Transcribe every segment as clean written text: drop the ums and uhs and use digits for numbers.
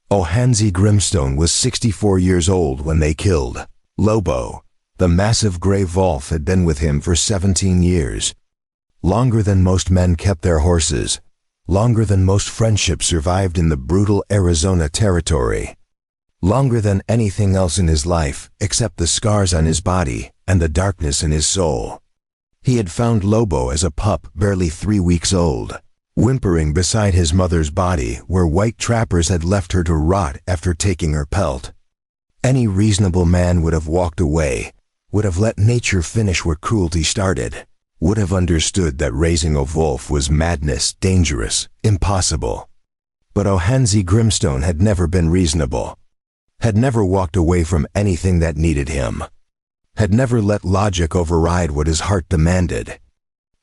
Ohanzi Grimstone was 64 years old when they killed Lobo. The massive gray wolf had been with him for 17 years. Longer than most men kept their horses. Longer than most friendships survived in the brutal Arizona territory. Longer than anything else in his life, except the scars on his body and the darkness in his soul. He had found Lobo as a pup barely 3 weeks old, whimpering beside his mother's body where white trappers had left her to rot after taking her pelt. Any reasonable man would have walked away, would have let nature finish where cruelty started, would have understood that raising a wolf was madness, dangerous, impossible. But Ohanzi Grimstone had never been reasonable, had never walked away from anything that needed him, had never let logic override what his heart demanded.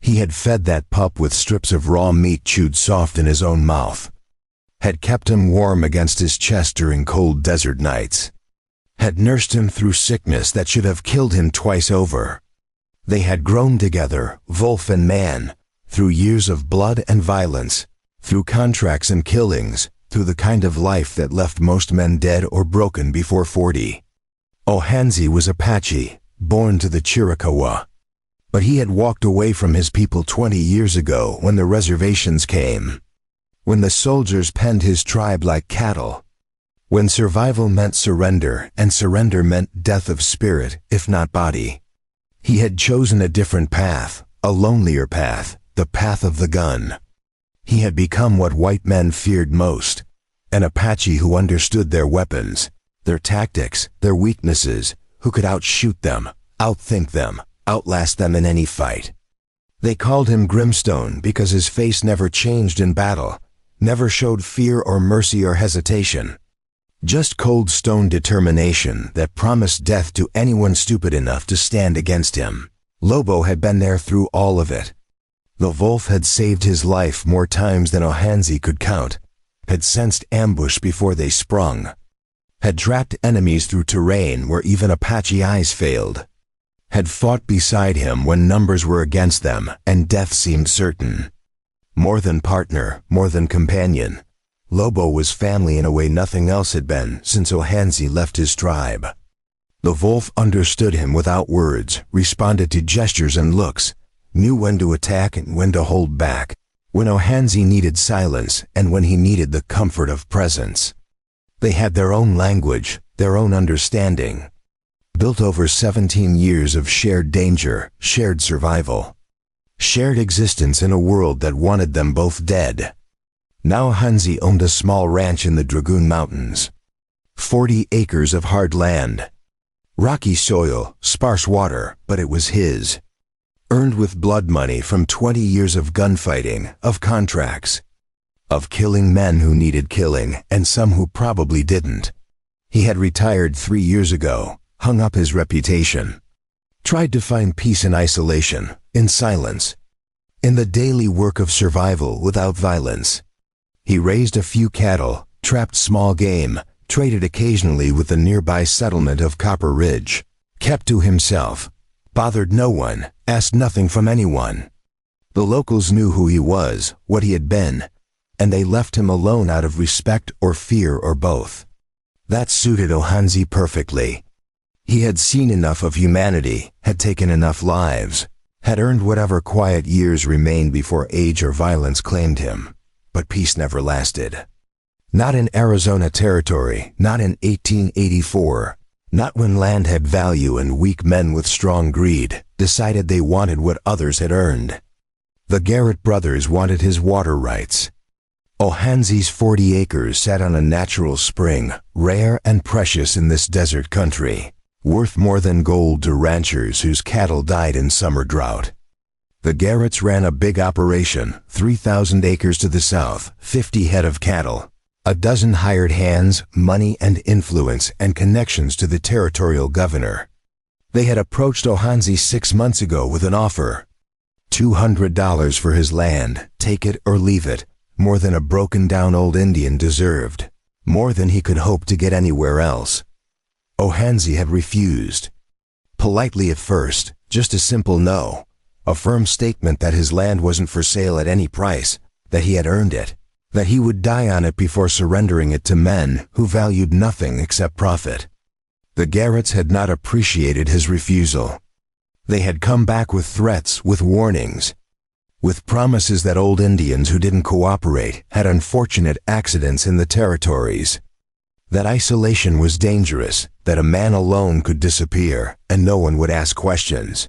He had fed that pup with strips of raw meat chewed soft in his own mouth, had kept him warm against his chest during cold desert nights, had nursed him through sickness that should have killed him twice over. They had grown together, wolf and man, through years of blood and violence, through contracts and killings, through the kind of life that left most men dead or broken before 40. Ohanzi was Apache, born to the Chiricahua. But he had walked away from his people 20 years ago when the reservations came, when the soldiers penned his tribe like cattle, when survival meant surrender and surrender meant death of spirit, if not body. He had chosen a different path, a lonelier path, the path of the gun. He had become what white men feared most, an Apache who understood their weapons, their tactics, their weaknesses, who could outshoot them, outthink them, outlast them in any fight. They called him Grimstone because his face never changed in battle, never showed fear or mercy or hesitation. Just cold stone determination that promised death to anyone stupid enough to stand against him. Lobo had been there through all of it. The wolf had saved his life more times than Ohanzi could count, had sensed ambush before they sprung, had trapped enemies through terrain where even Apache eyes failed, had fought beside him when numbers were against them and death seemed certain. More than partner, more than companion, Lobo was family in a way nothing else had been since Ohanzi left his tribe. The wolf understood him without words, responded to gestures and looks, knew when to attack and when to hold back, when Ohanzi needed silence and when he needed the comfort of presence. They had their own language, their own understanding, built over 17 years of shared danger, shared survival, shared existence in a world that wanted them both dead. Now Ohanzi owned a small ranch in the Dragoon Mountains. 40 acres of hard land. Rocky soil, sparse water, but it was his. Earned with blood money from 20 years of gunfighting, of contracts, of killing men who needed killing and some who probably didn't. He had retired 3 years ago, hung up his reputation, tried to find peace in isolation, in silence, in the daily work of survival without violence. He raised a few cattle, trapped small game, traded occasionally with the nearby settlement of Copper Ridge, kept to himself, bothered no one, asked nothing from anyone. The locals knew who he was, what he had been, and they left him alone out of respect or fear or both. That suited Ohanzi perfectly. He had seen enough of humanity, had taken enough lives, had earned whatever quiet years remained before age or violence claimed him. But peace never lasted. Not in Arizona territory, not in 1884, not when land had value and weak men with strong greed decided they wanted what others had earned. The Garrett brothers wanted his water rights. Ohanzi's 40 acres sat on a natural spring, rare and precious in this desert country, worth more than gold to ranchers whose cattle died in summer drought. The Garretts ran a big operation, 3,000 acres to the south, 50 head of cattle, a dozen hired hands, money and influence and connections to the territorial governor. They had approached Ohanzi 6 months ago with an offer. $200 for his land, take it or leave it, more than a broken-down old Indian deserved, more than he could hope to get anywhere else. Ohanzi had refused. Politely at first, just a simple no. A firm statement that his land wasn't for sale at any price, that he had earned it. that he would die on it before surrendering it to men who valued nothing except profit. The Garretts had not appreciated his refusal. They had come back with threats, with warnings, with promises that old Indians who didn't cooperate had unfortunate accidents in the territories, that isolation was dangerous, that a man alone could disappear and no one would ask questions.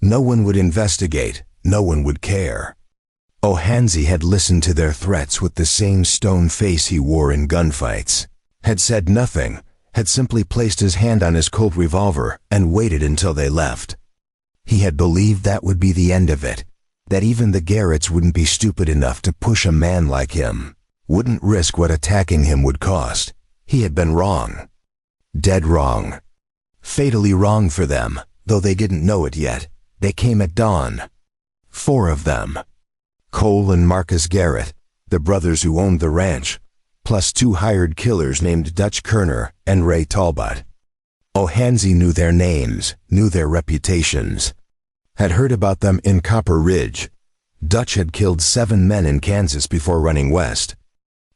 No one would investigate, no one would care. Ohansey had listened to their threats with the same stone face he wore in gunfights, had said nothing, had simply placed his hand on his Colt revolver and waited until they left. He had believed that would be the end of it, that even the Garretts wouldn't be stupid enough to push a man like him, wouldn't risk what attacking him would cost. He had been wrong. Dead wrong. Fatally wrong for them, though they didn't know it yet. They came at dawn. 4 of them. Cole and Marcus Garrett, the brothers who owned the ranch, plus 2 hired killers named Dutch Kerner and Ray Talbot. Ohansey knew their names, knew their reputations, had heard about them in Copper Ridge. Dutch had killed 7 men in Kansas before running west.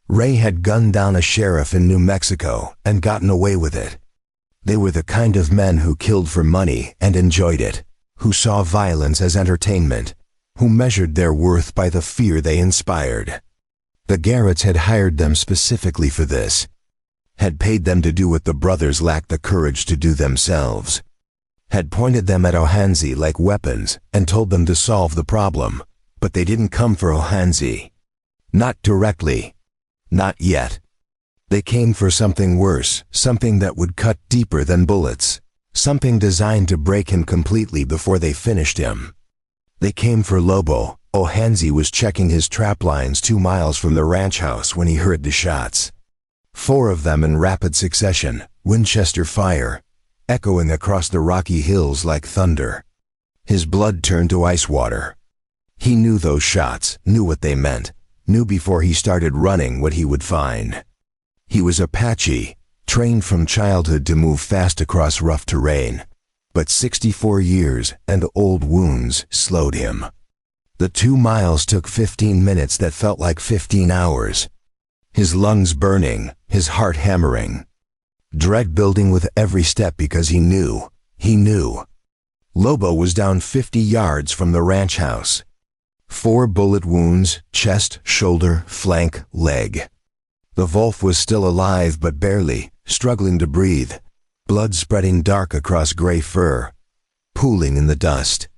Ray had gunned down a sheriff in New Mexico and gotten away with it. They were the kind of men who killed for money and enjoyed it, who saw violence as entertainment, who measured their worth by the fear they inspired. The Garretts had hired them specifically for this, had paid them to do what the brothers lacked the courage to do themselves, had pointed them at Ohansey like weapons and told them to solve the problem, but they didn't come for Ohansey. Not directly. Not yet. They came for something worse, something that would cut deeper than bullets, something designed to break him completely before they finished him. They came for Lobo. Ohansey was checking his trap lines 2 miles from the ranch house when he heard the shots. 4 of them in rapid succession, Winchester fire, echoing across the rocky hills like thunder. His blood turned to ice water. He knew those shots, knew what they meant, knew before he started running what he would find. He was Apache, trained from childhood to move fast across rough terrain, but 64 years and old wounds slowed him. The 2 miles took 15 minutes that felt like 15 hours. His lungs burning, his heart hammering. Dread building with every step because he knew. Lobo was down 50 yards from the ranch house. 4 bullet wounds, chest, shoulder, flank, leg. The wolf was still alive but barely, struggling to breathe, blood spreading dark across gray fur, pooling in the dust.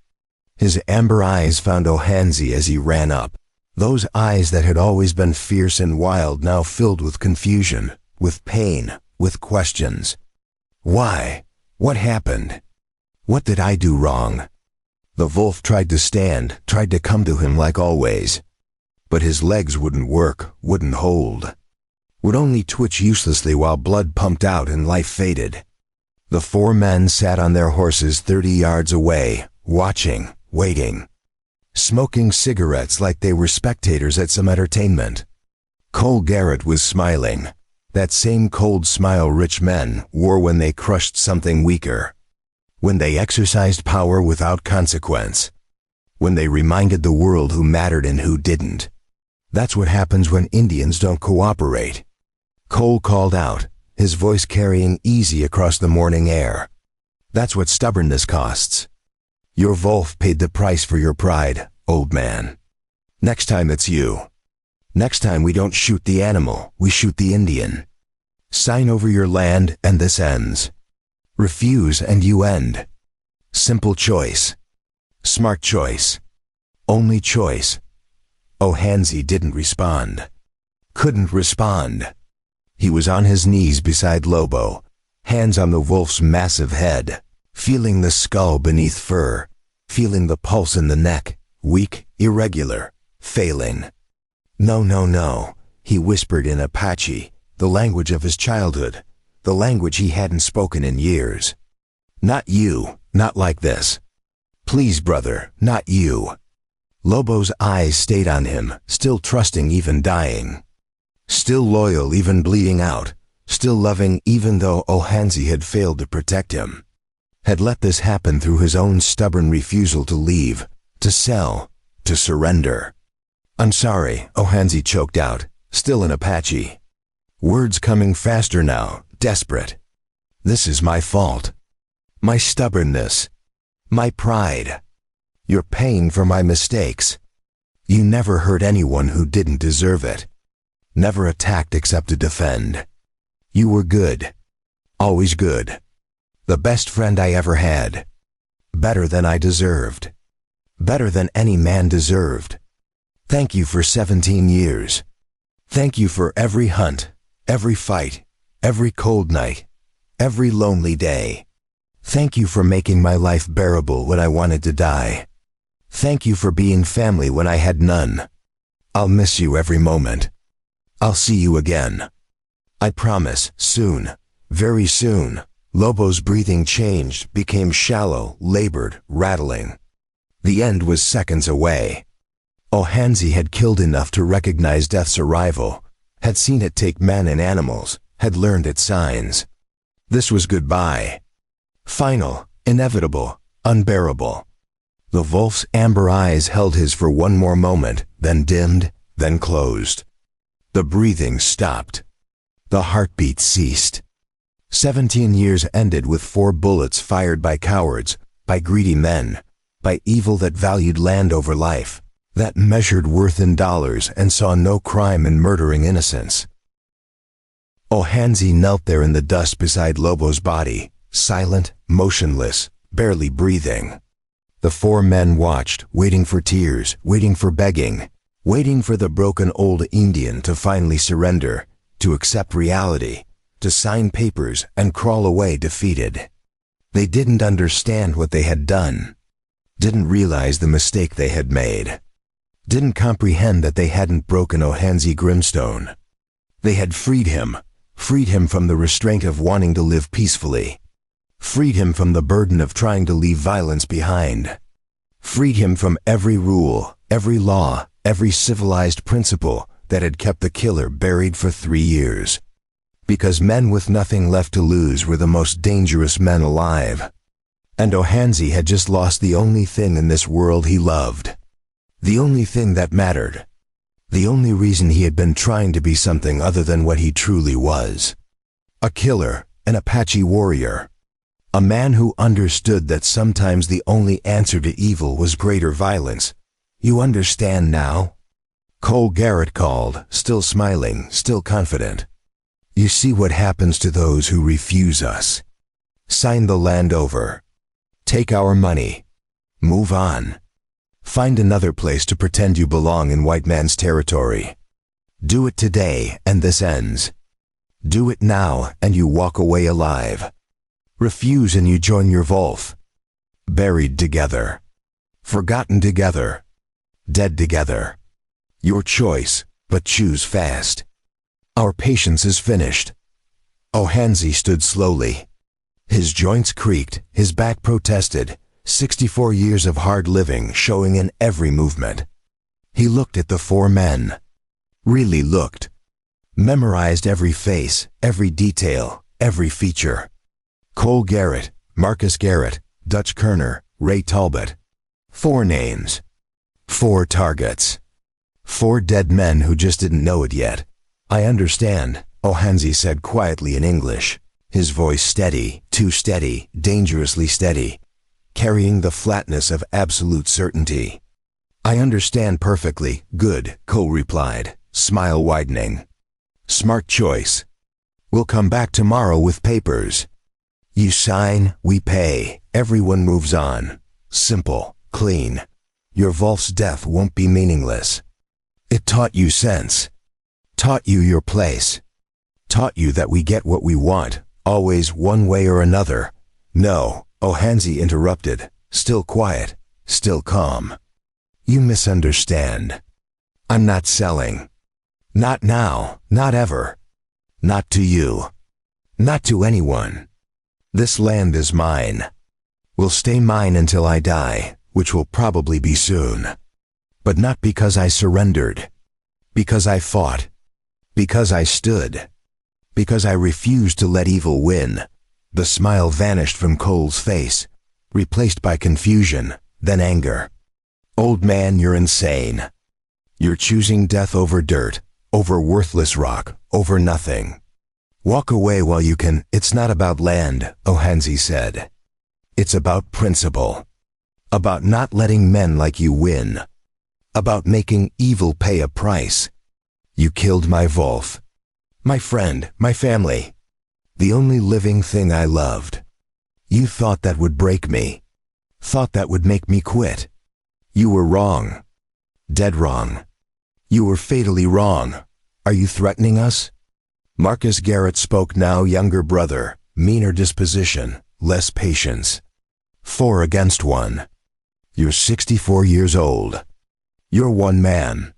His amber eyes found Ohansey as he ran up. Those eyes that had always been fierce and wild now filled with confusion, with pain, with questions. Why? What happened? What did I do wrong? The wolf tried to stand, tried to come to him like always. But his legs wouldn't work, wouldn't hold. Would only twitch uselessly while blood pumped out and life faded. The 4 men sat on their horses 30 yards away, watching, waiting, smoking cigarettes like they were spectators at some entertainment. Cole Garrett was smiling, that same cold smile rich men wore when they crushed something weaker, when they exercised power without consequence, when they reminded the world who mattered and who didn't. That's what happens when Indians don't cooperate. Cole called out, his voice carrying easy across the morning air. That's what stubbornness costs. Your wolf paid the price for your pride, old man. Next time it's you. Next time we don't shoot the animal, we shoot the Indian. Sign over your land and this ends. Refuse and you end. Simple choice. Smart choice. Only choice. Ohansey didn't respond. Couldn't respond. He was on his knees beside Lobo, hands on the wolf's massive head, feeling the skull beneath fur, feeling the pulse in the neck, weak, irregular, failing. No, he whispered in Apache, the language of his childhood, the language he hadn't spoken in years. Not you, not like this. Please, brother, not you. Lobo's eyes stayed on him, still trusting even dying. Still loyal even bleeding out, still loving even though Ohansey had failed to protect him. Had let this happen through his own stubborn refusal to leave, to sell, to surrender. I'm sorry, Ohansey choked out, Still an Apache. Words coming faster now, desperate. This is my fault. My stubbornness. My pride. You're paying for my mistakes. You never hurt anyone who didn't deserve it. Never attacked except to defend. You were good. Always good. The best friend I ever had. Better than I deserved. Better than any man deserved. Thank you for 17 years. Thank you for every hunt, every fight, every cold night, every lonely day. Thank you for making my life bearable when I wanted to die. Thank you for being family when I had none. I'll miss you every moment. I'll see you again. I promise, soon, very soon. Lobo's breathing changed, became shallow, labored, rattling. The end was seconds away. Ohanzi had killed enough to recognize death's arrival, had seen it take men and animals, had learned its signs. This was goodbye. Final, inevitable, unbearable. The wolf's amber eyes held his for one more moment, then dimmed, then closed. The breathing stopped. The heartbeat ceased. 17 years ended with 4 bullets fired by cowards, by greedy men, by evil that valued land over life, that measured worth in dollars and saw no crime in murdering innocents. Ohanzi knelt there in the dust beside Lobo's body, silent, motionless, barely breathing. The 4 men watched, waiting for tears, waiting for begging, waiting for the broken old Indian to finally surrender, to accept reality, to sign papers and crawl away defeated. They didn't understand what they had done, didn't realize the mistake they had made, didn't comprehend that they hadn't broken Ohanzi Grimstone. They had freed him from the restraint of wanting to live peacefully, freed him from the burden of trying to leave violence behind, freed him from every rule, every law, every civilized principle that had kept the killer buried for 3 years. Because men with nothing left to lose were the most dangerous men alive. And Ohanzi had just lost the only thing in this world he loved. The only thing that mattered. The only reason he had been trying to be something other than what he truly was. A killer, an Apache warrior. A man who understood that sometimes the only answer to evil was greater violence. You understand now? Cole Garrett called, still smiling, still confident. You see what happens to those who refuse us. Sign the land over. Take our money. Move on. Find another place to pretend you belong in white man's territory. Do it today and this ends. Do it now and you walk away alive. Refuse and you join your Wolf. Buried together. Forgotten together. Dead together. Your choice, but choose fast. Our patience is finished. Ohanzi stood slowly. His joints creaked, his back protested, 64 years of hard living showing in every movement. He looked at the 4 men. Really looked. Memorized every face, every detail, every feature. Cole Garrett, Marcus Garrett, Dutch Kerner, Ray Talbot. 4 names. 4 targets. 4 dead men who just didn't know it yet. I understand, Ohanzi said quietly in English, his voice steady, too steady, dangerously steady, carrying the flatness of absolute certainty. I understand perfectly. Good, Cole replied, smile widening. Smart choice. We'll come back tomorrow with papers. You sign, we pay, everyone moves on. Simple, clean. Your Wolf's death won't be meaningless. It taught you sense. Taught you your place. Taught you that we get what we want, always one way or another. No, Ohanzi interrupted, still quiet, still calm. You misunderstand. I'm not selling. Not now, not ever. Not to you. Not to anyone. This land is mine. Will stay mine until I die, which will probably be soon. But not because I surrendered. Because I fought. Because I stood. Because I refused to let evil win. The smile vanished from Cole's face, replaced by confusion, then anger. Old man, you're insane. You're choosing death over dirt, over worthless rock, over nothing. Walk away while you can. It's not about land, Ohanzi said. It's about principle. About not letting men like you win. About making evil pay a price. You killed my Wolf. My friend, my family. The only living thing I loved. You thought that would break me. Thought that would make me quit. You were wrong. Dead wrong. You were fatally wrong. Are you threatening us? Marcus Garrett spoke now, younger brother, meaner disposition, less patience. 4 against 1. You're 64 years old. You're one man.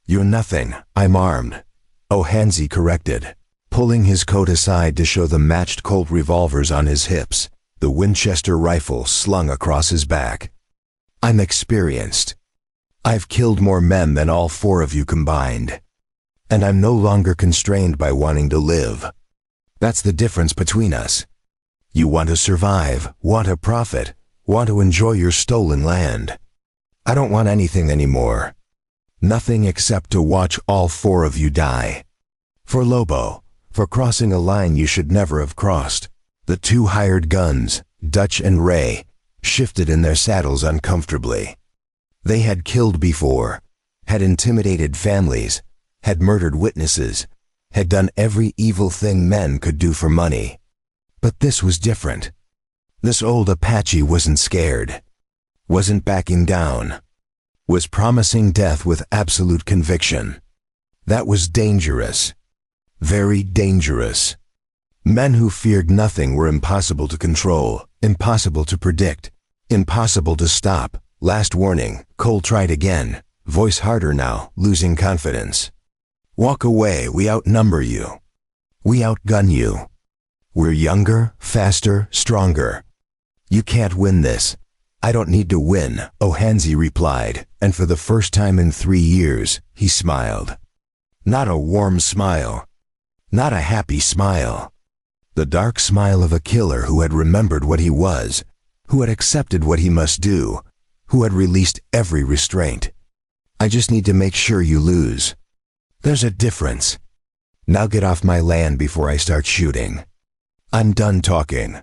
You're nothing. I'm armed. Ohanzi corrected, pulling his coat aside to show the matched Colt revolvers on his hips, the Winchester rifle slung across his back. I'm experienced. I've killed more men than all 4 of you combined. And I'm no longer constrained by wanting to live. That's the difference between us. You want to survive, want to profit, want to enjoy your stolen land. I don't want anything anymore. Nothing except to watch all 4 of you die. For Lobo, for crossing a line you should never have crossed. The 2 hired guns, Dutch and Ray, shifted in their saddles uncomfortably. They had killed before, had intimidated families, had murdered witnesses, had done every evil thing men could do for money. But this was different. This old Apache wasn't scared, wasn't backing down, was promising death with absolute conviction. That was dangerous. Very dangerous. Men who feared nothing were impossible to control, impossible to predict, impossible to stop. Last warning, Cole tried again, voice harder now, losing confidence. Walk away, we outnumber you. We outgun you. We're younger, faster, stronger. You can't win this. I don't need to win, Ohanzi replied, and for the first time in 3 years, he smiled. Not a warm smile. Not a happy smile. The dark smile of a killer who had remembered what he was, who had accepted what he must do, who had released every restraint. I just need to make sure you lose. There's a difference. Now get off my land before I start shooting. I'm done talking.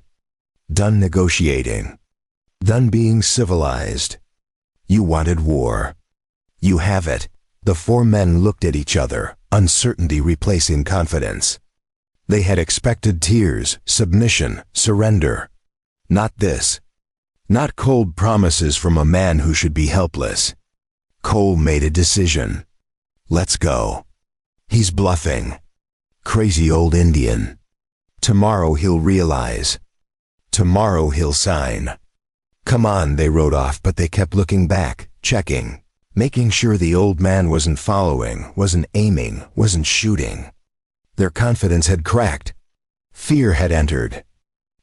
Done negotiating. Done being civilized. You wanted war. You have it. The 4 men looked at each other, uncertainty replacing confidence. They had expected tears, submission, surrender. Not this. Not cold promises from a man who should be helpless. Cole made a decision. Let's go. He's bluffing. Crazy old Indian. Tomorrow he'll realize. Tomorrow he'll sign. Come on, they rode off, but they kept looking back, checking, making sure the old man wasn't following, wasn't aiming, wasn't shooting. Their confidence had cracked. Fear had entered.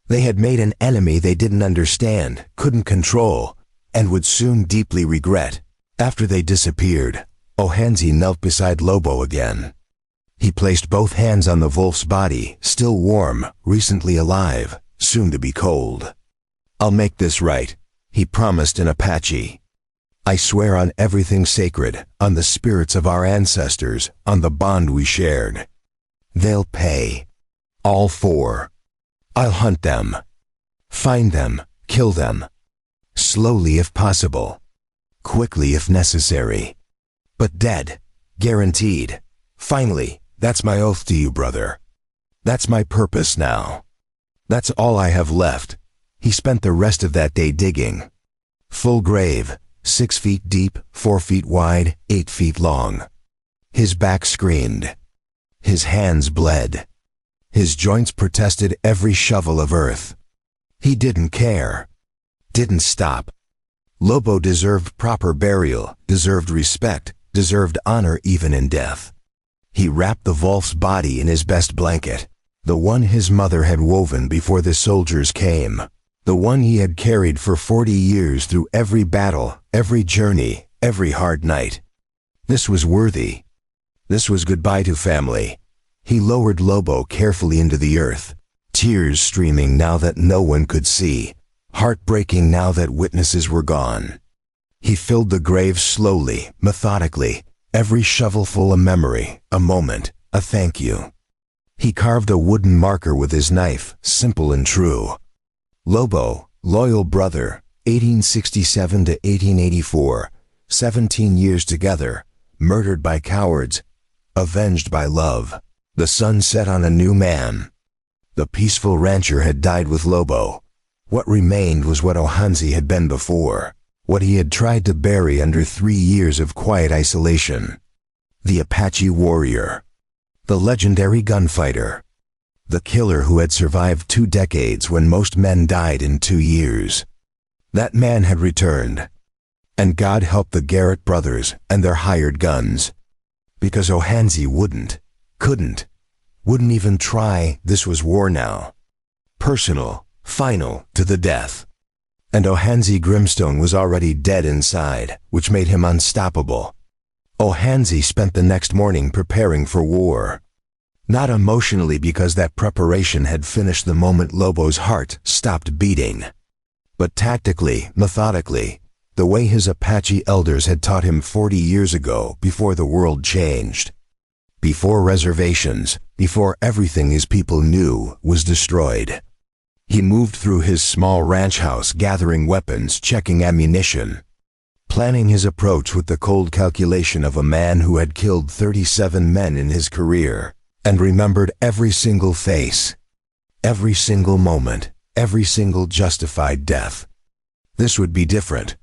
They had made an enemy they didn't understand, couldn't control, and would soon deeply regret. After they disappeared, Ohanzi knelt beside Lobo again. He placed both hands on the wolf's body, still warm, recently alive, soon to be cold. I'll make this right, he promised in Apache. I swear on everything sacred, on the spirits of our ancestors, on the bond we shared. They'll pay. All 4. I'll hunt them. Find them, kill them. Slowly if possible. Quickly if necessary. But dead. Guaranteed. Finally, that's my oath to you, brother. That's my purpose now. That's all I have left. He spent the rest of that day digging. Full grave, 6 feet deep, 4 feet wide, 8 feet long. His back screamed. His hands bled. His joints protested every shovel of earth. He didn't care. Didn't stop. Lobo deserved proper burial, deserved respect, deserved honor even in death. He wrapped the wolf's body in his best blanket, the one his mother had woven before the soldiers came, the one he had carried for 40 years through every battle, every journey, every hard night. This was worthy. This was goodbye to family. He lowered Lobo carefully into the earth, tears streaming now that no one could see, heartbreaking now that witnesses were gone. He filled the grave slowly, methodically, Every shovelful a memory, a moment, a thank you. He carved a wooden marker with his knife, simple and true. Lobo, loyal brother, 1867 to 1884, 17 years together, murdered by cowards, avenged by love. The sun set on a new man. The peaceful rancher had died with Lobo. What remained was what Ohanzi had been before, what he had tried to bury under 3 years of quiet isolation. The Apache warrior. The legendary gunfighter. The killer who had survived 2 decades when most men died in 2 years. That man had returned. And God help the Garrett brothers and their hired guns. Because Ohanzi couldn't even try. This was war now. Personal, final, to the death. And Ohanzi Grimstone was already dead inside, which made him unstoppable. Ohanzi spent the next morning preparing for war. Not emotionally, because that preparation had finished the moment Lobo's heart stopped beating, but tactically, methodically, the way his Apache elders had taught him 40 years ago, before the world changed. Before reservations, before everything his people knew was destroyed. He moved through his small ranch house, gathering weapons, checking ammunition, planning his approach with the cold calculation of a man who had killed 37 men in his career, and remembered every single face, every single moment, every single justified death. This would be different.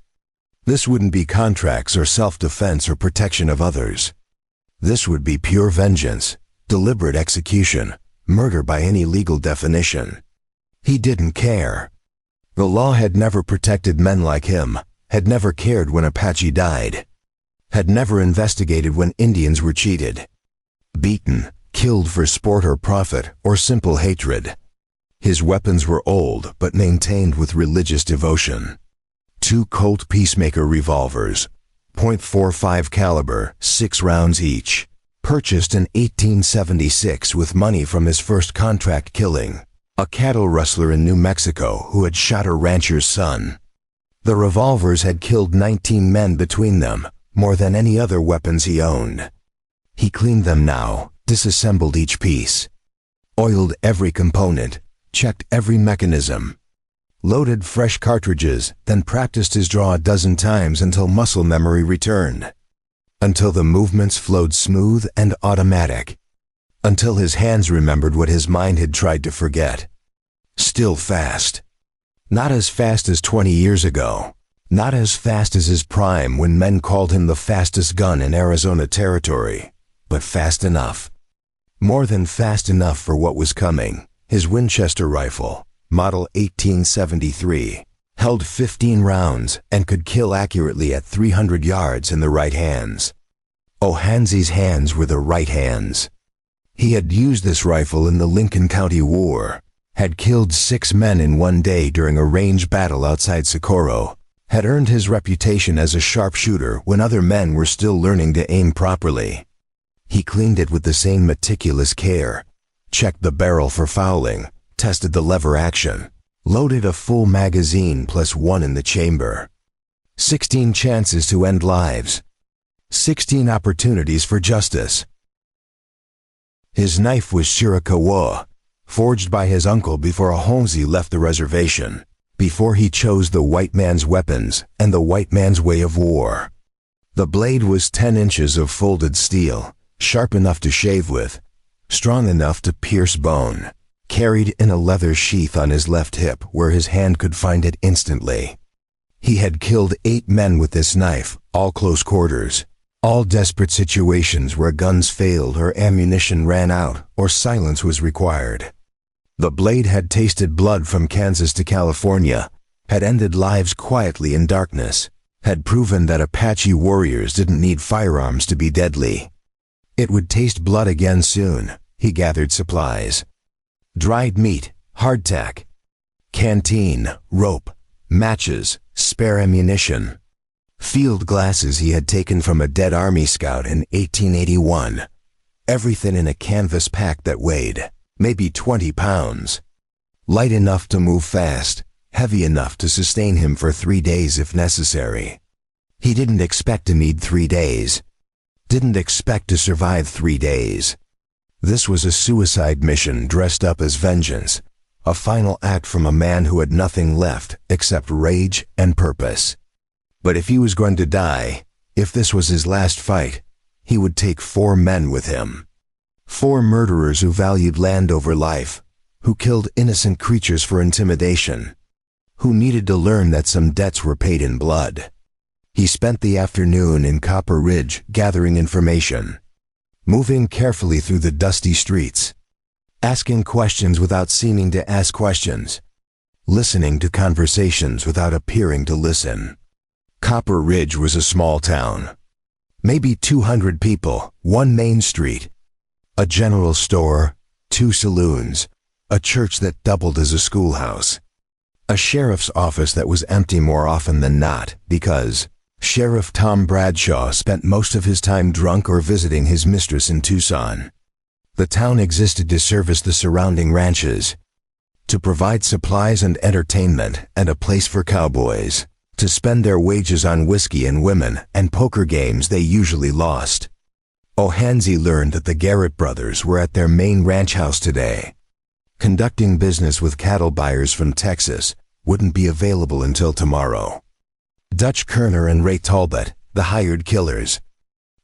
This wouldn't be contracts or self-defense or protection of others. This would be pure vengeance, deliberate execution, murder by any legal definition. He didn't care. The law had never protected men like him, had never cared when Apache died, had never investigated when Indians were cheated, beaten, killed for sport or profit or simple hatred. His weapons were old but maintained with religious devotion. 2 Colt Peacemaker revolvers, .45 caliber, 6 rounds each, purchased in 1876 with money from his first contract killing, a cattle rustler in New Mexico who had shot a rancher's son. The revolvers had killed 19 men between them, more than any other weapons he owned. He cleaned them now, disassembled each piece, oiled every component, checked every mechanism, loaded fresh cartridges, then practiced his draw a dozen times until muscle memory returned, until the movements flowed smooth and automatic, until his hands remembered what his mind had tried to forget. Still fast. Not as fast as 20 years ago. Not as fast as his prime when men called him the fastest gun in Arizona territory, but fast enough. More than fast enough for what was coming. His Winchester rifle, model 1873, held 15 rounds and could kill accurately at 300 yards in the right hands. Ohanzi's hands were the right hands. He had used this rifle in the Lincoln County War, had killed 6 men in one day during a range battle outside Socorro, had earned his reputation as a sharpshooter when other men were still learning to aim properly. He cleaned it with the same meticulous care, checked the barrel for fouling, tested the lever action, loaded a full magazine plus 1 in the chamber. 16 chances to end lives. 16 opportunities for justice. His knife was Shirakawa, forged by his uncle before Ohanzi left the reservation, before he chose the white man's weapons and the white man's way of war. The blade was 10 inches of folded steel, sharp enough to shave with, strong enough to pierce bone, carried in a leather sheath on his left hip where his hand could find it instantly. He had killed 8 men with this knife, all close quarters, all desperate situations where guns failed or ammunition ran out or silence was required. The blade had tasted blood from Kansas to California, had ended lives quietly in darkness, had proven that Apache warriors didn't need firearms to be deadly. It would taste blood again soon. He gathered supplies. Dried meat, hardtack, canteen, rope, matches, spare ammunition. Field glasses he had taken from a dead Army scout in 1881. Everything in a canvas pack that weighed maybe 20 pounds. Light enough to move fast, heavy enough to sustain him for 3 days if necessary. He didn't expect to need 3 days. didn't expect to survive 3 days. This was a suicide mission dressed up as vengeance, a final act from a man who had nothing left except rage and purpose. But if he was going to die, if this was his last fight, he would take 4 men with him. 4 murderers who valued land over life, who killed innocent creatures for intimidation, who needed to learn that some debts were paid in blood. He spent the afternoon in Copper Ridge gathering information, moving carefully through the dusty streets, asking questions without seeming to ask questions, listening to conversations without appearing to listen. Copper Ridge was a small town. Maybe 200 people, 1 main street, a general store, 2 saloons, a church that doubled as a schoolhouse, a sheriff's office that was empty more often than not because Sheriff Tom Bradshaw spent most of his time drunk or visiting his mistress in Tucson. The town existed to service the surrounding ranches, to provide supplies and entertainment and a place for cowboys to spend their wages on whiskey and women and poker games they usually lost. Ohansey learned that the Garrett brothers were at their main ranch house today. Conducting business with cattle buyers from Texas wouldn't be available until tomorrow. Dutch Kerner and Ray Talbot, the hired killers,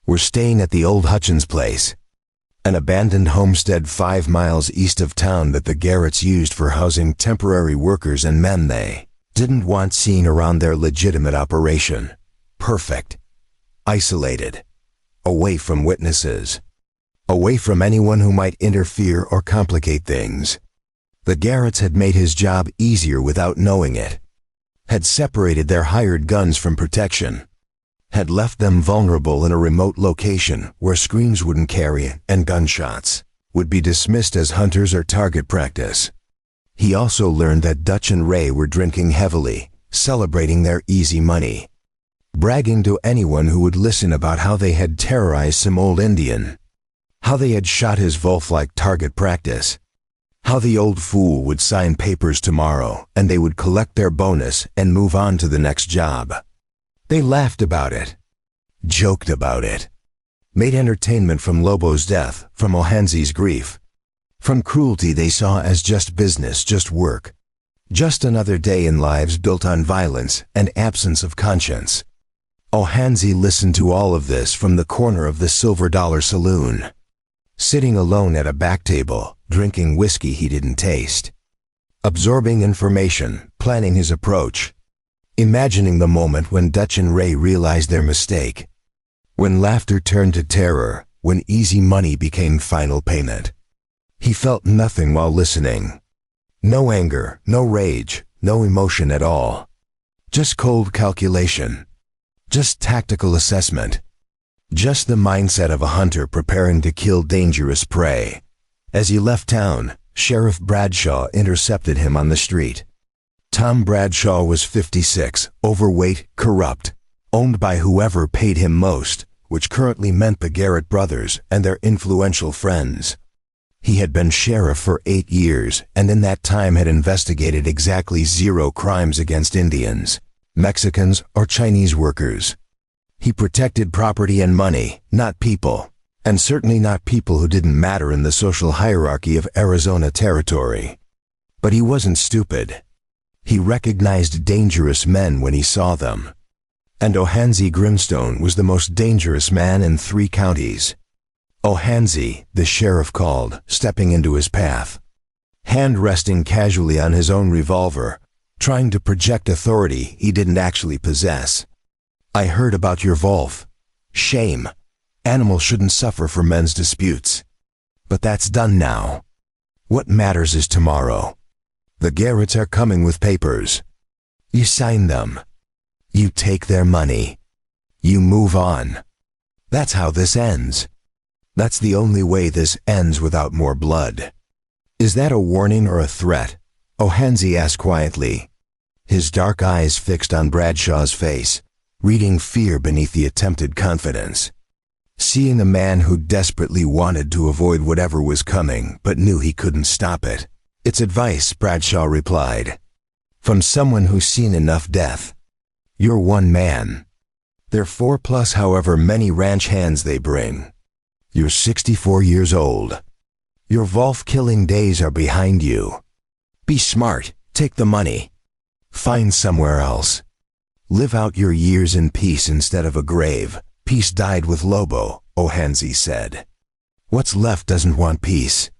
were staying at the old Hutchins place, an abandoned homestead 5 miles east of town that the Garretts used for housing temporary workers and men they didn't want seen around their legitimate operation. Perfect. Isolated. Away from witnesses. Away from anyone who might interfere or complicate things. The Garretts had made his job easier without knowing it. Had separated their hired guns from protection. Had left them vulnerable in a remote location where screams wouldn't carry and gunshots would be dismissed as hunters or target practice. He also learned that Dutch and Ray were drinking heavily, celebrating their easy money, bragging to anyone who would listen about how they had terrorized some old Indian, how they had shot his wolf like target practice, how the old fool would sign papers tomorrow and they would collect their bonus and move on to the next job. They laughed about it, joked about it, made entertainment from Lobo's death, from Ohansey's grief, from cruelty they saw as just business, just work, just another day in lives built on violence and absence of conscience. Ohansey listened to all of this from the corner of the Silver Dollar Saloon, sitting alone at a back table, drinking whiskey he didn't taste, absorbing information, planning his approach, imagining the moment when Dutch and Ray realized their mistake, when laughter turned to terror, when easy money became final payment. He felt nothing while listening. No anger, no rage, no emotion at all. Just cold calculation. Just tactical assessment. Just the mindset of a hunter preparing to kill dangerous prey. As he left town, Sheriff Bradshaw intercepted him on the street. Tom Bradshaw was 56, overweight, corrupt, owned by whoever paid him most, which currently meant the Garrett brothers and their influential friends. He had been sheriff for 8 years and in that time had investigated exactly 0 crimes against Indians, Mexicans, or Chinese workers. He protected property and money, not people, and certainly not people who didn't matter in the social hierarchy of Arizona territory. But he wasn't stupid. He recognized dangerous men when he saw them. And Ohansey Grimstone was the most dangerous man in 3 counties. Ohansey, the sheriff called, stepping into his path, hand resting casually on his own revolver, trying to project authority he didn't actually possess. I heard about your wolf. Shame. Animals shouldn't suffer for men's disputes. But that's done now. What matters is tomorrow. The Garretts are coming with papers. You sign them. You take their money. You move on. That's how this ends. That's the only way this ends without more blood. Is that a warning or a threat? Ohansey asked quietly, his dark eyes fixed on Bradshaw's face, reading fear beneath the attempted confidence. Seeing a man who desperately wanted to avoid whatever was coming but knew he couldn't stop it. It's advice, Bradshaw replied. From someone who's seen enough death. You're one man. They're 4+ however many ranch hands they bring. You're 64 years old. Your wolf killing days are behind you. Be smart, take the money. Find somewhere else. Live out your years in peace instead of a grave. Peace died with Lobo, Ohanzi said. What's left doesn't want peace.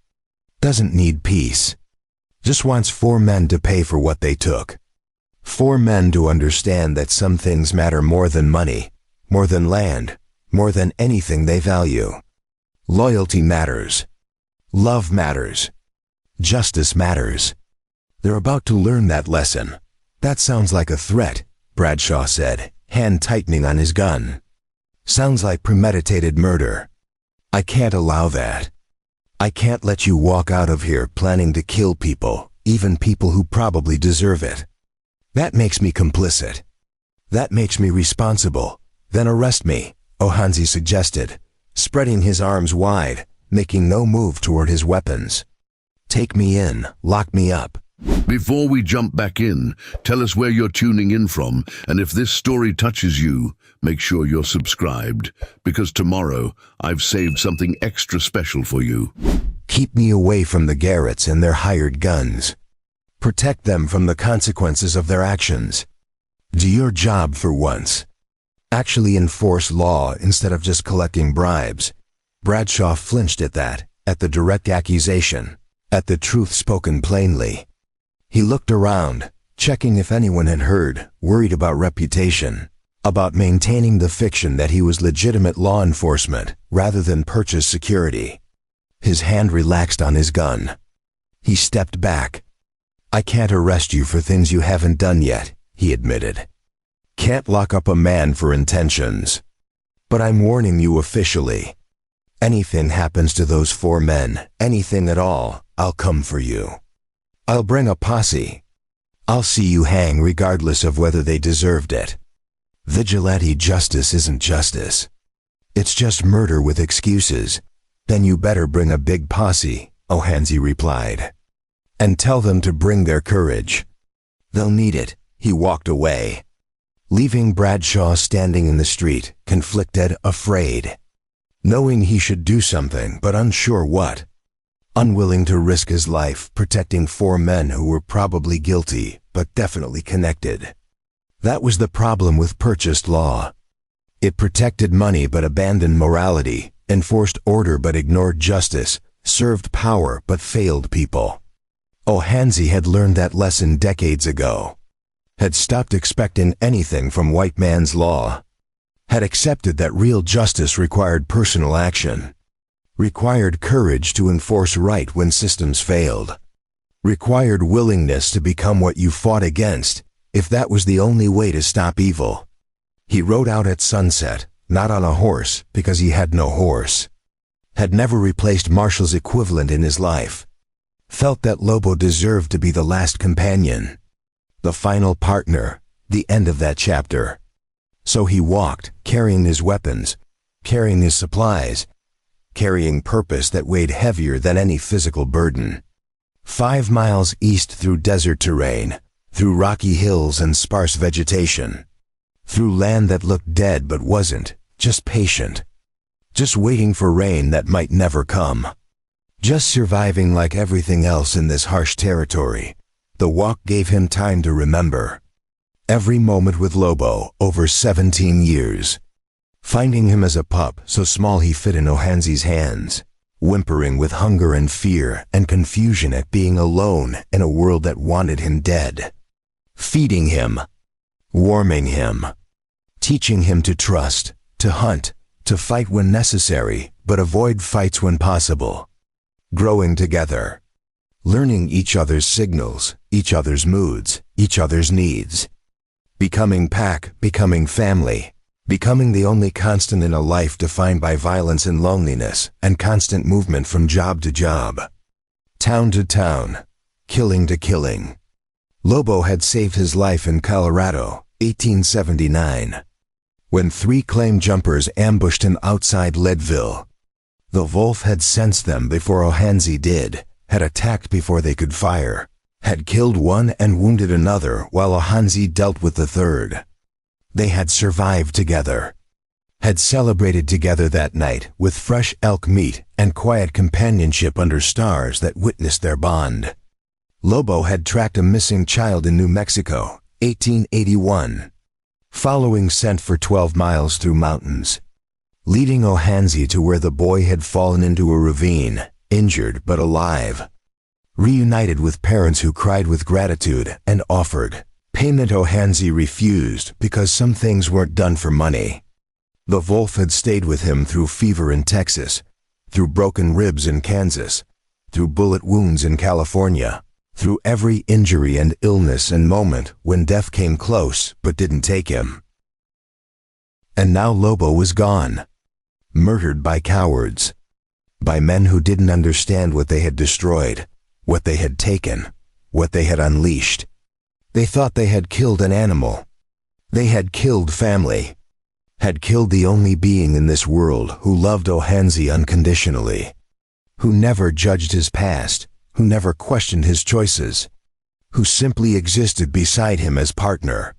Doesn't need peace. Just wants 4 men to pay for what they took. 4 men to understand that some things matter more than money, more than land, more than anything they value. Loyalty matters. Love matters. Justice matters. They're about to learn that lesson. That sounds like a threat, Bradshaw said, hand tightening on his gun. Sounds like premeditated murder. I can't allow that. I can't let you walk out of here planning to kill people, even people who probably deserve it. That makes me complicit. That makes me responsible. Then arrest me, Ohanzi suggested, spreading his arms wide, making no move toward his weapons. Take me in, lock me up. Before we jump back in, tell us where you're tuning in from, and if this story touches you, make sure you're subscribed, because tomorrow I've saved something extra special for you. Keep me away from the Garretts and their hired guns. Protect them from the consequences of their actions. Do your job for once. Actually enforce law instead of just collecting bribes. Bradshaw flinched at that, at the direct accusation, at the truth spoken plainly. He looked around, checking if anyone had heard, worried about reputation, about maintaining the fiction that he was legitimate law enforcement rather than purchase security. His hand relaxed on his gun. He stepped back. I can't arrest you for things you haven't done yet, he admitted. Can't lock up a man for intentions. But I'm warning you officially. Anything happens to those 4 men, anything at all, I'll come for you. I'll bring a posse. I'll see you hang regardless of whether they deserved it. Vigilante justice isn't justice. It's just murder with excuses. Then you better bring a big posse, Ohanzi replied. And tell them to bring their courage. They'll need it. He walked away, leaving Bradshaw standing in the street, conflicted, afraid, knowing he should do something but unsure what. Unwilling to risk his life protecting 4 men who were probably guilty, but definitely connected. That was the problem with purchased law. It protected money but abandoned morality, enforced order but ignored justice, served power but failed people. Ohanzi had learned that lesson decades ago. Had stopped expecting anything from white man's law. Had accepted that real justice required personal action. Required courage to enforce right when systems failed. Required willingness to become what you fought against, if that was the only way to stop evil. He rode out at sunset, not on a horse because he had no horse. Had never replaced Marshall's equivalent in his life. Felt that Lobo deserved to be the last companion. The final partner, the end of that chapter. So he walked, carrying his weapons, carrying his supplies, carrying purpose that weighed heavier than any physical burden. 5 miles east through desert terrain, through rocky hills and sparse vegetation, through land that looked dead but wasn't, just patient, just waiting for rain that might never come, just surviving like everything else in this harsh territory. The walk gave him time to remember. Every moment with Lobo, over 17 years. Finding him as a pup, so small he fit in Ohanzi's hands, whimpering with hunger and fear and confusion at being alone in a world that wanted him dead. Feeding him, warming him, teaching him to trust, to hunt, to fight when necessary, but avoid fights when possible. Growing together. Learning each other's signals, each other's moods, each other's needs. Becoming pack, becoming family. Becoming the only constant in a life defined by violence and loneliness, and constant movement from job to job. Town to town. Killing to killing. Lobo had saved his life in Colorado, 1879. When 3 claim jumpers ambushed him outside Leadville. The wolf had sensed them before Ohanzi did, had attacked before they could fire, had killed one and wounded another while Ohanzi dealt with the third. They had survived together, had celebrated together that night with fresh elk meat and quiet companionship under stars that witnessed their bond. Lobo had tracked a missing child in New Mexico, 1881, following scent for 12 miles through mountains, leading Ohanzi to where the boy had fallen into a ravine, injured but alive. Reunited with parents who cried with gratitude and offered payment, Ohanzi refused because some things weren't done for money. The wolf had stayed with him through fever in Texas, through broken ribs in Kansas, through bullet wounds in California, through every injury and illness and moment when death came close but didn't take him. And now Lobo was gone, murdered by cowards, by men who didn't understand what they had destroyed, what they had taken, what they had unleashed. They thought they had killed an animal. They had killed family, had killed the only being in this world who loved Ohanzi unconditionally, who never judged his past, who never questioned his choices, who simply existed beside him as partner,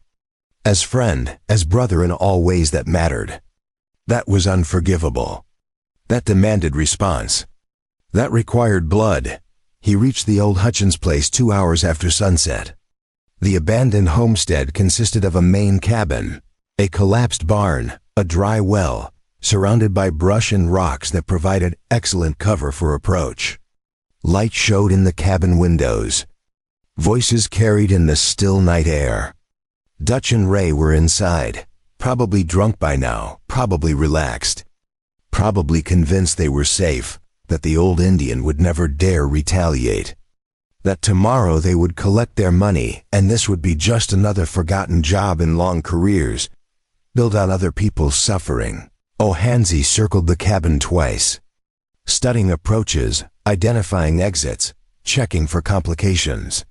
as friend, as brother in all ways that mattered. That was unforgivable. That demanded response. That required blood. He reached the old Hutchins place 2 hours after sunset. The abandoned homestead consisted of a main cabin, a collapsed barn, a dry well, surrounded by brush and rocks that provided excellent cover for approach. Light showed in the cabin windows. Voices carried in the still night air. Dutch and Ray were inside, probably drunk by now, probably relaxed, probably convinced they were safe, that the old Indian would never dare retaliate, that tomorrow they would collect their money and this would be just another forgotten job in long careers, built on other people's suffering. Ohanzi circled the cabin twice, studying approaches, identifying exits, checking for complications.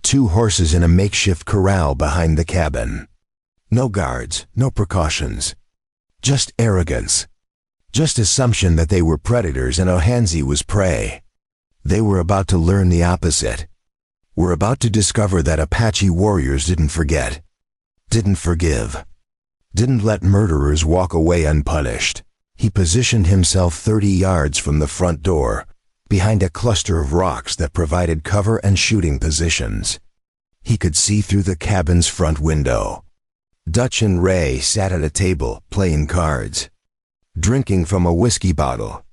2 horses in a makeshift corral behind the cabin. No guards, no precautions. Just arrogance. Just assumption that they were predators and Ohanzi was prey. They were about to learn the opposite. Were about to discover that Apache warriors didn't forget, didn't forgive, didn't let murderers walk away unpunished. He positioned himself 30 yards from the front door, behind a cluster of rocks that provided cover and shooting positions. He could see through the cabin's front window. Dutch and Ray sat at a table playing cards, drinking from a whiskey bottle,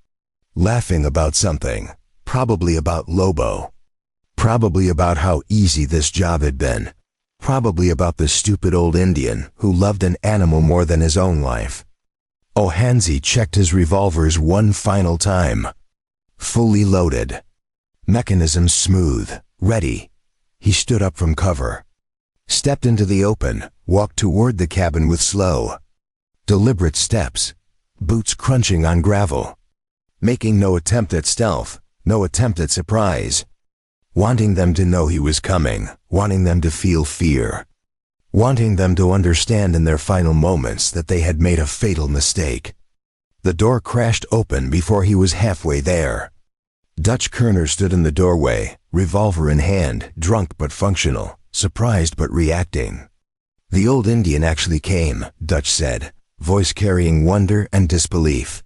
laughing about something, probably about Lobo, probably about how easy this job had been, probably about the stupid old Indian who loved an animal more than his own life. Ohanzi checked his revolvers one final time. Fully loaded. Mechanism smooth, ready. He stood up from cover, stepped into the open, walked toward the cabin with slow, deliberate steps, boots crunching on gravel, making no attempt at stealth, no attempt at surprise, wanting them to know he was coming, wanting them to feel fear, wanting them to understand in their final moments that they had made a fatal mistake. The door crashed open before he was halfway there. Dutch Kerner stood in the doorway, revolver in hand, drunk but functional, surprised but reacting. The old Indian actually came, Dutch said, voice carrying wonder and disbelief.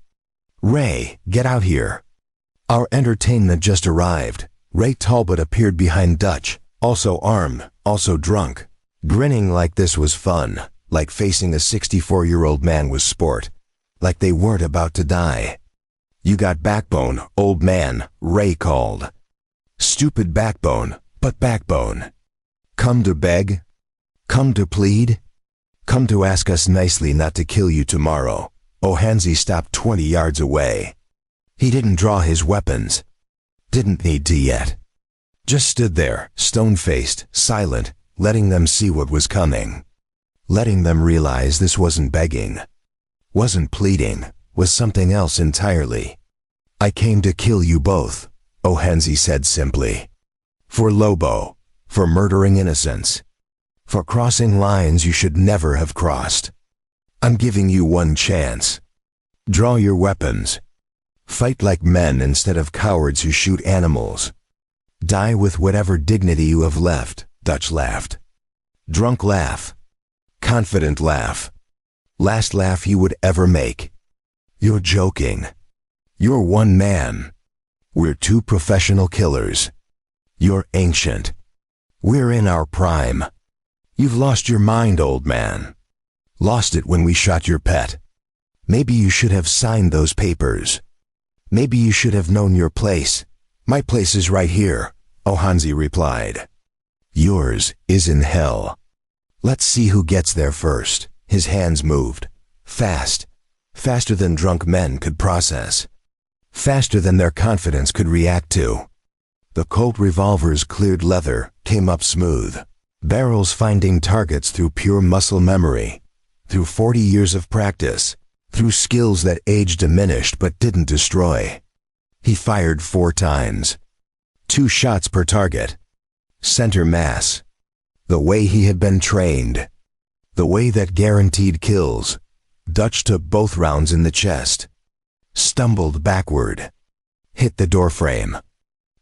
Ray, get out here. Our entertainment just arrived. Ray Talbot appeared behind Dutch, also armed, also drunk, grinning like this was fun, like facing a 64-year-old man was sport, like they weren't about to die. You got backbone, old man, Ray called. Stupid backbone, but backbone. Come to beg? Come to plead? Come to ask us nicely not to kill you tomorrow. Ohanzi stopped 20 yards away. He didn't draw his weapons. Didn't need to yet. Just stood there, stone-faced, silent, letting them see what was coming. Letting them realize this wasn't begging, wasn't pleading, was something else entirely. I came to kill you both, Ohanzi said simply. For Lobo, for murdering innocents, for crossing lines you should never have crossed. I'm giving you one chance. Draw your weapons. Fight like men instead of cowards who shoot animals. Die with whatever dignity you have left, Dutch laughed. Drunk laugh. Confident laugh. Last laugh he would ever make. You're joking. You're one man. We're two professional killers. You're ancient. We're in our prime. You've lost your mind, old man. Lost it when we shot your pet. Maybe you should have signed those papers. Maybe you should have known your place. My place is right here, Ohanzi replied. Yours is in hell. Let's see who gets there first. His hands moved. Fast. Faster than drunk men could process. Faster than their confidence could react to. The Colt revolver's cleared leather came up smooth. Barrels finding targets through pure muscle memory. Through 40 years of practice. Through skills that age diminished but didn't destroy. He fired 4 times. 2 shots per target. Center mass. The way he had been trained. The way that guaranteed kills. Dutch took both rounds in the chest. Stumbled backward. Hit the doorframe.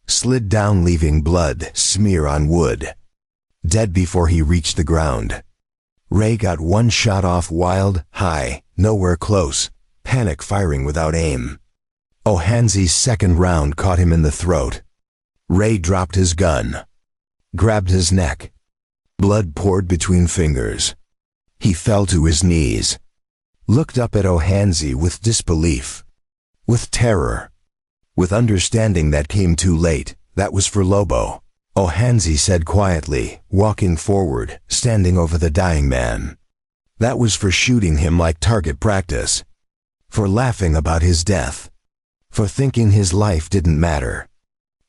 Slid down, leaving blood smear on wood. Dead before he reached the ground. Ray got 1 shot off, wild, high, nowhere close, panic firing without aim. Ohanzi's second round caught him in the throat. Ray dropped his gun. Grabbed his neck. Blood poured between fingers. He fell to his knees. Looked up at Ohanzi with disbelief. With terror. With understanding that came too late. That was for Lobo. Ohanzi said quietly, walking forward, standing over the dying man. That was for shooting him like target practice. For laughing about his death. For thinking his life didn't matter.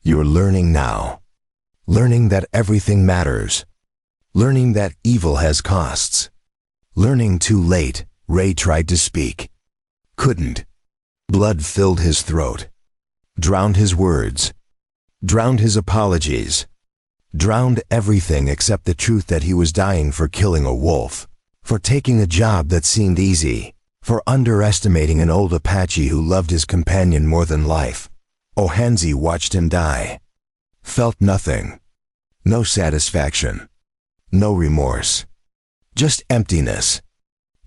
You're learning now. Learning that everything matters. Learning that evil has costs. Learning too late. Ray tried to speak. Couldn't. Blood filled his throat. Drowned his words. Drowned his apologies. Drowned everything except the truth that he was dying for killing a wolf. For taking a job that seemed easy. For underestimating an old Apache who loved his companion more than life. Ohanzi watched him die. Felt nothing. No satisfaction. No remorse. Just emptiness.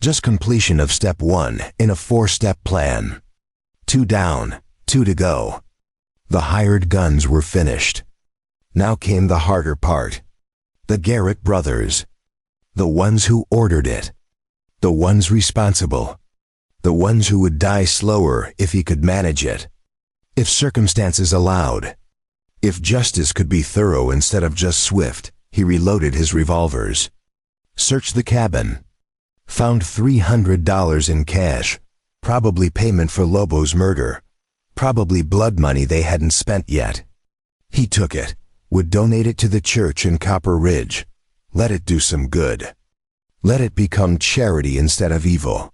Just completion of step 1 in a 4-step plan. 2 down, 2 to go. The hired guns were finished. Now came the harder part. The Garrett brothers. The ones who ordered it. The ones responsible. The ones who would die slower if he could manage it. If circumstances allowed. If justice could be thorough instead of just swift, he reloaded his revolvers. Searched the cabin. Found $300 in cash. Probably payment for Lobo's murder. Probably blood money they hadn't spent yet. He took it. Would donate it to the church in Copper Ridge. Let it do some good. Let it become charity instead of evil.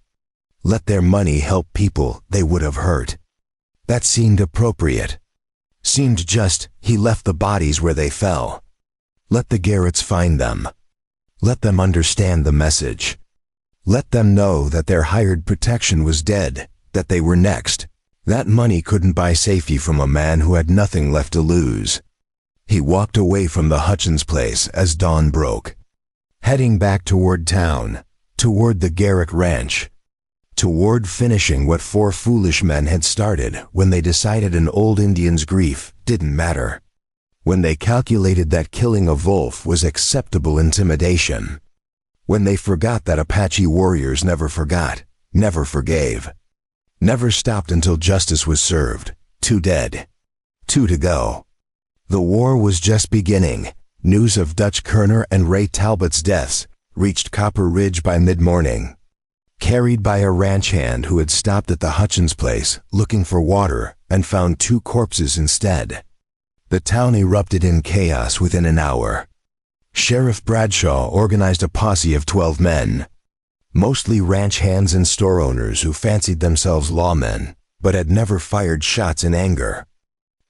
Let their money help people they would have hurt. That seemed appropriate. Seemed just. He left the bodies where they fell. Let the Garretts find them. Let them understand the message. Let them know that their hired protection was dead, that they were next. That money couldn't buy safety from a man who had nothing left to lose. He walked away from the Hutchins place as dawn broke. Heading back toward town, toward the Garrett ranch. Toward finishing what 4 foolish men had started when they decided an old Indian's grief didn't matter. When they calculated that killing a wolf was acceptable intimidation. When they forgot that Apache warriors never forgot, never forgave. Never stopped until justice was served. 2 dead. 2 to go. The war was just beginning. News of Dutch Kerner and Ray Talbot's deaths reached Copper Ridge by mid-morning. Carried by a ranch hand who had stopped at the Hutchins place looking for water and found 2 corpses instead. The town erupted in chaos within an hour. Sheriff Bradshaw organized a posse of 12 men. Mostly ranch hands and store owners who fancied themselves lawmen, but had never fired shots in anger.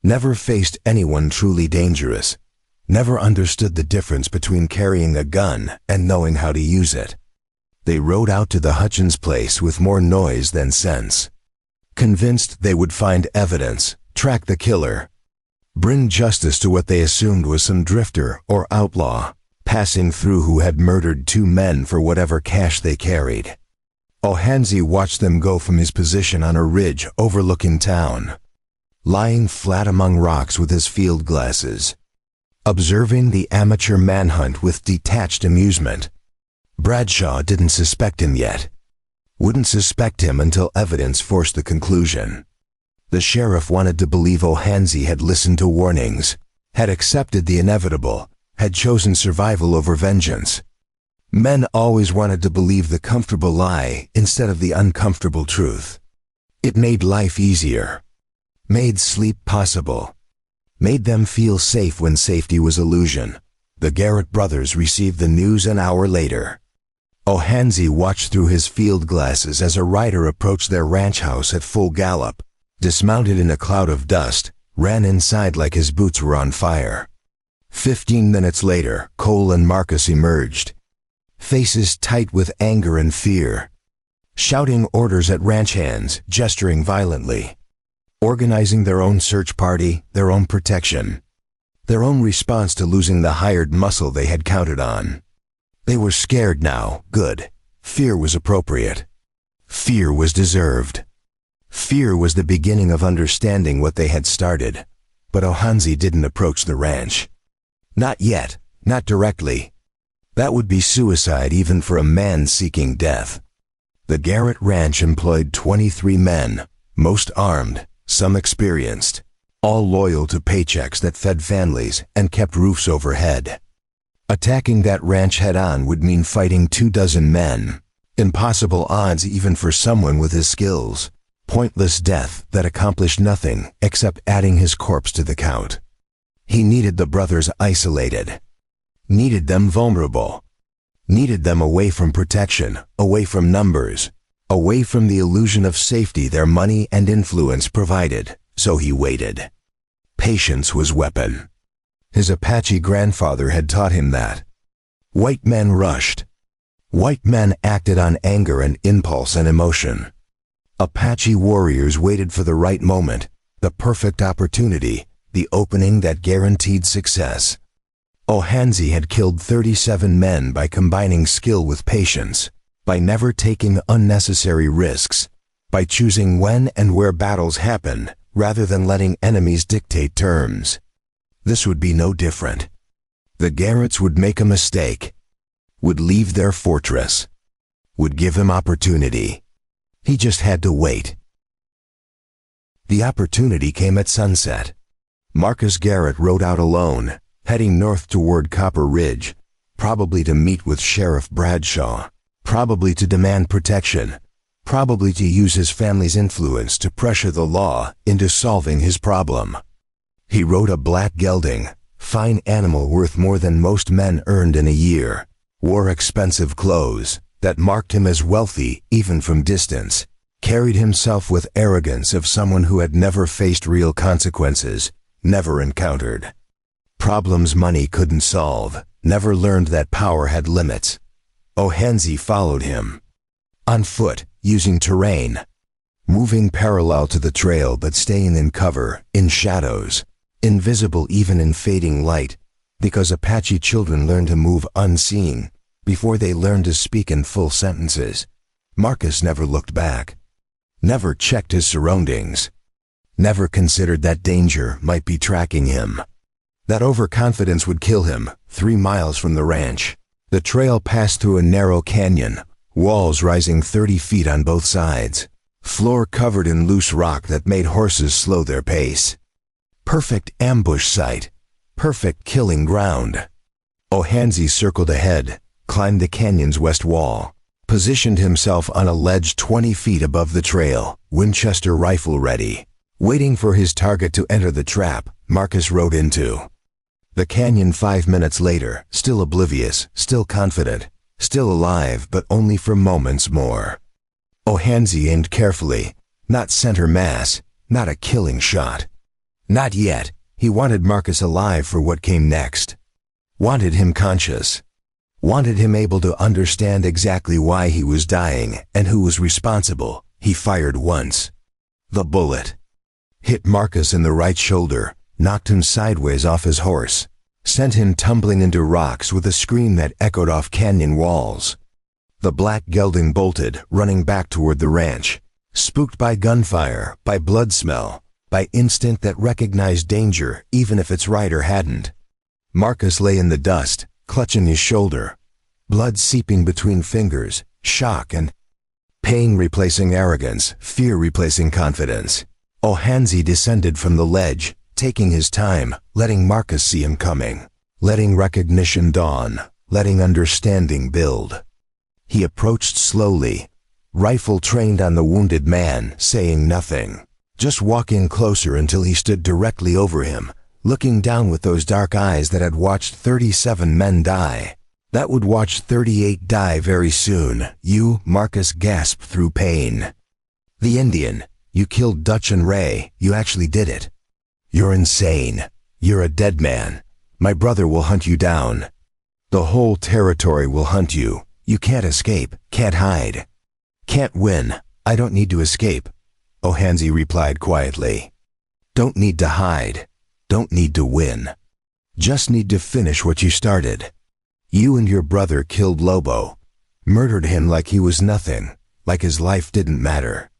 Never faced anyone truly dangerous. Never understood the difference between carrying a gun and knowing how to use it. They rode out to the Hutchins place with more noise than sense. Convinced they would find evidence, track the killer, bring justice to what they assumed was some drifter or outlaw, passing through who had murdered 2 men for whatever cash they carried. Ohanzi watched them go from his position on a ridge overlooking town, lying flat among rocks with his field glasses, observing the amateur manhunt with detached amusement. Bradshaw didn't suspect him yet. Wouldn't suspect him until evidence forced the conclusion. The sheriff wanted to believe Ohanzi had listened to warnings, had accepted the inevitable, had chosen survival over vengeance. Men always wanted to believe the comfortable lie instead of the uncomfortable truth. It made life easier, made sleep possible, made them feel safe when safety was illusion. The Garrett brothers received the news an hour later. Ohanzi watched through his field glasses as a rider approached their ranch house at full gallop, dismounted in a cloud of dust, ran inside like his boots were on fire. 15 minutes later, Cole and Marcus emerged, faces tight with anger and fear, shouting orders at ranch hands, gesturing violently, organizing their own search party, their own protection, their own response to losing the hired muscle they had counted on. They were scared now. Good. Fear was appropriate. Fear was deserved. Fear was the beginning of understanding what they had started. But Ohanzi didn't approach the ranch. Not yet. Not directly. That would be suicide even for a man seeking death. The Garrett ranch employed 23 men, most armed, some experienced, all loyal to paychecks that fed families and kept roofs overhead. Attacking that ranch head-on would mean fighting 24 men. Impossible odds even for someone with his skills. Pointless death that accomplished nothing except adding his corpse to the count. He needed the brothers isolated. Needed them vulnerable. Needed them away from protection, away from numbers, away from the illusion of safety their money and influence provided. So he waited. Patience was weapon. His Apache grandfather had taught him that. White men rushed. White men acted on anger and impulse and emotion. Apache warriors waited for the right moment, the perfect opportunity, the opening that guaranteed success. Ohanzi had killed 37 men by combining skill with patience, by never taking unnecessary risks, by choosing when and where battles happened rather than letting enemies dictate terms. This would be no different. The Garretts would make a mistake, would leave their fortress, would give him opportunity. He just had to wait. The opportunity came at sunset. Marcus Garrett rode out alone, heading north toward Copper Ridge, probably to meet with Sheriff Bradshaw, probably to demand protection, probably to use his family's influence to pressure the law into solving his problem. He rode a black gelding, fine animal worth more than most men earned in a year, wore expensive clothes that marked him as wealthy even from distance, carried himself with arrogance of someone who had never faced real consequences, never encountered problems money couldn't solve, never learned that power had limits. Ohanzi followed him. On foot, using terrain, moving parallel to the trail but staying in cover, in shadows, invisible even in fading light, because Apache children learn to move unseen before they learn to speak in full sentences. Marcus never looked back, never checked his surroundings, never considered that danger might be tracking him, that overconfidence would kill him. 3 miles from the ranch, the trail passed through a narrow canyon, walls rising 30 feet on both sides, floor covered in loose rock that made horses slow their pace. Perfect ambush site, perfect killing ground. Ohanzi circled ahead, climbed the canyon's west wall, positioned himself on a ledge 20 feet above the trail, Winchester rifle ready, waiting for his target to enter the trap Marcus rode into. The canyon 5 minutes later, still oblivious, still confident, still alive but only for moments more. Ohanzi aimed carefully, not center mass, not a killing shot. Not yet. He wanted Marcus alive for what came next. Wanted him conscious. Wanted him able to understand exactly why he was dying and who was responsible. He fired once. The bullet hit Marcus in the right shoulder, knocked him sideways off his horse, sent him tumbling into rocks with a scream that echoed off canyon walls. The black gelding bolted, running back toward the ranch, spooked by gunfire, by blood smell, by instinct that recognized danger even if its rider hadn't. Marcus lay in the dust, clutching his shoulder, blood seeping between fingers, shock and pain replacing arrogance, fear replacing confidence. Ohanzi descended from the ledge, taking his time, letting Marcus see him coming, letting recognition dawn, letting understanding build. He approached slowly, rifle trained on the wounded man, saying nothing, just walking closer until he stood directly over him, looking down with those dark eyes that had watched 37 men die, that would watch 38 die very soon. You, Marcus, gasped through pain. The Indian, you killed Dutch and Ray, you actually did it. You're insane. You're a dead man. My brother will hunt you down. The whole territory will hunt you. You can't escape, can't hide. Can't win. I don't need to escape, Ohanzi replied quietly. Don't need to hide. Don't need to win. Just need to finish what you started. You and your brother killed Lobo, murdered him like he was nothing, like his life didn't matter.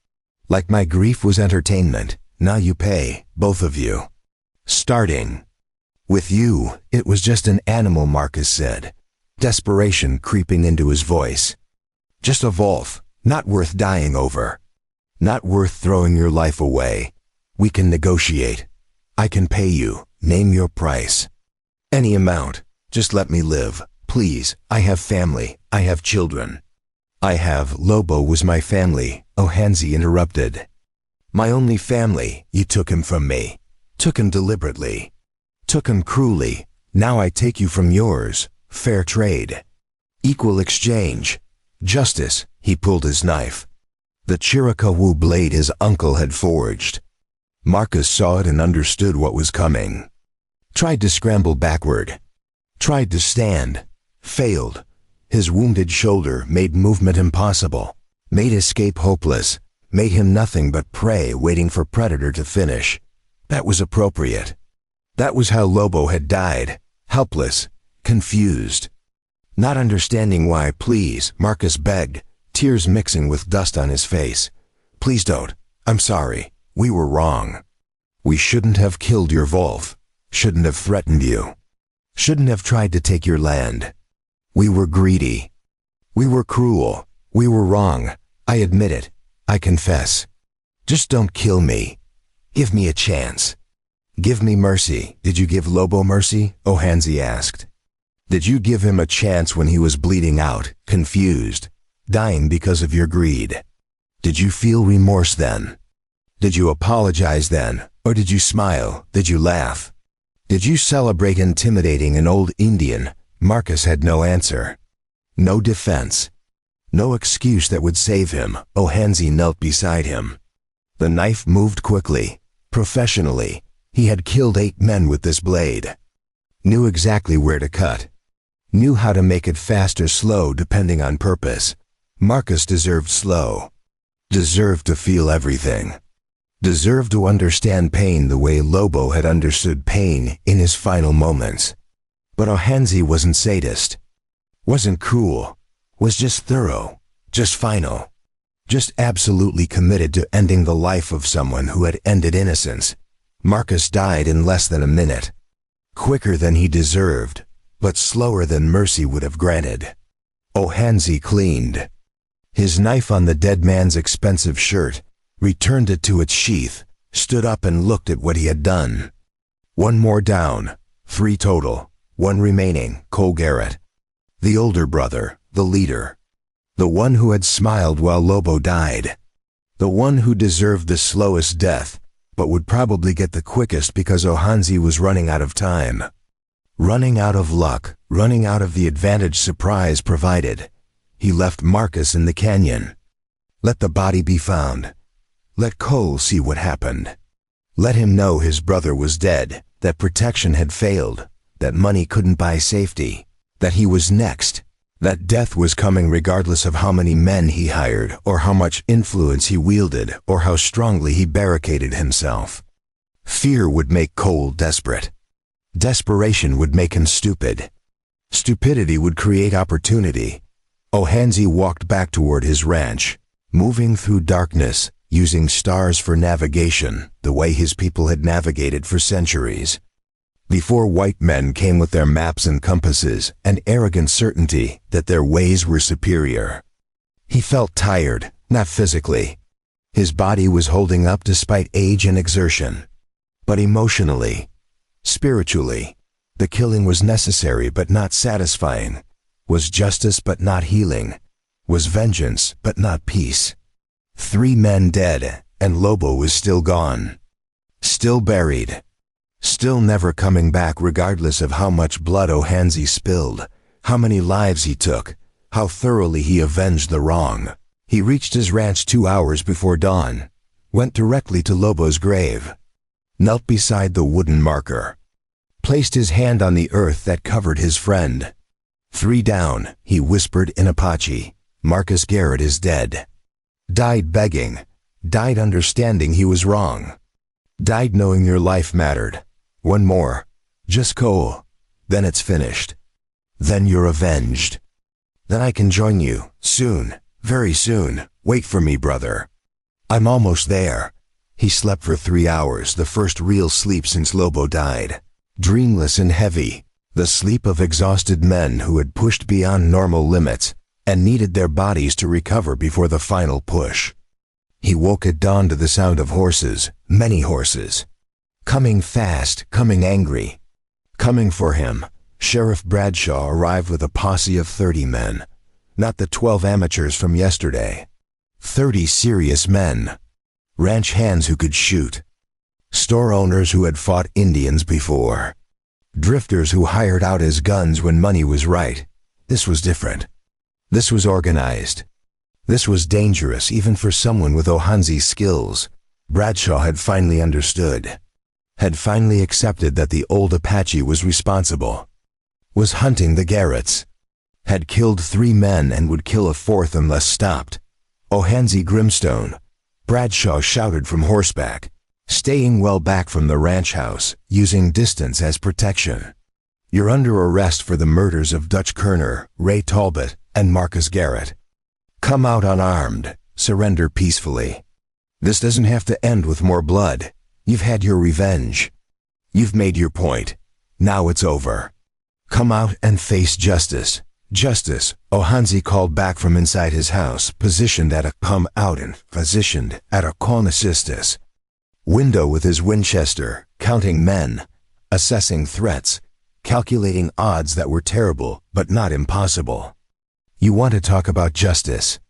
Like my grief was entertainment. Now you pay, both of you. Starting with you, it was just an animal, Marcus said, desperation creeping into his voice. Just a wolf, not worth dying over. Not worth throwing your life away. We can negotiate. I can pay you. Name your price. Any amount. Just let me live. Please, I have family. I have children. Lobo was my family, Ohanzi interrupted. My only family. You took him from me. Took him deliberately. Took him cruelly. Now I take you from yours. Fair trade. Equal exchange. Justice. He pulled his knife. The Chiricahua blade his uncle had forged. Marcus saw it and understood what was coming. Tried to scramble backward. Tried to stand. Failed. His wounded shoulder made movement impossible. Made escape hopeless. Made him nothing but prey waiting for predator to finish. That was appropriate. That was how Lobo had died. Helpless. Confused. Not understanding why. Please, Marcus begged, tears mixing with dust on his face. Please don't. I'm sorry. We were wrong. We shouldn't have killed your wolf. Shouldn't have threatened you. Shouldn't have tried to take your land. We were greedy. We were cruel. We were wrong. I admit it. I confess. Just don't kill me. Give me a chance. Give me mercy. Did you give Lobo mercy? Ohanzi asked. Did you give him a chance when he was bleeding out, confused, dying because of your greed? Did you feel remorse then? Did you apologize then? Or did you smile? Did you laugh? Did you celebrate intimidating an old Indian? Marcus had no answer. No defense. No excuse that would save him. Ohanzi knelt beside him. The knife moved quickly, professionally. He had killed 8 men with this blade. Knew exactly where to cut. Knew how to make it fast or slow depending on purpose. Marcus deserved slow. Deserved to feel everything. Deserved to understand pain the way Lobo had understood pain in his final moments. But Ohanzi wasn't sadist. Wasn't cruel. Was just thorough. Just final. Just absolutely committed to ending the life of someone who had ended innocence. Marcus died in less than a minute. Quicker than he deserved, but slower than mercy would have granted. Ohanzi cleaned his knife on the dead man's expensive shirt, returned it to its sheath, stood up and looked at what he had done. 1 more down, 3 total, 1 remaining, Cole Garrett. The older brother, the leader. The one who had smiled while Lobo died. The one who deserved the slowest death, but would probably get the quickest because Ohanzi was running out of time. Running out of luck, running out of the advantage surprise provided. He left Marcus in the canyon. Let the body be found. Let Cole see what happened. Let him know his brother was dead, that protection had failed, that money couldn't buy safety, that he was next, that death was coming regardless of how many men he hired, or how much influence he wielded, or how strongly he barricaded himself. Fear would make Cole desperate. Desperation would make him stupid. Stupidity would create opportunity. Ohanzi walked back toward his ranch, moving through darkness, using stars for navigation, the way his people had navigated for centuries. Before white men came with their maps and compasses and arrogant certainty that their ways were superior. He felt tired, not physically. His body was holding up despite age and exertion. But emotionally, spiritually, the killing was necessary but not satisfying, was justice but not healing, was vengeance but not peace. 3 men dead, and Lobo was still gone. Still buried. Still never coming back regardless of how much blood Ohanzi spilled, how many lives he took, how thoroughly he avenged the wrong. He reached his ranch 2 hours before dawn, went directly to Lobo's grave, knelt beside the wooden marker, placed his hand on the earth that covered his friend. 3 down, he whispered in Apache, Marcus Garrett is dead. Died begging, died understanding he was wrong, died knowing your life mattered. 1 more, just Cole, then it's finished. Then you're avenged. Then I can join you, soon, very soon. Wait for me, brother. I'm almost there. He slept for 3 hours, the first real sleep since Lobo died. Dreamless and heavy, the sleep of exhausted men who had pushed beyond normal limits and needed their bodies to recover before the final push. He woke at dawn to the sound of horses, many horses. Coming fast, coming angry. Coming for him, Sheriff Bradshaw arrived with a posse of 30 men. Not the 12 amateurs from yesterday. 30 serious men. Ranch hands who could shoot. Store owners who had fought Indians before. Drifters who hired out his guns when money was right. This was different. This was organized. This was dangerous even for someone with Ohanzi's skills. Bradshaw had finally understood. Had finally accepted that the old Apache was responsible. Was hunting the Garretts. Had killed 3 men and would kill a 4th unless stopped. Ohanzi Grimstone. Bradshaw shouted from horseback, staying well back from the ranch house, using distance as protection. You're under arrest for the murders of Dutch Kerner, Ray Talbot, and Marcus Garrett. Come out unarmed, surrender peacefully. This doesn't have to end with more blood. You've had your revenge. You've made your point. Now it's over. Come out and face justice. Justice, Ohanzi called back from inside his house, positioned at a cornicistous window with his Winchester, counting men, assessing threats, calculating odds that were terrible but not impossible. You want to talk about justice.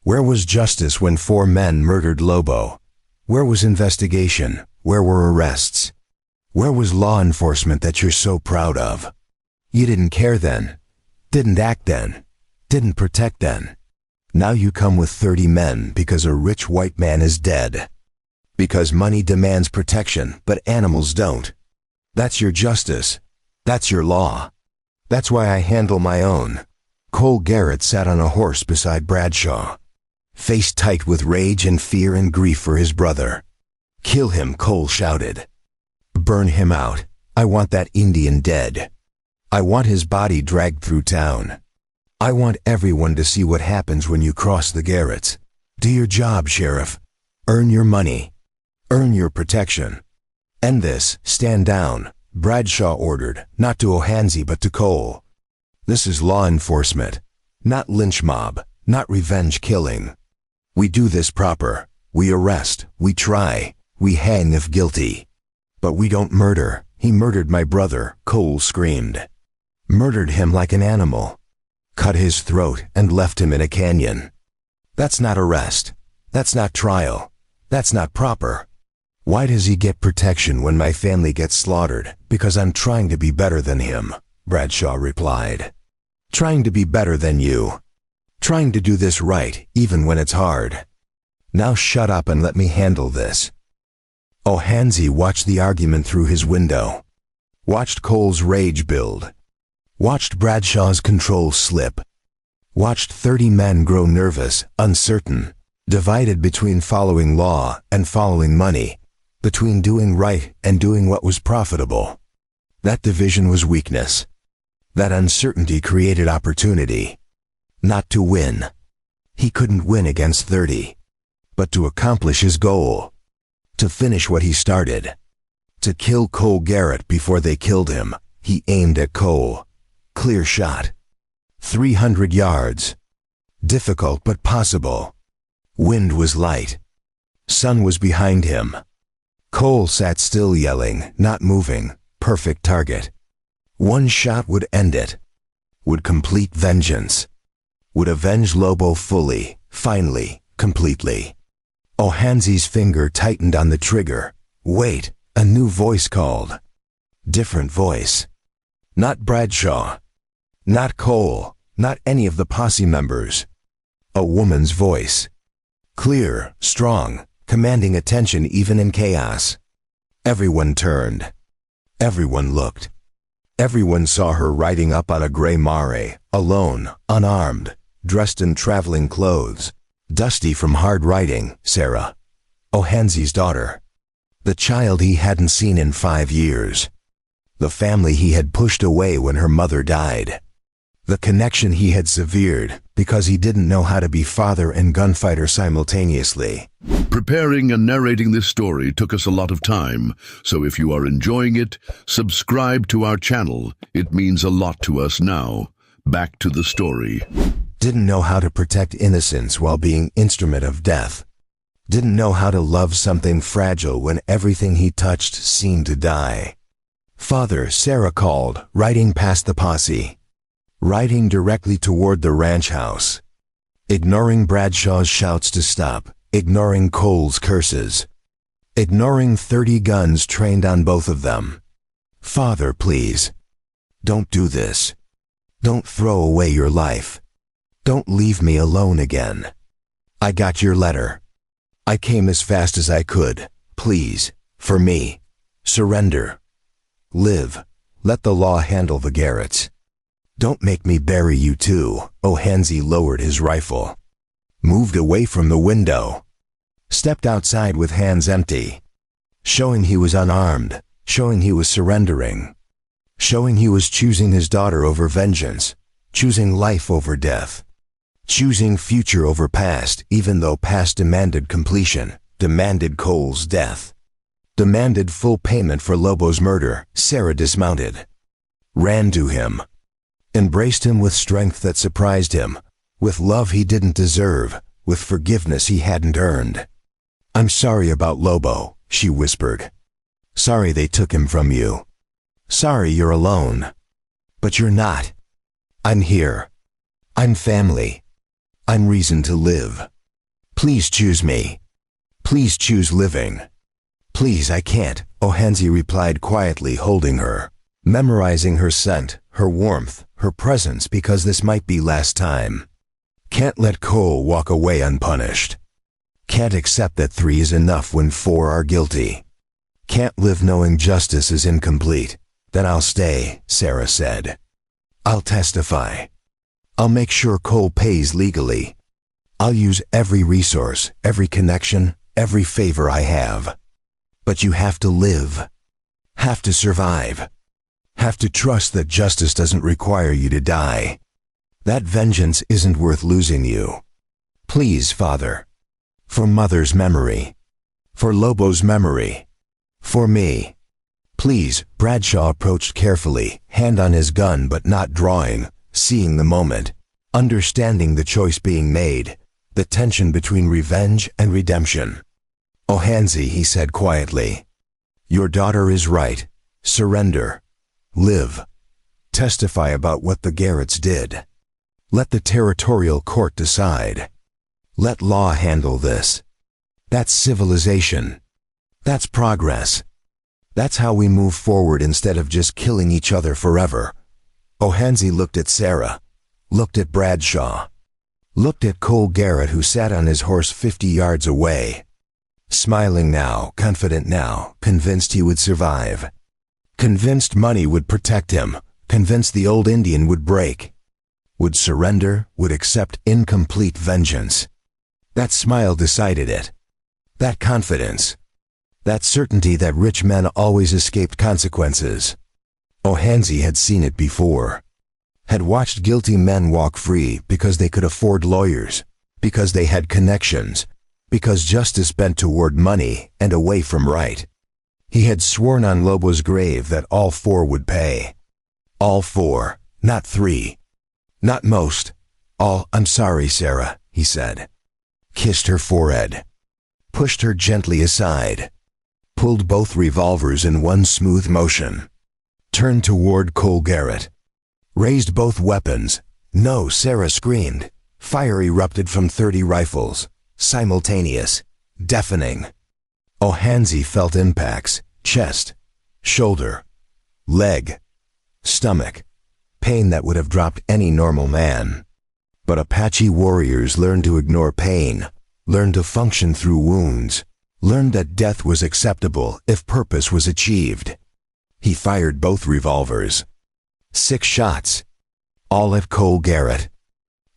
Where was justice when 4 men murdered Lobo? Where was investigation? Where were arrests? Where was law enforcement that you're so proud of? You didn't care then. Didn't act then. Didn't protect then. Now you come with 30 men because a rich white man is dead. Because money demands protection, but animals don't. That's your justice. That's your law. That's why I handle my own. Cole Garrett sat on a horse beside Bradshaw, face tight with rage and fear and grief for his brother. Kill him, Cole shouted. Burn him out. I want that Indian dead. I want his body dragged through town. I want everyone to see what happens when you cross the Garretts. Do your job, Sheriff. Earn your money. Earn your protection. End this. Stand down, Bradshaw ordered, not to Ohanzi but to Cole. This is law enforcement, not lynch mob, not revenge killing. We do this proper. We arrest, we try, we hang if guilty. But we don't murder. He murdered my brother, Cole screamed. Murdered him like an animal. Cut his throat and left him in a canyon. That's not arrest. That's not trial. That's not proper. Why does he get protection when my family gets slaughtered? Because I'm trying to be better than him, Bradshaw replied. Trying to be better than you. Trying to do this right, even when it's hard. Now shut up and let me handle this. Ohanzi watched the argument through his window. Watched Cole's rage build. Watched Bradshaw's control slip. Watched 30 men grow nervous, uncertain, divided between following law and following money, between doing right and doing what was profitable. That division was weakness. That uncertainty created opportunity. Not to win. He couldn't win against 30. But to accomplish his goal. To finish what he started. To kill Cole Garrett before they killed him. He aimed at Cole. Clear shot. 300 yards. Difficult but possible. Wind was light. Sun was behind him. Cole sat still, yelling, not moving. Perfect target. One shot would end it. Would complete vengeance. Would avenge Lobo fully, finally, completely. Ohanzi's finger tightened on the trigger. Wait, a new voice called. Different voice. Not Bradshaw. Not Cole. Not any of the posse members. A woman's voice. Clear, strong, commanding attention even in chaos. Everyone turned. Everyone looked. Everyone saw her riding up on a gray mare, alone, unarmed, dressed in traveling clothes. Dusty from hard riding, Sarah. Ohanzi's daughter. The child he hadn't seen in 5 years. The family he had pushed away when her mother died. The connection he had severed because he didn't know how to be father and gunfighter simultaneously. Preparing and narrating this story took us a lot of time, so if you are enjoying it, subscribe to our channel. It means a lot to us now. Back to the story. Didn't know how to protect innocence while being instrument of death. Didn't know how to love something fragile when everything he touched seemed to die. Father, Sarah called, riding past the posse. Riding directly toward the ranch house. Ignoring Bradshaw's shouts to stop. Ignoring Cole's curses. Ignoring 30 guns trained on both of them. Father, please. Don't do this. Don't throw away your life. Don't leave me alone again. I got your letter. I came as fast as I could. Please, for me. Surrender. Live. Let the law handle the Garretts. Don't make me bury you too. Ohanzi lowered his rifle. Moved away from the window. Stepped outside with hands empty. Showing he was unarmed. Showing he was surrendering. Showing he was choosing his daughter over vengeance. Choosing life over death. Choosing future over past, even though past demanded completion. Demanded Cole's death. Demanded full payment for Lobo's murder. Sarah dismounted. Ran to him. Embraced him with strength that surprised him, with love he didn't deserve, with forgiveness he hadn't earned. I'm sorry about Lobo, she whispered. Sorry they took him from you. Sorry you're alone. But you're not. I'm here. I'm family. I'm reason to live. Please choose me. Please choose living. Please, I can't, Ohanzi replied quietly, holding her. Memorizing her scent, her warmth, her presence, because this might be last time. Can't let Cole walk away unpunished. Can't accept that 3 is enough when 4 are guilty. Can't live knowing justice is incomplete. Then I'll stay, Sarah said. I'll testify. I'll make sure Cole pays legally. I'll use every resource, every connection, every favor I have. But you have to live. Have to survive. Have to trust that justice doesn't require you to die. That vengeance isn't worth losing you. Please, Father. For Mother's memory. For Lobo's memory. For me. Please. Bradshaw approached carefully, hand on his gun but not drawing, seeing the moment, understanding the choice being made, the tension between revenge and redemption. Ohanzi, he said quietly. Your daughter is right. Surrender. Live. Testify about what the Garretts did. Let the territorial court decide. Let law handle this. That's civilization. That's progress. That's how we move forward instead of just killing each other forever. Ohanzi looked at Sarah, looked at Bradshaw, looked at Cole Garrett, who sat on his horse 50 yards away. Smiling now, confident now, convinced he would survive. Convinced money would protect him, convinced the old Indian would break, would surrender, would accept incomplete vengeance. That smile decided it. That confidence. That certainty that rich men always escaped consequences. Ohansey had seen it before. Had watched guilty men walk free because they could afford lawyers, because they had connections, because justice bent toward money and away from right. He had sworn on Lobo's grave that all four would pay. All four, not three. Not most. All. I'm sorry, Sarah, he said. Kissed her forehead. Pushed her gently aside. Pulled both revolvers in one smooth motion. Turned toward Cole Garrett. Raised both weapons. No, Sarah screamed. Fire erupted from 30 rifles. Simultaneous. Deafening. Ohansey felt impacts. Chest. Shoulder. Leg. Stomach. Pain that would have dropped any normal man. But Apache warriors learned to ignore pain, learned to function through wounds, learned that death was acceptable if purpose was achieved. He fired both revolvers. 6 shots. All at Cole Garrett.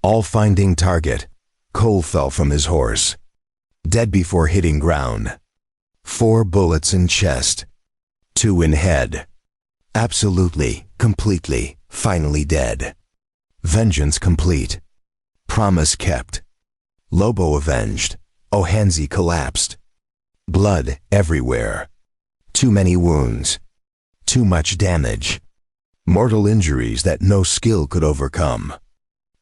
All finding target. Cole fell from his horse. Dead before hitting ground. 4 bullets in chest. 2 in head. Absolutely, completely, finally dead. Vengeance complete. Promise kept. Lobo avenged. Ohansey collapsed. Blood everywhere. Too many wounds. Too much damage. Mortal injuries that no skill could overcome.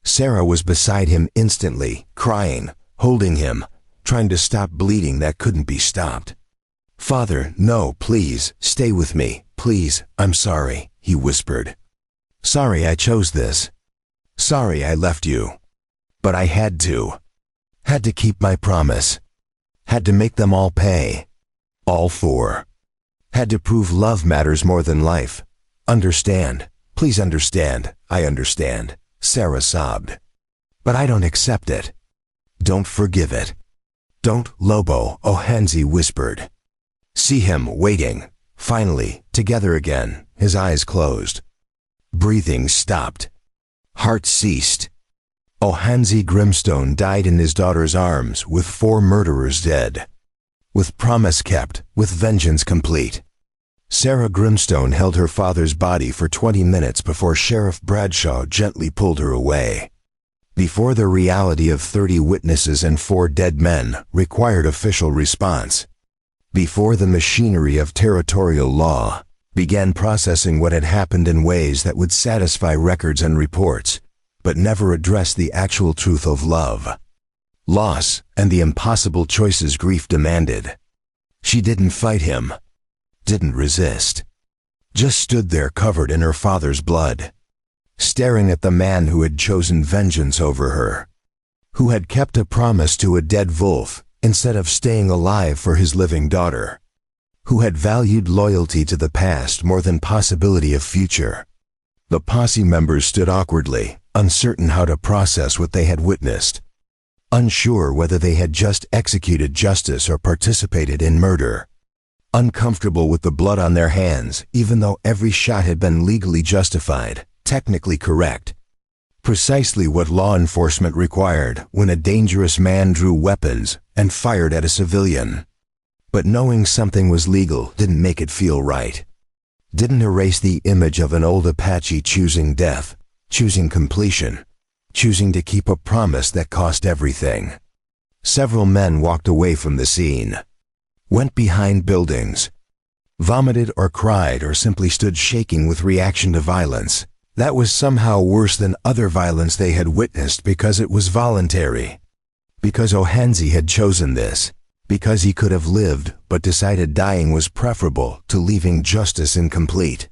Sarah was beside him instantly, crying, holding him, trying to stop bleeding that couldn't be stopped. Father, no, please, stay with me, please, I'm sorry, he whispered. Sorry I chose this. Sorry I left you. But I had to. Had to keep my promise. Had to make them all pay. All 4. Had to prove love matters more than life. Understand. Please understand. I understand. Sarah sobbed. But I don't accept it. Don't forgive it. Don't, Lobo, Ohansey whispered. See him waiting. Finally, together again, his eyes closed. Breathing stopped. Heart ceased. Ohansey Grimstone died in his daughter's arms with 4 murderers dead. With promise kept, with vengeance complete. Sarah Grimstone held her father's body for 20 minutes before Sheriff Bradshaw gently pulled her away. Before the reality of 30 witnesses and 4 dead men required official response. Before the machinery of territorial law began processing what had happened in ways that would satisfy records and reports, but never address the actual truth of love, loss, and the impossible choices grief demanded. She didn't fight him. Didn't resist. Just stood there covered in her father's blood, staring at the man who had chosen vengeance over her, who had kept a promise to a dead wolf instead of staying alive for his living daughter, who had valued loyalty to the past more than possibility of future. The posse members stood awkwardly, uncertain how to process what they had witnessed, unsure whether they had just executed justice or participated in murder. Uncomfortable with the blood on their hands, even though every shot had been legally justified, technically correct. Precisely what law enforcement required when a dangerous man drew weapons and fired at a civilian. But knowing something was legal didn't make it feel right. Didn't erase the image of an old Apache choosing death, choosing completion, choosing to keep a promise that cost everything. Several men walked away from the scene. Went behind buildings, vomited or cried or simply stood shaking with reaction to violence. That was somehow worse than other violence they had witnessed because it was voluntary. Because Ohansey had chosen this. Because he could have lived but decided dying was preferable to leaving justice incomplete.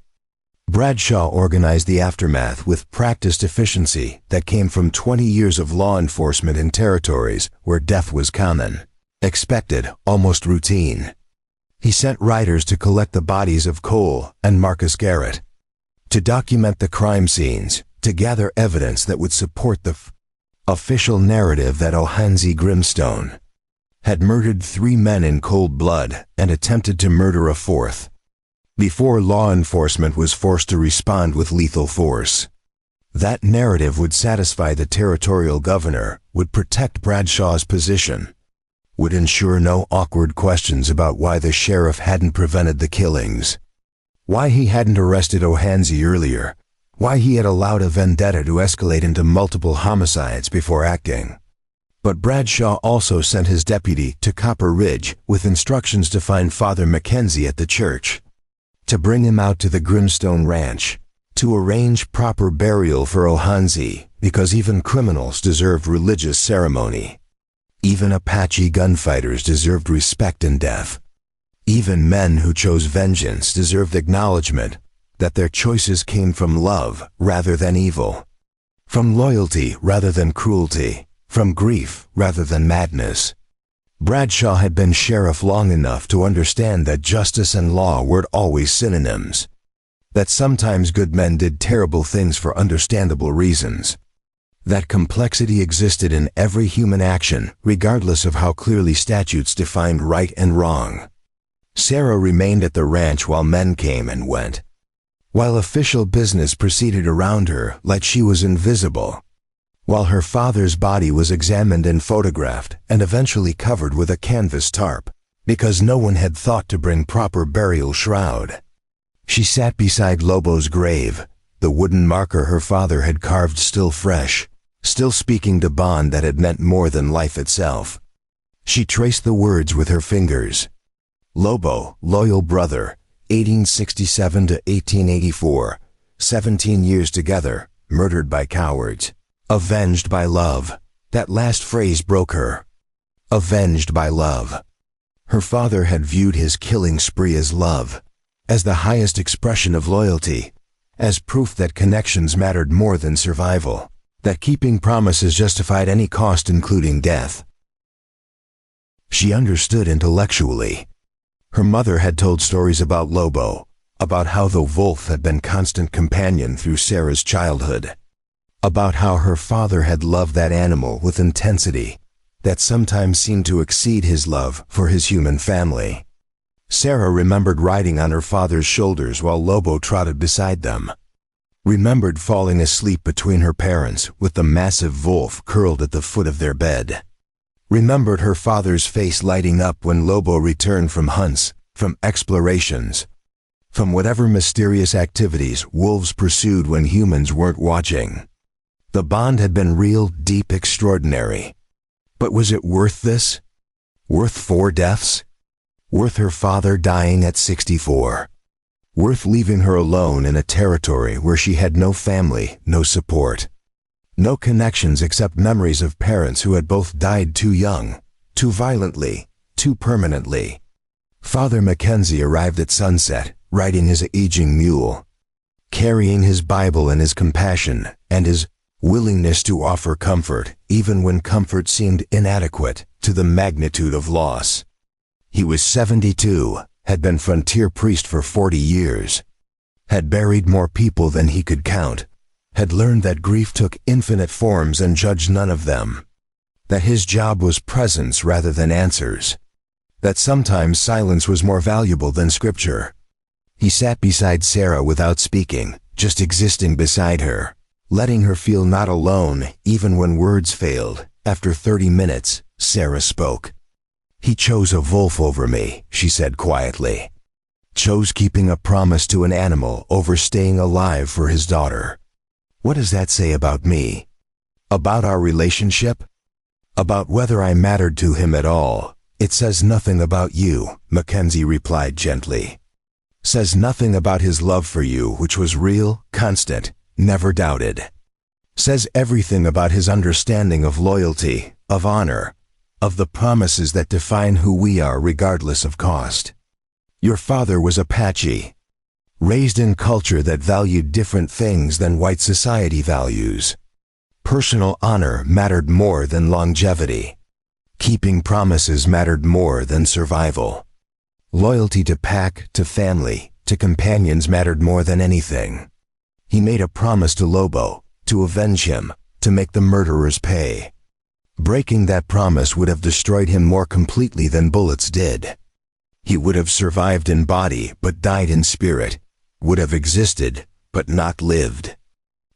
Bradshaw organized the aftermath with practiced efficiency that came from 20 years of law enforcement in territories where death was common. Expected, almost routine. He sent riders to collect the bodies of Cole and Marcus Garrett, to document the crime scenes, to gather evidence that would support the official narrative that Ohansey Grimstone had murdered 3 men in cold blood and attempted to murder a 4th, before law enforcement was forced to respond with lethal force. That narrative would satisfy the territorial governor, would protect Bradshaw's position, would ensure no awkward questions about why the sheriff hadn't prevented the killings. Why he hadn't arrested Ohanzi earlier. Why he had allowed a vendetta to escalate into multiple homicides before acting. But Bradshaw also sent his deputy to Copper Ridge with instructions to find Father Mackenzie at the church, to bring him out to the Grimstone Ranch, to arrange proper burial for Ohanzi, because even criminals deserved religious ceremony. Even Apache gunfighters deserved respect and death. Even men who chose vengeance deserved acknowledgement that their choices came from love rather than evil, from loyalty rather than cruelty, from grief rather than madness. Bradshaw had been sheriff long enough to understand that justice and law weren't always synonyms, that sometimes good men did terrible things for understandable reasons, that complexity existed in every human action, regardless of how clearly statutes defined right and wrong. Sarah remained at the ranch while men came and went, while official business proceeded around her like she was invisible, while her father's body was examined and photographed and eventually covered with a canvas tarp, because no one had thought to bring proper burial shroud. She sat beside Lobo's grave, the wooden marker her father had carved still fresh, still speaking the bond that had meant more than life itself. She traced the words with her fingers. Lobo, loyal brother, 1867 to 1884, 17 years together, murdered by cowards, avenged by love. That last phrase broke her. Avenged by love. Her father had viewed his killing spree as love, as the highest expression of loyalty, as proof that connections mattered more than survival, that keeping promises justified any cost including death. She understood intellectually. Her mother had told stories about Lobo, about how the wolf had been constant companion through Sarah's childhood, about how her father had loved that animal with intensity that sometimes seemed to exceed his love for his human family. Sarah remembered riding on her father's shoulders while Lobo trotted beside them, remembered falling asleep between her parents with the massive wolf curled at the foot of their bed, remembered her father's face lighting up when Lobo returned from hunts, from explorations, from whatever mysterious activities wolves pursued when humans weren't watching. The bond had been real, deep, extraordinary. But was it worth this? Worth 4 deaths? Worth her father dying at 64? Worth leaving her alone in a territory where she had no family, no support, no connections except memories of parents who had both died too young, too violently, too permanently? Father Mackenzie arrived at sunset, riding his aging mule, carrying his Bible and his compassion and his willingness to offer comfort, even when comfort seemed inadequate to the magnitude of loss. He was 72, had been frontier priest for 40 years, had buried more people than he could count, had learned that grief took infinite forms and judged none of them, that his job was presence rather than answers, that sometimes silence was more valuable than scripture. He sat beside Sarah without speaking, just existing beside her, letting her feel not alone even when words failed. After 30 minutes, Sarah spoke. "He chose a wolf over me," she said quietly. "Chose keeping a promise to an animal over staying alive for his daughter. What does that say about me? About our relationship? About whether I mattered to him at all?" "It says nothing about you," Mackenzie replied gently. "Says nothing about his love for you, which was real, constant, never doubted. Says everything about his understanding of loyalty, of honor, of the promises that define who we are regardless of cost. Your father was Apache, raised in culture that valued different things than white society values. Personal honor mattered more than longevity. Keeping promises mattered more than survival. Loyalty to pack, to family, to companions mattered more than anything. He made a promise to Lobo, to avenge him, to make the murderers pay. Breaking that promise would have destroyed him more completely than bullets did. He would have survived in body but died in spirit, would have existed but not lived,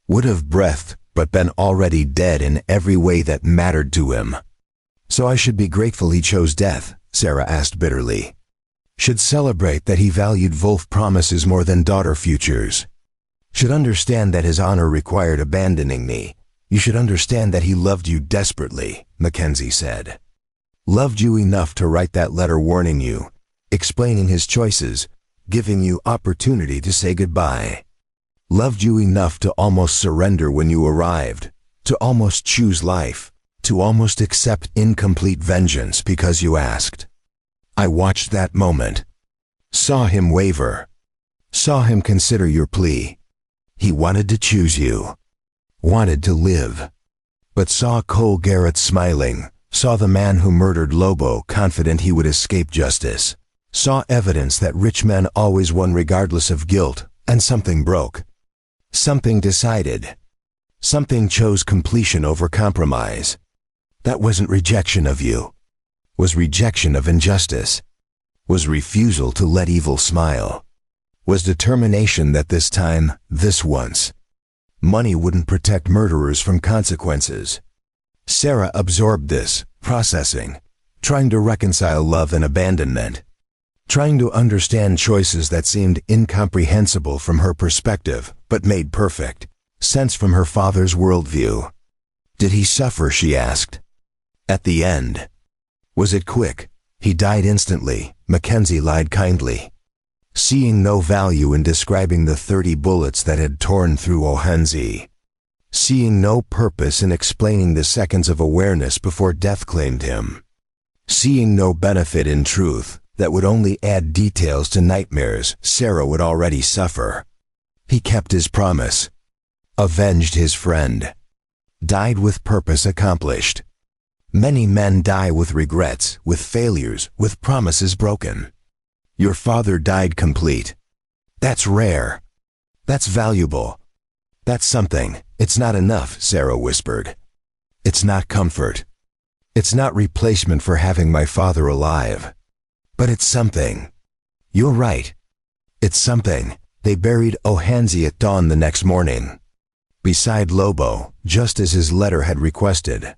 would have breathed but been already dead in every way that mattered to him. So I should be grateful he chose death, Sarah asked bitterly. Should celebrate that he valued wolf promises more than daughter futures. Should understand that his honor required abandoning me. You should understand that he loved you desperately, Mackenzie said. Loved you enough to write that letter warning you, explaining his choices, giving you opportunity to say goodbye. Loved you enough to almost surrender when you arrived, to almost choose life, to almost accept incomplete vengeance because you asked. I watched that moment. Saw him waver. Saw him consider your plea. He wanted to choose you. Wanted to live. But saw Cole Garrett smiling. Saw the man who murdered Lobo confident he would escape justice. Saw evidence that rich men always won regardless of guilt, and something broke. Something decided. Something chose completion over compromise. That wasn't rejection of you. Was rejection of injustice. Was refusal to let evil smile. Was determination that this time, this once, money wouldn't protect murderers from consequences. Sarah absorbed this, processing, trying to reconcile love and abandonment, trying to understand choices that seemed incomprehensible from her perspective, but made perfect sense from her father's worldview. Did he suffer, she asked. At the end. Was it quick? He died instantly, Mackenzie lied kindly. Seeing no value in describing the 30 bullets that had torn through Ohanzi. Seeing no purpose in explaining the seconds of awareness before death claimed him. Seeing no benefit in truth that would only add details to nightmares Sarah would already suffer. He kept his promise. Avenged his friend. Died with purpose accomplished. Many men die with regrets, with failures, with promises broken. Your father died complete. That's rare. That's valuable. That's something. It's not enough, Sarah whispered. It's not comfort. It's not replacement for having my father alive. But it's something. You're right. It's something. They buried Ohanzi at dawn the next morning. Beside Lobo, just as his letter had requested.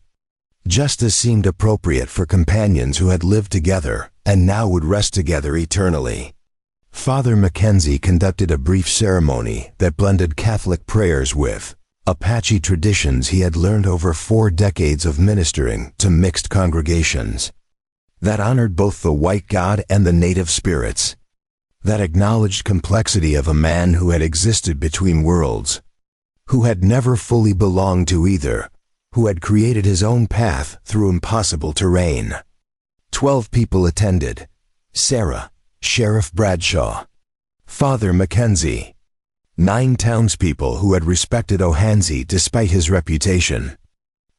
Just as seemed appropriate for companions who had lived together and now would rest together eternally. Father Mackenzie conducted a brief ceremony that blended Catholic prayers with Apache traditions he had learned over 4 decades of ministering to mixed congregations. That honored both the white god and the native spirits. That acknowledged complexity of a man who had existed between worlds, who had never fully belonged to either, who had created his own path through impossible terrain. 12 people attended. Sarah, Sheriff Bradshaw, Father Mackenzie, 9 townspeople who had respected Ohanzi despite his reputation,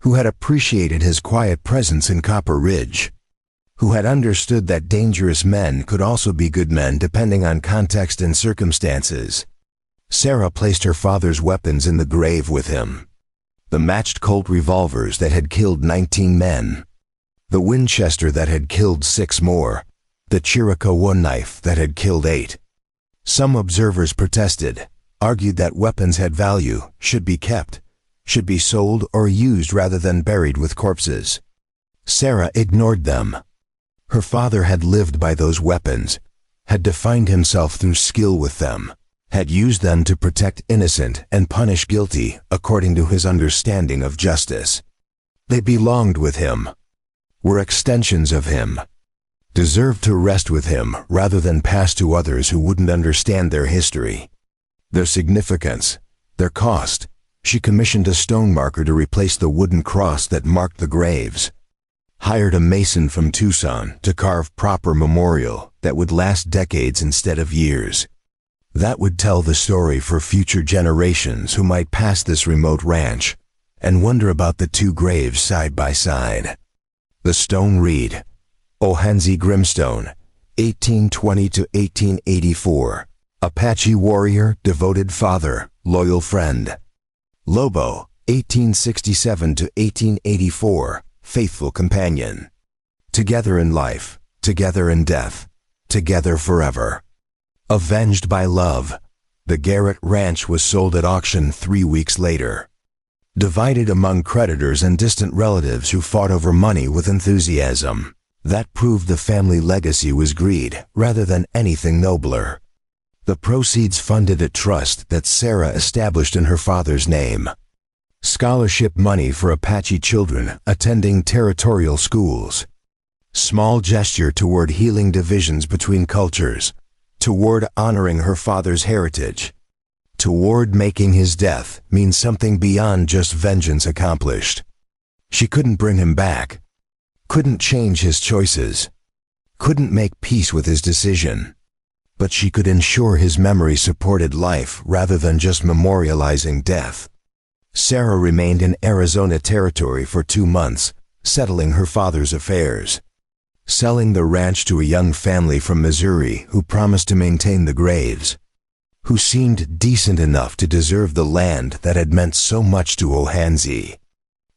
who had appreciated his quiet presence in Copper Ridge, who had understood that dangerous men could also be good men depending on context and circumstances. Sarah placed her father's weapons in the grave with him. The matched Colt revolvers that had killed 19 men. The Winchester that had killed 6 more. The Chiricahua knife that had killed 8. Some observers protested, argued that weapons had value, should be kept, should be sold or used rather than buried with corpses. Sarah ignored them. Her father had lived by those weapons, had defined himself through skill with them, had used them to protect innocent and punish guilty according to his understanding of justice. They belonged with him, were extensions of him, deserved to rest with him rather than pass to others who wouldn't understand their history, their significance, their cost. She commissioned a stone marker to replace the wooden cross that marked the graves. Hired a mason from Tucson to carve proper memorial that would last decades instead of years. That would tell the story for future generations who might pass this remote ranch and wonder about the 2 graves side by side. The stone read, Ohanzi Grimstone, 1820 to 1884. Apache warrior, devoted father, loyal friend. Lobo, 1867 to 1884, faithful companion. Together in life, together in death, together forever. Avenged by love, the Garrett Ranch was sold at auction 3 weeks later. Divided among creditors and distant relatives who fought over money with enthusiasm. That proved the family legacy was greed rather than anything nobler. The proceeds funded a trust that Sarah established in her father's name. Scholarship money for Apache children attending territorial schools. Small gesture toward healing divisions between cultures, toward honoring her father's heritage, toward making his death mean something beyond just vengeance accomplished. She couldn't bring him back, couldn't change his choices, couldn't make peace with his decision, but she could ensure his memory supported life rather than just memorializing death. Sarah remained in Arizona territory for 2 months, settling her father's affairs, selling the ranch to a young family from Missouri who promised to maintain the graves, who seemed decent enough to deserve the land that had meant so much to Ohanzi,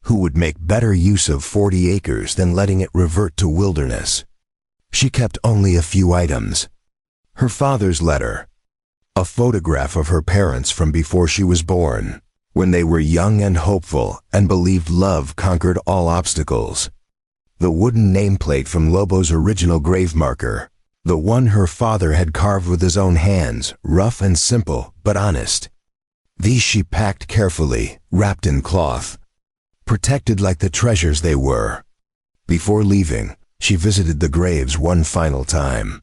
who would make better use of 40 acres than letting it revert to wilderness. She kept only a few items. Her father's letter, a photograph of her parents from before she was born, when they were young and hopeful and believed love conquered all obstacles. The wooden nameplate from Lobo's original grave marker, the one her father had carved with his own hands, rough and simple but honest. These she packed carefully, wrapped in cloth, protected like the treasures they were. Before leaving, she visited the graves one final time,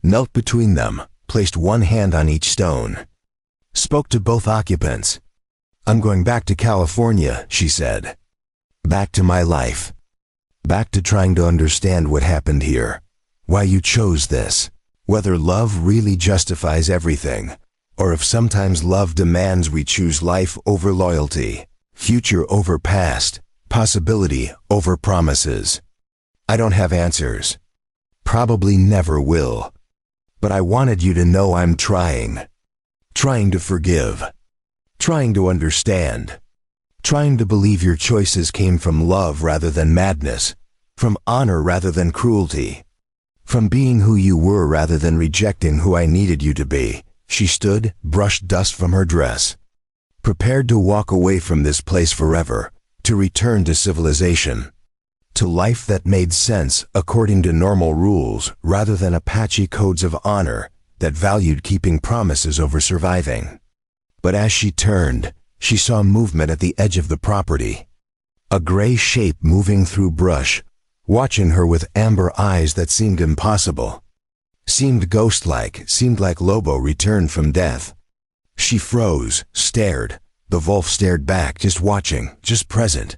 knelt between them, placed one hand on each stone, spoke to both occupants. "I'm going back to California," she said. "Back to my life. Back to trying to understand what happened here, why you chose this, whether love really justifies everything, or if sometimes love demands we choose life over loyalty, future over past, possibility over promises. I don't have answers. Probably never will. But I wanted you to know I'm trying to forgive, trying to understand, trying to believe your choices came from love rather than madness, from honor rather than cruelty, from being who you were rather than rejecting who I needed you to be." She stood, brushed dust from her dress, prepared to walk away from this place forever, to return to civilization, to life that made sense according to normal rules rather than Apache codes of honor that valued keeping promises over surviving. But as she turned, she saw movement at the edge of the property. A gray shape moving through brush, watching her with amber eyes that seemed impossible. Seemed ghost-like, seemed like Lobo returned from death. She froze, stared. The wolf stared back, just watching, just present.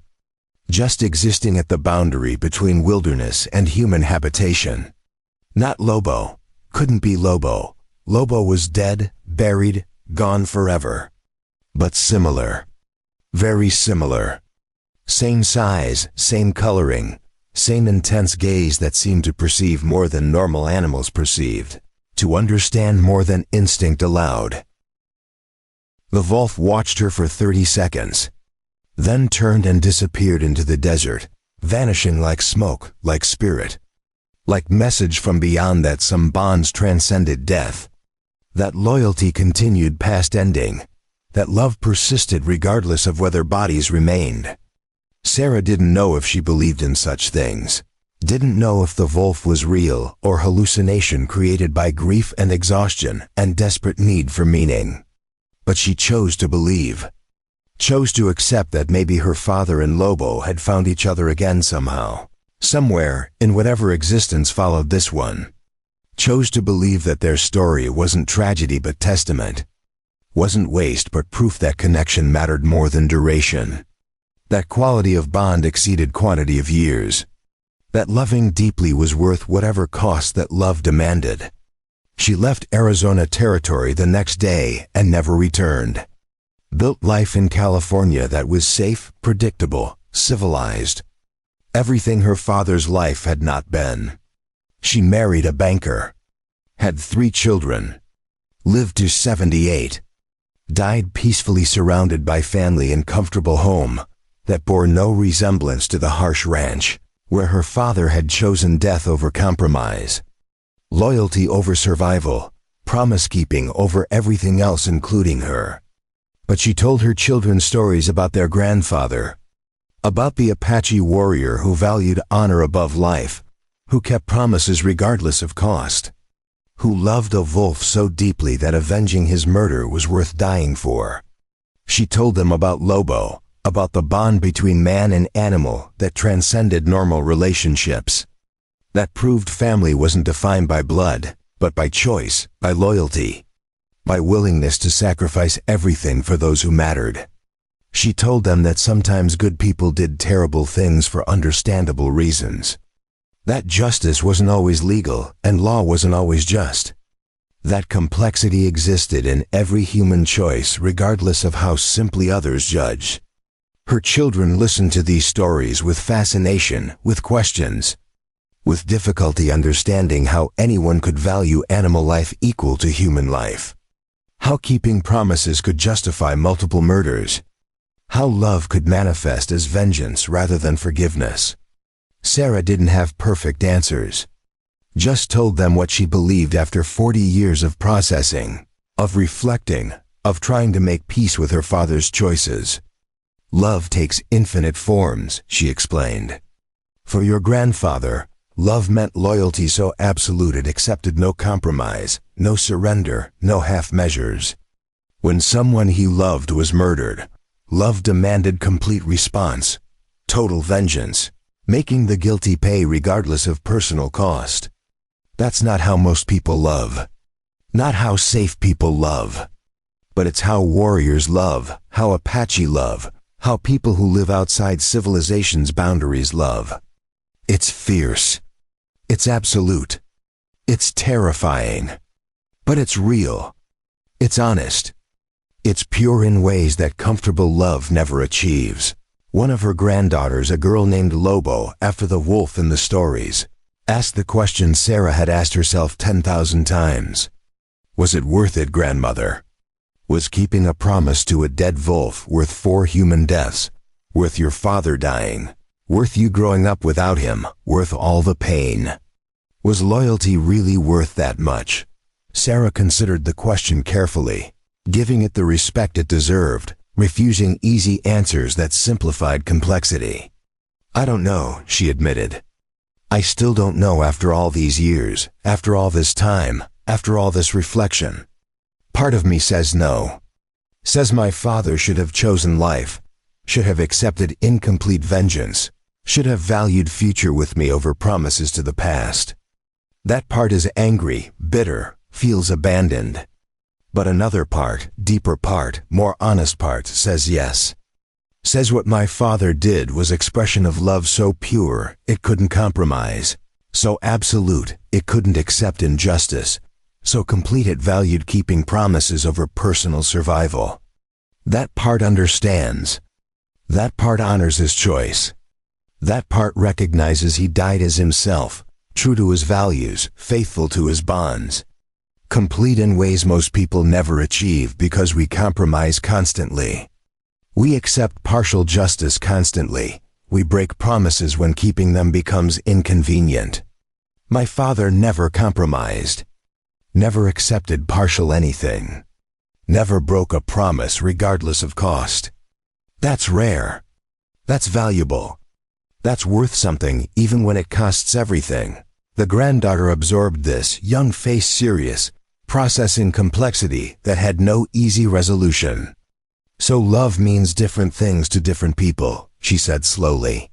Just existing at the boundary between wilderness and human habitation. Not Lobo. Couldn't be Lobo. Lobo was dead, buried, gone forever. But similar. Very similar. Same size, same coloring, same intense gaze that seemed to perceive more than normal animals perceived, to understand more than instinct allowed. The wolf watched her for 30 seconds, then turned and disappeared into the desert, vanishing like smoke, like spirit, like message from beyond that some bonds transcended death, that loyalty continued past ending, that love persisted regardless of whether bodies remained. Sarah didn't know if she believed in such things, didn't know if the wolf was real or hallucination created by grief and exhaustion and desperate need for meaning. But she chose to believe, chose to accept that maybe her father and Lobo had found each other again somehow, somewhere in whatever existence followed this one. Chose to believe that their story wasn't tragedy but testament, wasn't waste but proof that connection mattered more than duration. That quality of bond exceeded quantity of years. That loving deeply was worth whatever cost that love demanded. She left Arizona territory the next day and never returned. Built life in California that was safe, predictable, civilized. Everything her father's life had not been. She married a banker. Had 3 children. Lived to 78. Died peacefully surrounded by family and comfortable home that bore no resemblance to the harsh ranch, where her father had chosen death over compromise, loyalty over survival, promise-keeping over everything else including her. But she told her children stories about their grandfather, about the Apache warrior who valued honor above life, who kept promises regardless of cost, who loved a wolf so deeply that avenging his murder was worth dying for. She told them about Lobo, about the bond between man and animal that transcended normal relationships, that proved family wasn't defined by blood, but by choice, by loyalty, by willingness to sacrifice everything for those who mattered. She told them that sometimes good people did terrible things for understandable reasons, that justice wasn't always legal and law wasn't always just, that complexity existed in every human choice regardless of how simply others judge. Her children listened to these stories with fascination, with questions, with difficulty understanding how anyone could value animal life equal to human life, how keeping promises could justify multiple murders, how love could manifest as vengeance rather than forgiveness. Sarah didn't have perfect answers, just told them what she believed after 40 years of processing, of reflecting, of trying to make peace with her father's choices. Love takes infinite forms, she explained. For your grandfather, love meant loyalty so absolute it accepted no compromise, no surrender, no half measures. When someone he loved was murdered, love demanded complete response, total vengeance, making the guilty pay regardless of personal cost. That's not how most people love. Not how safe people love. But it's how warriors love, how Apache love, how people who live outside civilization's boundaries love. It's fierce. It's absolute. It's terrifying. But it's real. It's honest. It's pure in ways that comfortable love never achieves. One of her granddaughters, a girl named Lobo, after the wolf in the stories, asked the question Sarah had asked herself 10,000 times. Was it worth it, grandmother? Was keeping a promise to a dead wolf worth 4 human deaths? Worth your father dying? Worth you growing up without him? Worth all the pain? Was loyalty really worth that much? Sarah considered the question carefully, giving it the respect it deserved, refusing easy answers that simplified complexity. I don't know, she admitted. I still don't know after all these years, after all this time, after all this reflection. Part of me says no. Says my father should have chosen life, should have accepted incomplete vengeance, should have valued future with me over promises to the past. That part is angry, bitter, feels abandoned. But another part, deeper part, more honest part, says yes. Says what my father did was expression of love so pure it couldn't compromise, so absolute it couldn't accept injustice, so complete it valued keeping promises over personal survival. That part understands. That part honors his choice. That part recognizes he died as himself, true to his values, faithful to his bonds. Complete in ways most people never achieve because we compromise constantly. We accept partial justice constantly. We break promises when keeping them becomes inconvenient. My father never compromised. Never accepted partial anything. Never broke a promise regardless of cost. That's rare. That's valuable. That's worth something even when it costs everything. The granddaughter absorbed this, young face serious, processing complexity that had no easy resolution. So love means different things to different people, she said slowly.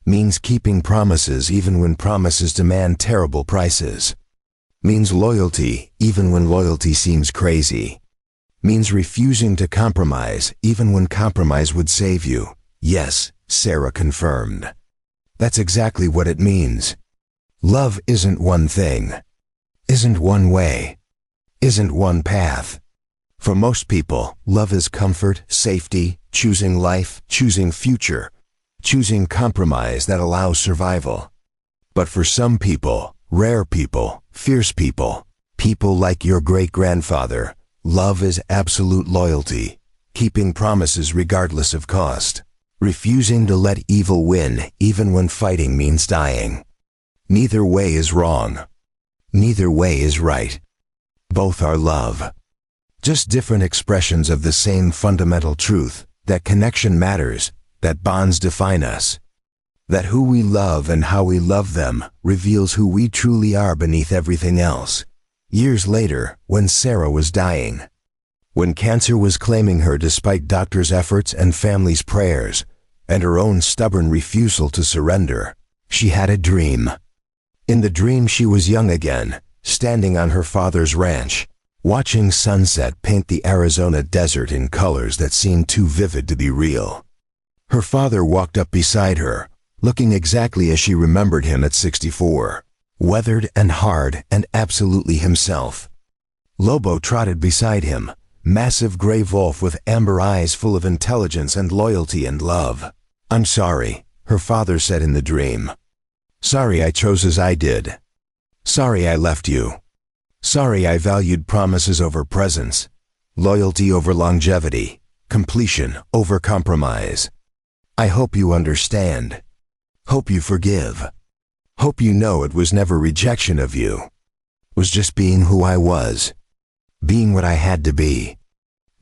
Means keeping promises even when promises demand terrible prices. Means loyalty even when loyalty seems crazy. Means refusing to compromise even when compromise would save you. Yes, Sarah confirmed. That's exactly what it means. Love isn't one thing. Isn't one way. Isn't one path. For most people, love is comfort, safety, choosing life, choosing future, choosing compromise that allows survival. But for some people, rare people, fierce people, people like your great-grandfather, love is absolute loyalty, keeping promises regardless of cost, refusing to let evil win even when fighting means dying. Neither way is wrong. Neither way is right. Both are love. Just different expressions of the same fundamental truth, that connection matters, that bonds define us. That who we love and how we love them reveals who we truly are beneath everything else. Years later, when Sarah was dying, when cancer was claiming her despite doctors' efforts and family's prayers, and her own stubborn refusal to surrender, she had a dream. In the dream she was young again, standing on her father's ranch, watching sunset paint the Arizona desert in colors that seemed too vivid to be real. Her father walked up beside her, looking exactly as she remembered him at 64, weathered and hard and absolutely himself. Lobo trotted beside him, massive gray wolf with amber eyes full of intelligence and loyalty and love. "I'm sorry," her father said in the dream. "Sorry I chose as I did. Sorry I left you. Sorry I valued promises over presence, loyalty over longevity, completion over compromise. I hope you understand. Hope you forgive. Hope you know it was never rejection of you. It was just being who I was. Being what I had to be.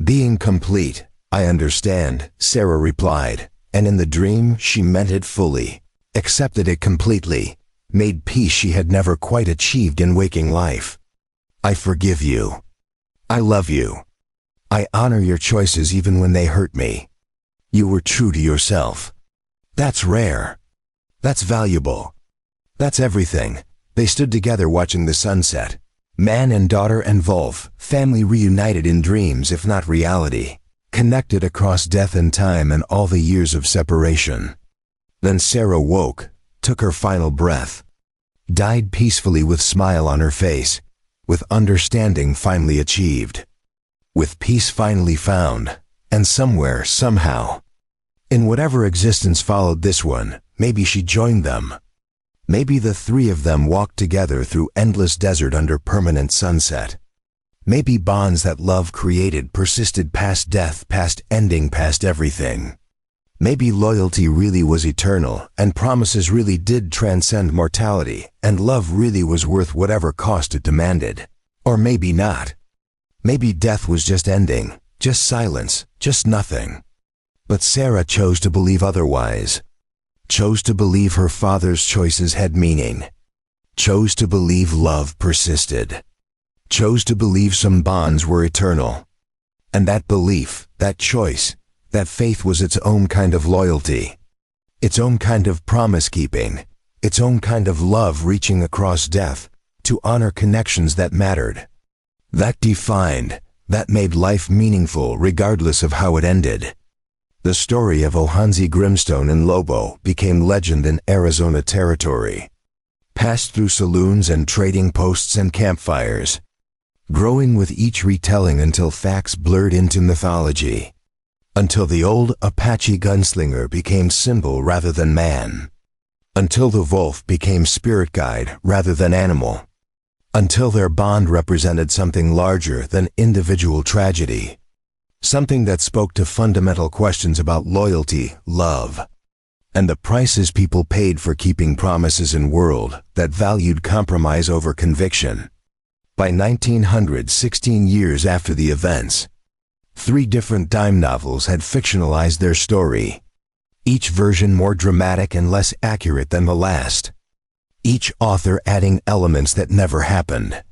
Being complete." "I understand," Sarah replied, and in the dream she meant it fully, accepted it completely, made peace she had never quite achieved in waking life. "I forgive you. I love you. I honor your choices even when they hurt me. You were true to yourself. That's rare. That's valuable. That's everything." They stood together watching the sunset. Man and daughter and wolf, family reunited in dreams if not reality, connected across death and time and all the years of separation. Then Sarah woke, took her final breath, died peacefully with smile on her face, with understanding finally achieved, with peace finally found, and somewhere, somehow, in whatever existence followed this one, maybe she joined them. Maybe the three of them walked together through endless desert under permanent sunset. Maybe bonds that love created persisted past death, past ending, past everything. Maybe loyalty really was eternal, and promises really did transcend mortality, and love really was worth whatever cost it demanded. Or maybe not. Maybe death was just ending, just silence, just nothing. But Sarah chose to believe otherwise. Chose to believe her father's choices had meaning. Chose to believe love persisted. Chose to believe some bonds were eternal. And that belief, that choice, that faith was its own kind of loyalty, its own kind of promise-keeping, its own kind of love reaching across death to honor connections that mattered, that defined, that made life meaningful regardless of how it ended. The story of Ohansi Grimstone and Lobo became legend in Arizona territory, passed through saloons and trading posts and campfires, growing with each retelling until facts blurred into mythology, until the old Apache gunslinger became symbol rather than man, until the wolf became spirit guide rather than animal, until their bond represented something larger than individual tragedy. Something that spoke to fundamental questions about loyalty, love, and the prices people paid for keeping promises in a world that valued compromise over conviction. By 1900, 16 years after the events, 3 different dime novels had fictionalized their story, each version more dramatic and less accurate than the last, each author adding elements that never happened,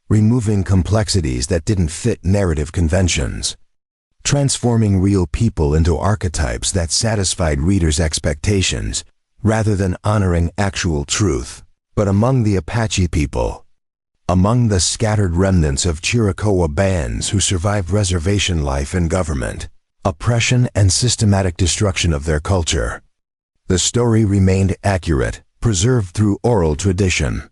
removing complexities that didn't fit narrative conventions, transforming real people into archetypes that satisfied readers' expectations rather than honoring actual truth. But among the Apache people, among the scattered remnants of Chiricahua bands who survived reservation life and government, oppression and systematic destruction of their culture, the story remained accurate, preserved through oral tradition,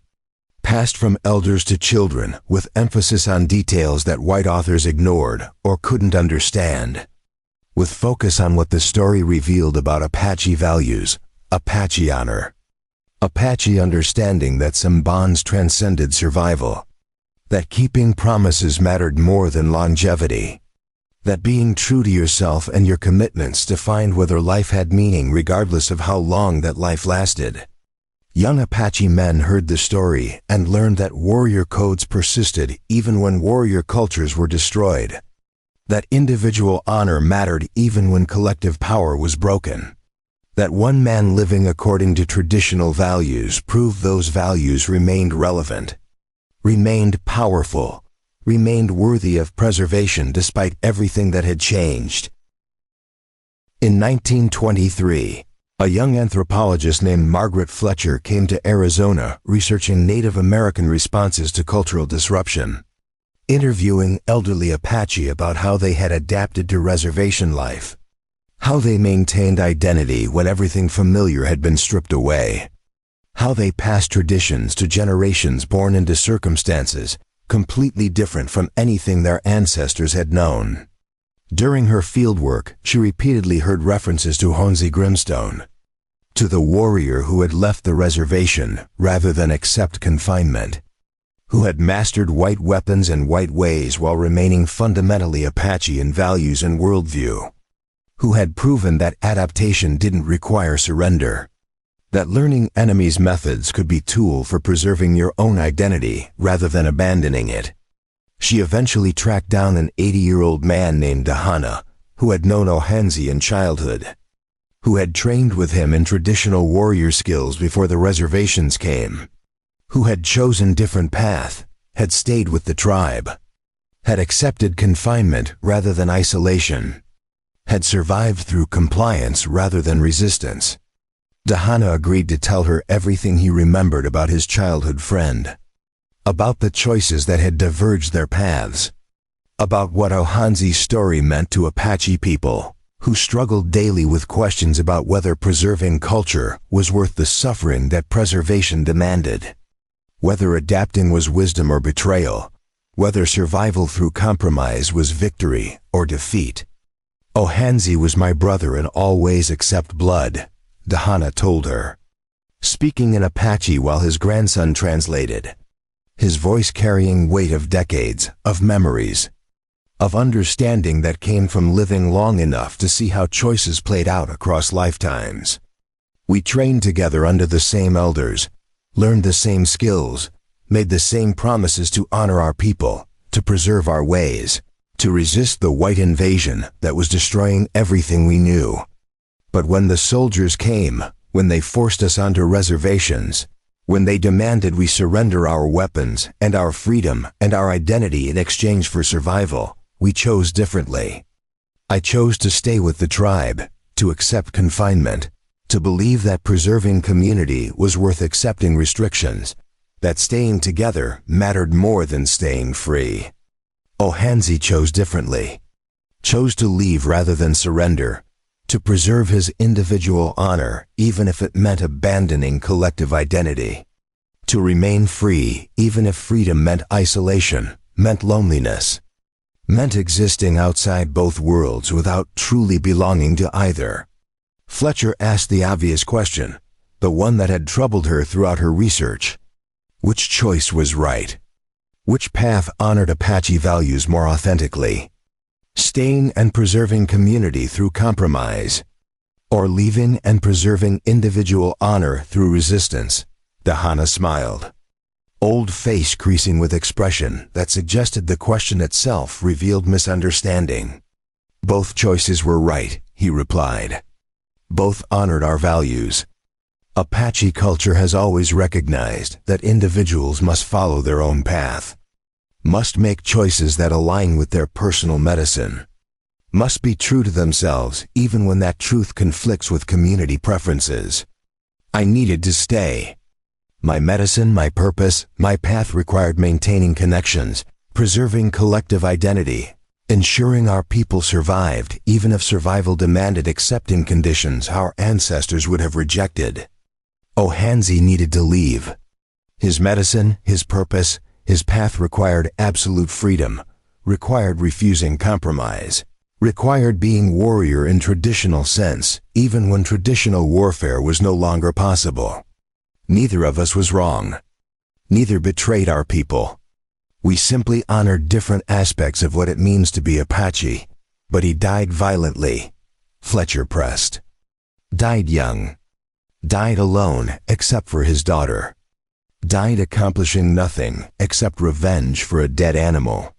passed from elders to children with emphasis on details that white authors ignored or couldn't understand, with focus on what the story revealed about Apache values, Apache honor, Apache understanding that some bonds transcended survival, that keeping promises mattered more than longevity, that being true to yourself and your commitments defined whether life had meaning regardless of how long that life lasted. Young Apache men heard the story and learned that warrior codes persisted even when warrior cultures were destroyed, that individual honor mattered even when collective power was broken, That one man living according to traditional values proved those values remained relevant, remained powerful, remained worthy of preservation despite everything that had changed. In 1923, a young anthropologist named Margaret Fletcher came to Arizona researching Native American responses to cultural disruption, interviewing elderly Apache about how they had adapted to reservation life, how they maintained identity when everything familiar had been stripped away, how they passed traditions to generations born into circumstances completely different from anything their ancestors had known. During her fieldwork, she repeatedly heard references to Honzi Grimstone, to the warrior who had left the reservation rather than accept confinement, who had mastered white weapons and white ways while remaining fundamentally Apache in values and worldview, who had proven that adaptation didn't require surrender, that learning enemies' methods could be a tool for preserving your own identity rather than abandoning it. She eventually tracked down an 80-year-old man named Dahana, who had known Ohanzi in childhood, who had trained with him in traditional warrior skills before the reservations came, who had chosen different path, had stayed with the tribe, had accepted confinement rather than isolation, had survived through compliance rather than resistance. Dahana agreed to tell her everything he remembered about his childhood friend, about the choices that had diverged their paths, about what Ohanzi's story meant to Apache people, who struggled daily with questions about whether preserving culture was worth the suffering that preservation demanded, whether adapting was wisdom or betrayal, whether survival through compromise was victory or defeat. Ohanzi was my brother in all ways except blood, Dahana told her, speaking in Apache while his grandson translated, his voice carrying weight of decades, of memories, of understanding that came from living long enough to see how choices played out across lifetimes. We trained together under the same elders, learned the same skills, made the same promises to honor our people, to preserve our ways, to resist the white invasion that was destroying everything we knew. But when the soldiers came, when they forced us onto reservations, when they demanded we surrender our weapons and our freedom and our identity in exchange for survival, we chose differently. I chose to stay with the tribe, to accept confinement, to believe that preserving community was worth accepting restrictions, that staying together mattered more than staying free. Ohanzi chose differently, chose to leave rather than surrender, to preserve his individual honor even if it meant abandoning collective identity, to remain free even if freedom meant isolation, meant loneliness, meant existing outside both worlds without truly belonging to either. Fletcher asked the obvious question, the one that had troubled her throughout her research. Which choice was right? Which path honored Apache values more authentically? Staying and preserving community through compromise, or leaving and preserving individual honor through resistance? Dahana smiled, old face creasing with expression that suggested the question itself revealed misunderstanding. Both choices were right, he replied. Both honored our values. Apache culture has always recognized that individuals must follow their own path, must make choices that align with their personal medicine, must be true to themselves even when that truth conflicts with community preferences. I needed to stay. My medicine, my purpose, my path required maintaining connections, preserving collective identity, ensuring our people survived even if survival demanded accepting conditions our ancestors would have rejected. Ohanzi needed to leave. His medicine, his purpose, his path required absolute freedom, required refusing compromise, required being warrior in traditional sense, even when traditional warfare was no longer possible. Neither of us was wrong. Neither betrayed our people. We simply honored different aspects of what it means to be Apache. But he died violently, Fletcher pressed. Died young. Died alone except for his daughter. Died accomplishing nothing except revenge for a dead animal.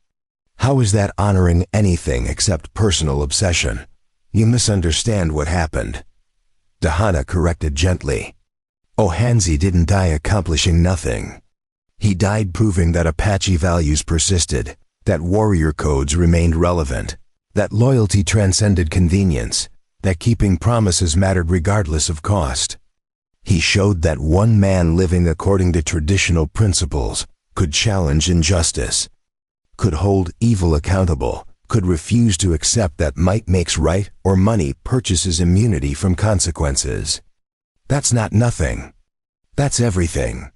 How is that honoring anything except personal obsession? You misunderstand what happened. Dahana corrected gently. Ohanzi didn't die accomplishing nothing. He died proving that Apache values persisted, that warrior codes remained relevant, that loyalty transcended convenience, that keeping promises mattered regardless of cost. He showed that one man living according to traditional principles could challenge injustice, could hold evil accountable, could refuse to accept that might makes right or money purchases immunity from consequences. That's not nothing. That's everything.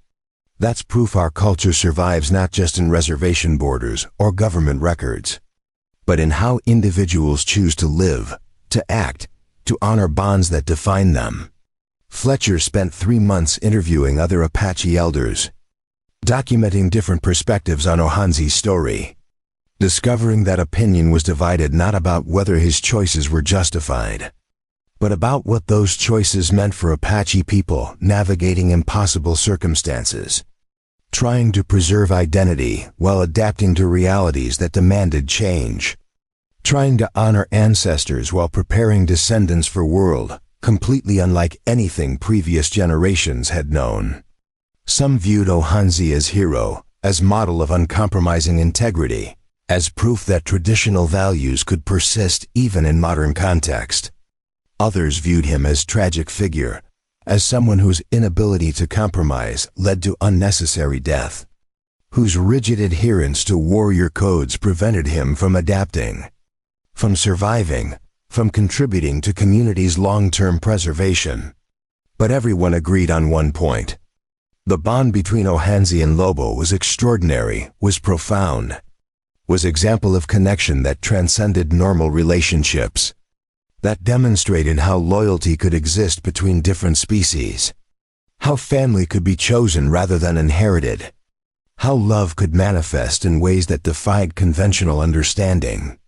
That's proof our culture survives not just in reservation borders or government records, but in how individuals choose to live, to act, to honor bonds that define them. Fletcher spent 3 months interviewing other Apache elders, documenting different perspectives on Ohanzi's story, discovering that opinion was divided not about whether his choices were justified, but about what those choices meant for Apache people navigating impossible circumstances, trying to preserve identity while adapting to realities that demanded change, trying to honor ancestors while preparing descendants for a world completely unlike anything previous generations had known. Some viewed Ohanzi as hero, as model of uncompromising integrity, as proof that traditional values could persist even in modern context. Others viewed him as tragic figure, as someone whose inability to compromise led to unnecessary death, whose rigid adherence to warrior codes prevented him from adapting, from surviving, from contributing to communities' long-term preservation. But everyone agreed on one point. The bond between Ohanzi and Lobo was extraordinary, was profound, was example of connection that transcended normal relationships, that demonstrated how loyalty could exist between different species, how family could be chosen rather than inherited, how love could manifest in ways that defied conventional understanding.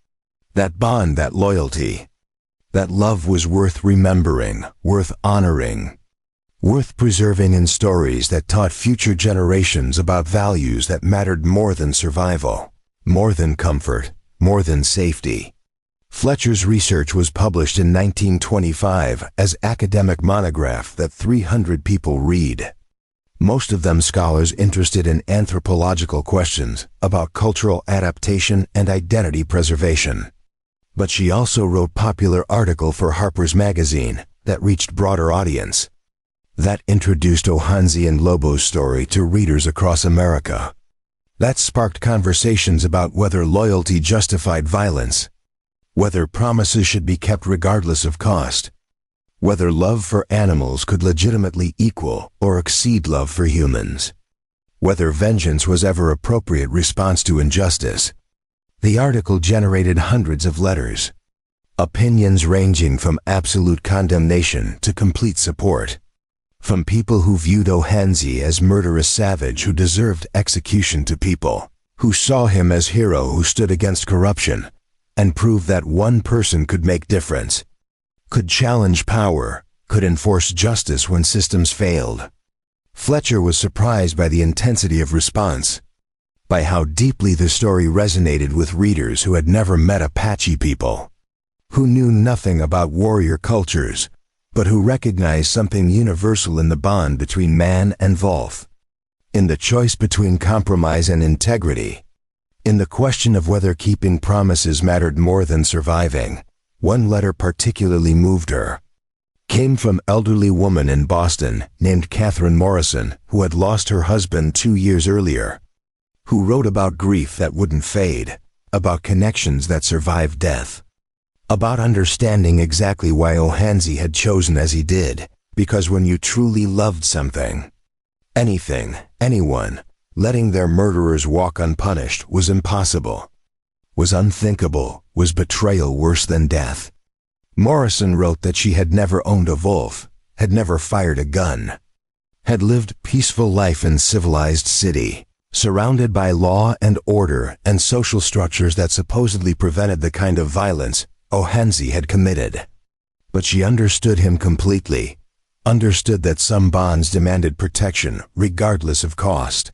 That bond, that loyalty, that love was worth remembering, worth honoring, worth preserving in stories that taught future generations about values that mattered more than survival, more than comfort, more than safety. Fletcher's research was published in 1925 as academic monograph that 300 people read. Most of them scholars interested in anthropological questions about cultural adaptation and identity preservation. But she also wrote popular article for Harper's Magazine that reached broader audience, that introduced Ohanzi and Lobo's story to readers across America. That sparked conversations about whether loyalty justified violence, whether promises should be kept regardless of cost, whether love for animals could legitimately equal or exceed love for humans, whether vengeance was ever appropriate response to injustice. The article generated hundreds of letters, opinions ranging from absolute condemnation to complete support, from people who viewed Ohanzi as murderous savage who deserved execution to people who saw him as hero who stood against corruption and proved that one person could make difference, could challenge power, could enforce justice when systems failed. Fletcher was surprised by the intensity of response, by how deeply the story resonated with readers who had never met Apache people, who knew nothing about warrior cultures, but who recognized something universal in the bond between man and Wolf, in the choice between compromise and integrity, in the question of whether keeping promises mattered more than surviving. One letter particularly moved her. Came from elderly woman in Boston named Catherine Morrison, who had lost her husband 2 years earlier, who wrote about grief that wouldn't fade, about connections that survived death, about understanding exactly why Ohanzi had chosen as he did, because when you truly loved something, anything, anyone, letting their murderers walk unpunished was impossible, was unthinkable, was betrayal worse than death. Morrison wrote that she had never owned a wolf, had never fired a gun, had lived peaceful life in civilized city, surrounded by law and order and social structures that supposedly prevented the kind of violence Ohanzi had committed. But she understood him completely, understood that some bonds demanded protection regardless of cost,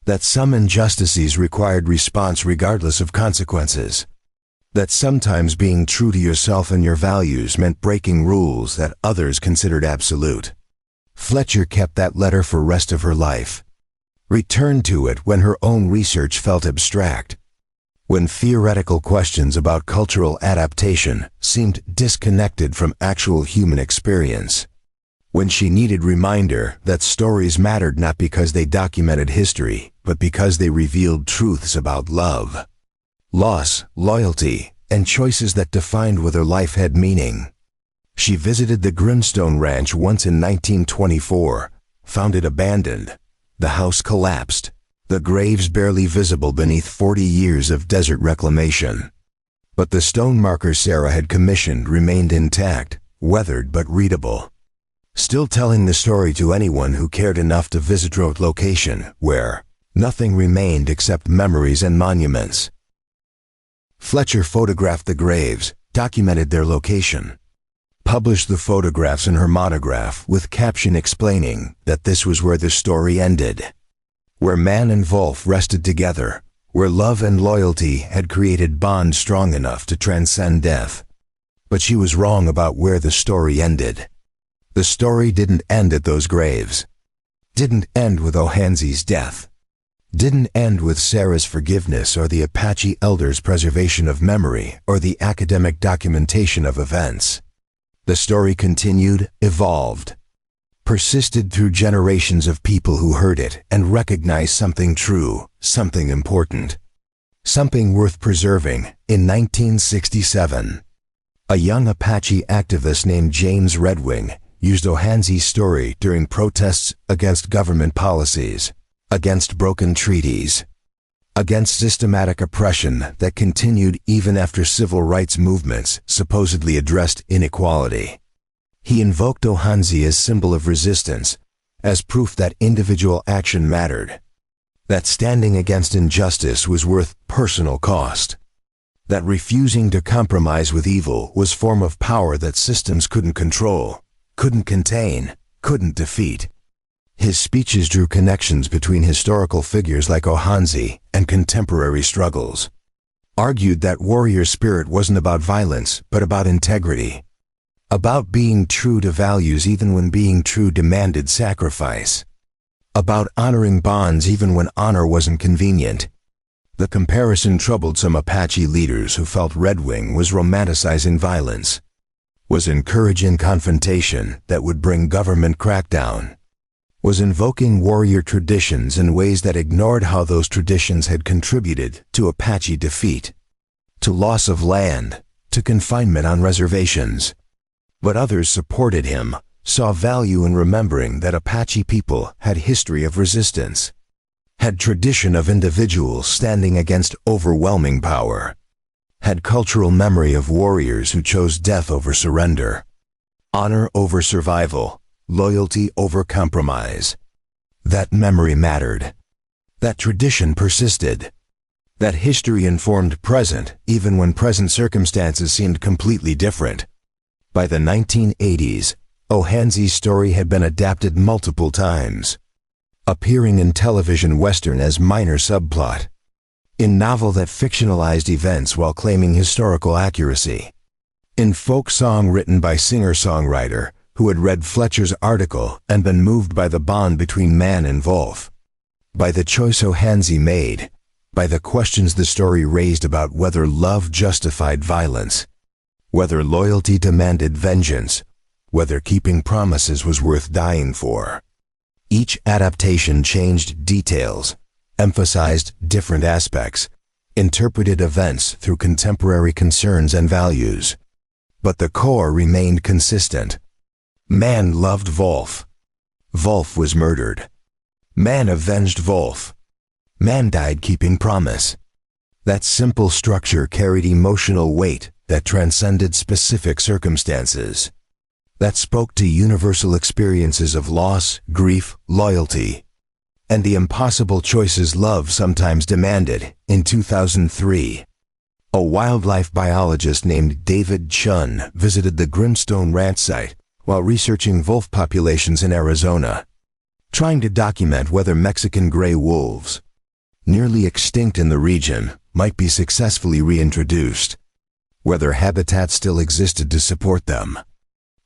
that some injustices required response regardless of consequences. That sometimes being true to yourself and your values meant breaking rules that others considered absolute. Fletcher kept that letter for rest of her life. Returned to it when her own research felt abstract. When theoretical questions about cultural adaptation seemed disconnected from actual human experience. When she needed reminder that stories mattered not because they documented history, but because they revealed truths about love, loss, loyalty, and choices that defined whether life had meaning. She visited the Grimstone Ranch once in 1924, found it abandoned. The house collapsed, the graves barely visible beneath 40 years of desert reclamation. But the stone markers Sarah had commissioned remained intact, weathered but readable. Still telling the story to anyone who cared enough to visit the location, where nothing remained except memories and monuments. Fletcher photographed the graves, documented their location, published the photographs in her monograph with caption explaining that this was where the story ended, where man and Wolf rested together, where love and loyalty had created bonds strong enough to transcend death. But she was wrong about where the story ended. The story didn't end at those graves. Didn't end with Ohanzi's death. Didn't end with Sarah's forgiveness or the Apache elders' preservation of memory or the academic documentation of events. The story continued, evolved, persisted through generations of people who heard it and recognized something true, something important, something worth preserving. In 1967, a young Apache activist named James Redwing used Ohanzi's story during protests against government policies, against broken treaties, against systematic oppression that continued even after civil rights movements supposedly addressed inequality. He invoked Ohanzi as symbol of resistance, as proof that individual action mattered, that standing against injustice was worth personal cost, that refusing to compromise with evil was form of power that systems couldn't control, couldn't contain, couldn't defeat. His speeches drew connections between historical figures like Ohanzi and contemporary struggles. Argued that warrior spirit wasn't about violence, but about integrity. About being true to values even when being true demanded sacrifice. About honoring bonds even when honor wasn't convenient. The comparison troubled some Apache leaders who felt Redwing was romanticizing violence, was encouraging confrontation that would bring government crackdown, was invoking warrior traditions in ways that ignored how those traditions had contributed to Apache defeat, to loss of land, to confinement on reservations. But others supported him, saw value in remembering that Apache people had history of resistance, had tradition of individuals standing against overwhelming power, had cultural memory of warriors who chose death over surrender, honor over survival, loyalty over compromise. That memory mattered. That tradition persisted. That history informed present even when present circumstances seemed completely different. By the 1980s, Ohanzi's story had been adapted multiple times, appearing in television western as minor subplot, in novel that fictionalized events while claiming historical accuracy, in folk song written by singer-songwriter who had read Fletcher's article and been moved by the bond between man and Wolf, by the choice Ohanzi made, by the questions the story raised about whether love justified violence, whether loyalty demanded vengeance, whether keeping promises was worth dying for. Each adaptation changed details, emphasized different aspects, interpreted events through contemporary concerns and values. But the core remained consistent. Man loved Wolf. Wolf was murdered. Man avenged Wolf. Man died keeping promise. That simple structure carried emotional weight that transcended specific circumstances, that spoke to universal experiences of loss, grief, loyalty, and the impossible choices love sometimes demanded. In 2003, a wildlife biologist named David Chun visited the Grimstone Ranch site while researching wolf populations in Arizona, trying to document whether Mexican gray wolves, nearly extinct in the region, might be successfully reintroduced. whether habitat still existed to support them,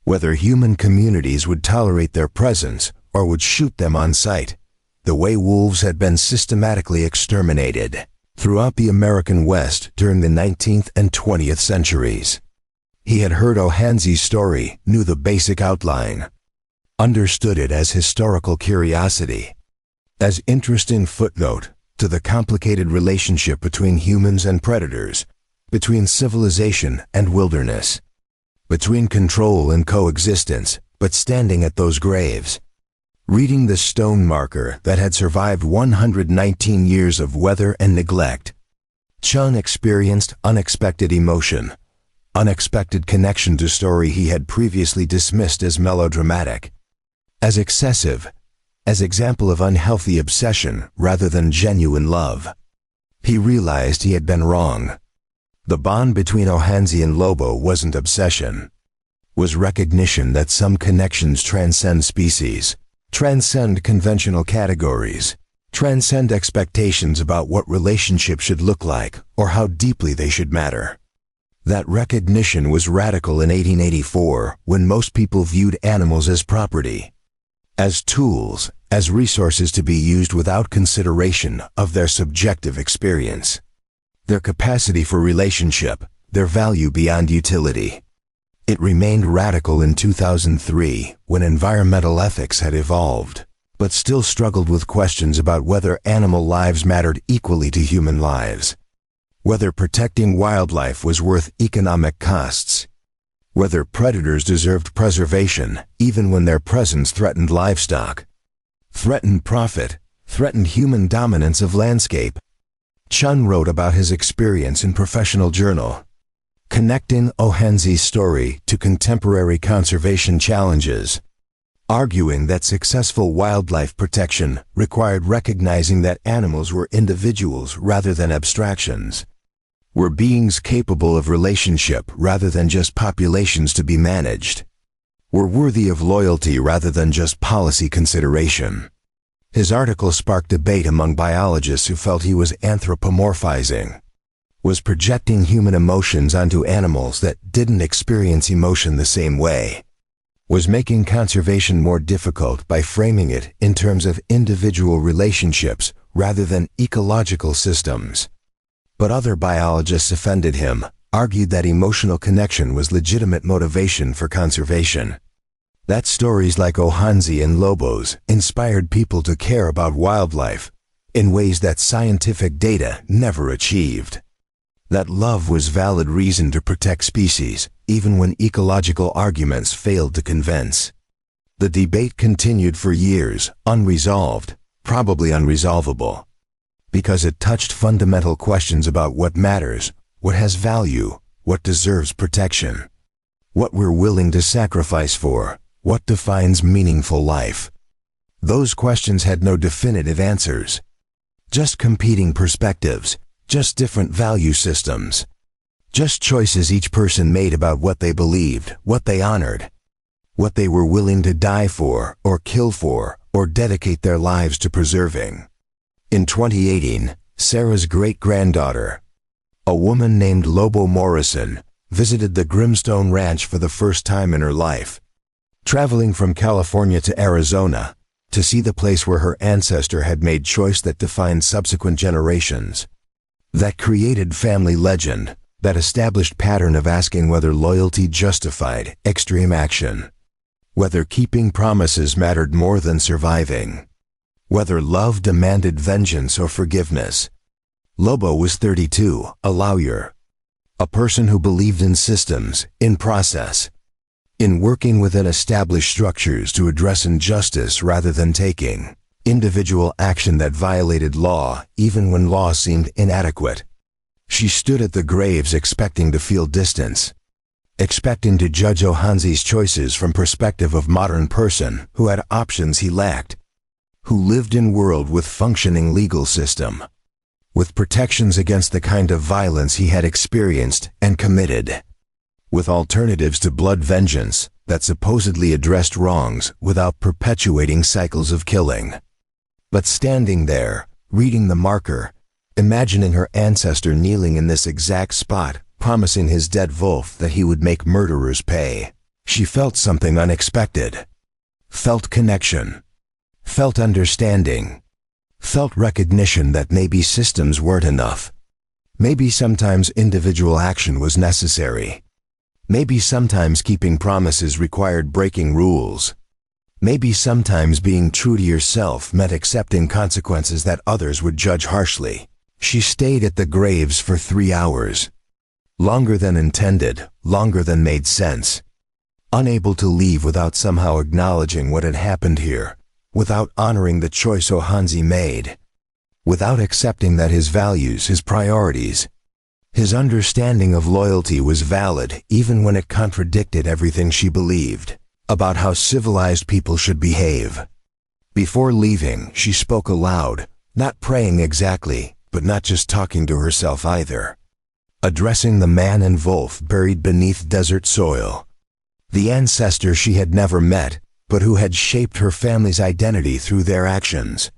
whether human communities would tolerate their presence or would shoot them on sight, the way wolves had been systematically exterminated throughout the American West during the 19th and 20th centuries. He had heard Ohanzi's story, knew the basic outline, understood it as historical curiosity, as interesting footnote to the complicated relationship between humans and predators, between civilization and wilderness, between control and coexistence, but standing at those graves, reading the stone marker that had survived 119 years of weather and neglect, Chun experienced unexpected emotion, unexpected connection to story he had previously dismissed as melodramatic, as excessive, as example of unhealthy obsession rather than genuine love. He realized he had been wrong. The bond between Ohanzi and Lobo wasn't obsession, was recognition that some connections transcend species, transcend conventional categories, transcend expectations about what relationships should look like or how deeply they should matter. That recognition was radical in 1884 when most people viewed animals as property, as tools, as resources to be used without consideration of their subjective experience, their capacity for relationship, their value beyond utility. It remained radical in 2003 when environmental ethics had evolved, but still struggled with questions about whether animal lives mattered equally to human lives, whether protecting wildlife was worth economic costs, whether predators deserved preservation even when their presence threatened livestock, threatened profit, threatened human dominance of landscape. Chun wrote about his experience in Professional Journal, connecting Ohanzi's story to contemporary conservation challenges, arguing that successful wildlife protection required recognizing that animals were individuals rather than abstractions, were beings capable of relationship rather than just populations to be managed, were worthy of loyalty rather than just policy consideration. His article sparked debate among biologists who felt he was anthropomorphizing, was projecting human emotions onto animals that didn't experience emotion the same way, was making conservation more difficult by framing it in terms of individual relationships rather than ecological systems. But other biologists offended him, argued that emotional connection was legitimate motivation for conservation, that stories like Ohanzi and Lobo's inspired people to care about wildlife in ways that scientific data never achieved, that love was valid reason to protect species even when ecological arguments failed to convince. The debate continued for years, unresolved, probably unresolvable, because it touched fundamental questions about what matters, what has value, what deserves protection, what we're willing to sacrifice for, what defines meaningful life. Those questions had no definitive answers, just competing perspectives, just different value systems, just choices each person made about what they believed, what they honored, what they were willing to die for, or kill for, or dedicate their lives to preserving. In 2018, Sarah's great-granddaughter, a woman named Lobo Morrison, visited the Grimstone Ranch for the first time in her life, traveling from California to Arizona to see the place where her ancestor had made choice that defined subsequent generations, that created family legend, that established pattern of asking whether loyalty justified extreme action, whether keeping promises mattered more than surviving, whether love demanded vengeance or forgiveness. Lobo was 32, a lawyer, a person who believed in systems, in process, in working within established structures to address injustice rather than taking individual action that violated law even when law seemed inadequate. She stood at the graves expecting to feel distance, expecting to judge Ohanzi's choices from perspective of modern person who had options he lacked, who lived in world with functioning legal system, with protections against the kind of violence he had experienced and committed, with alternatives to blood vengeance that supposedly addressed wrongs without perpetuating cycles of killing. But standing there, reading the marker, imagining her ancestor kneeling in this exact spot promising his dead wolf that he would make murderers pay. She felt something unexpected. Felt connection. Felt understanding. Felt recognition that maybe systems weren't enough. Maybe sometimes individual action was necessary. Maybe sometimes keeping promises required breaking rules. Maybe sometimes being true to yourself meant accepting consequences that others would judge harshly. She stayed at the graves for 3 hours. Longer than intended, longer than made sense. Unable to leave without somehow acknowledging what had happened here, without honoring the choice Ohanzi made, without accepting that his values, his priorities, his understanding of loyalty was valid even when it contradicted everything she believed about how civilized people should behave. Before leaving, she spoke aloud, not praying exactly, but not just talking to herself either. Addressing the man and wolf buried beneath desert soil. The ancestor she had never met, but who had shaped her family's identity through their actions,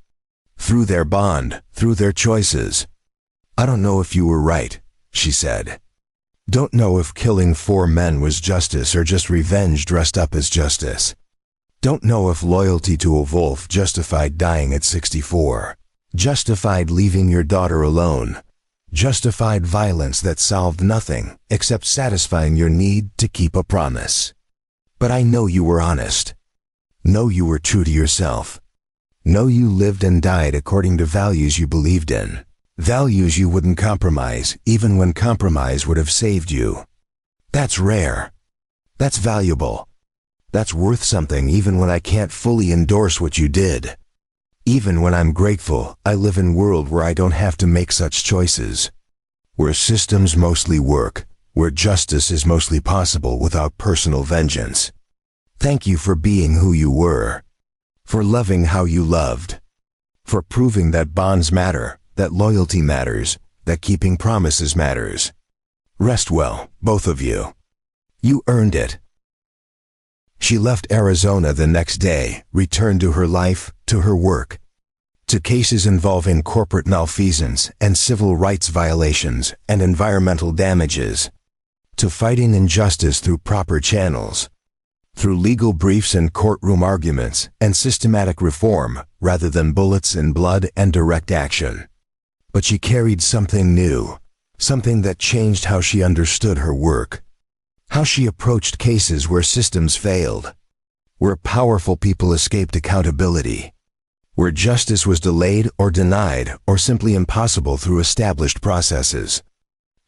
through their bond, through their choices. "I don't know if you were right," she said. "Don't know if killing 4 men was justice or just revenge dressed up as justice. Don't know if loyalty to a wolf justified dying at 64, justified leaving your daughter alone, justified violence that solved nothing except satisfying your need to keep a promise. But I know you were honest. Know you were true to yourself. Know you lived and died according to values you believed in. Values you wouldn't compromise, even when compromise would have saved you. That's rare. That's valuable. That's worth something even when I can't fully endorse what you did. Even when I'm grateful, I live in a world where I don't have to make such choices. Where systems mostly work, where justice is mostly possible without personal vengeance. Thank you for being who you were. For loving how you loved. For proving that bonds matter, that loyalty matters, that keeping promises matters. Rest well, both of you. You earned it." She left Arizona the next day, returned to her life, to her work, to cases involving corporate malfeasance and civil rights violations and environmental damages, to fighting injustice through proper channels, through legal briefs and courtroom arguments and systematic reform rather than bullets and blood and direct action. But she carried something new, something that changed how she understood her work, how she approached cases where systems failed, where powerful people escaped accountability, where justice was delayed or denied or simply impossible through established processes.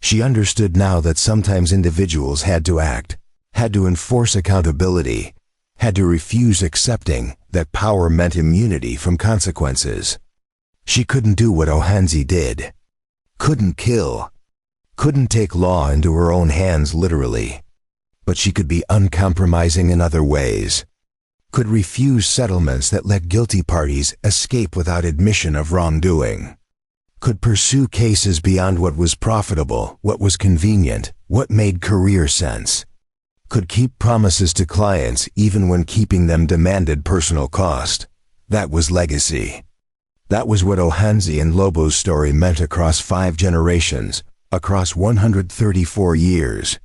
She understood now that sometimes individuals had to act, had to enforce accountability, had to refuse accepting that power meant immunity from consequences. She couldn't do what Ohanzi did. Couldn't kill. Couldn't take law into her own hands literally. But she could be uncompromising in other ways. Could refuse settlements that let guilty parties escape without admission of wrongdoing. Could pursue cases beyond what was profitable, what was convenient, what made career sense. Could keep promises to clients even when keeping them demanded personal cost. That was legacy. That was what Ohanzi and Lobo's story meant across 5 generations, across 134 years.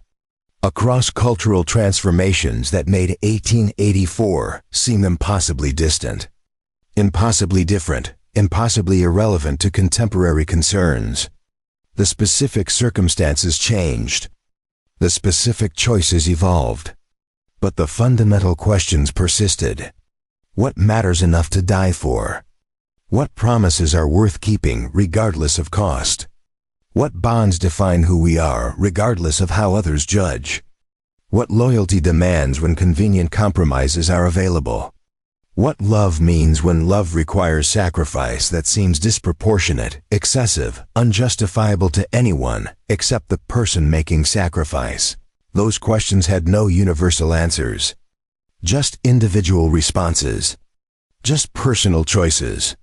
Across cultural transformations that made 1884 seem impossibly distant. Impossibly different, impossibly irrelevant to contemporary concerns. The specific circumstances changed. The specific choices evolved. But the fundamental questions persisted. What matters enough to die for? What promises are worth keeping regardless of cost? What bonds define who we are regardless of how others judge? What loyalty demands when convenient compromises are available? What love means when love requires sacrifice that seems disproportionate, excessive, unjustifiable to anyone except the person making sacrifice? Those questions had no universal answers. Just individual responses. Just personal choices.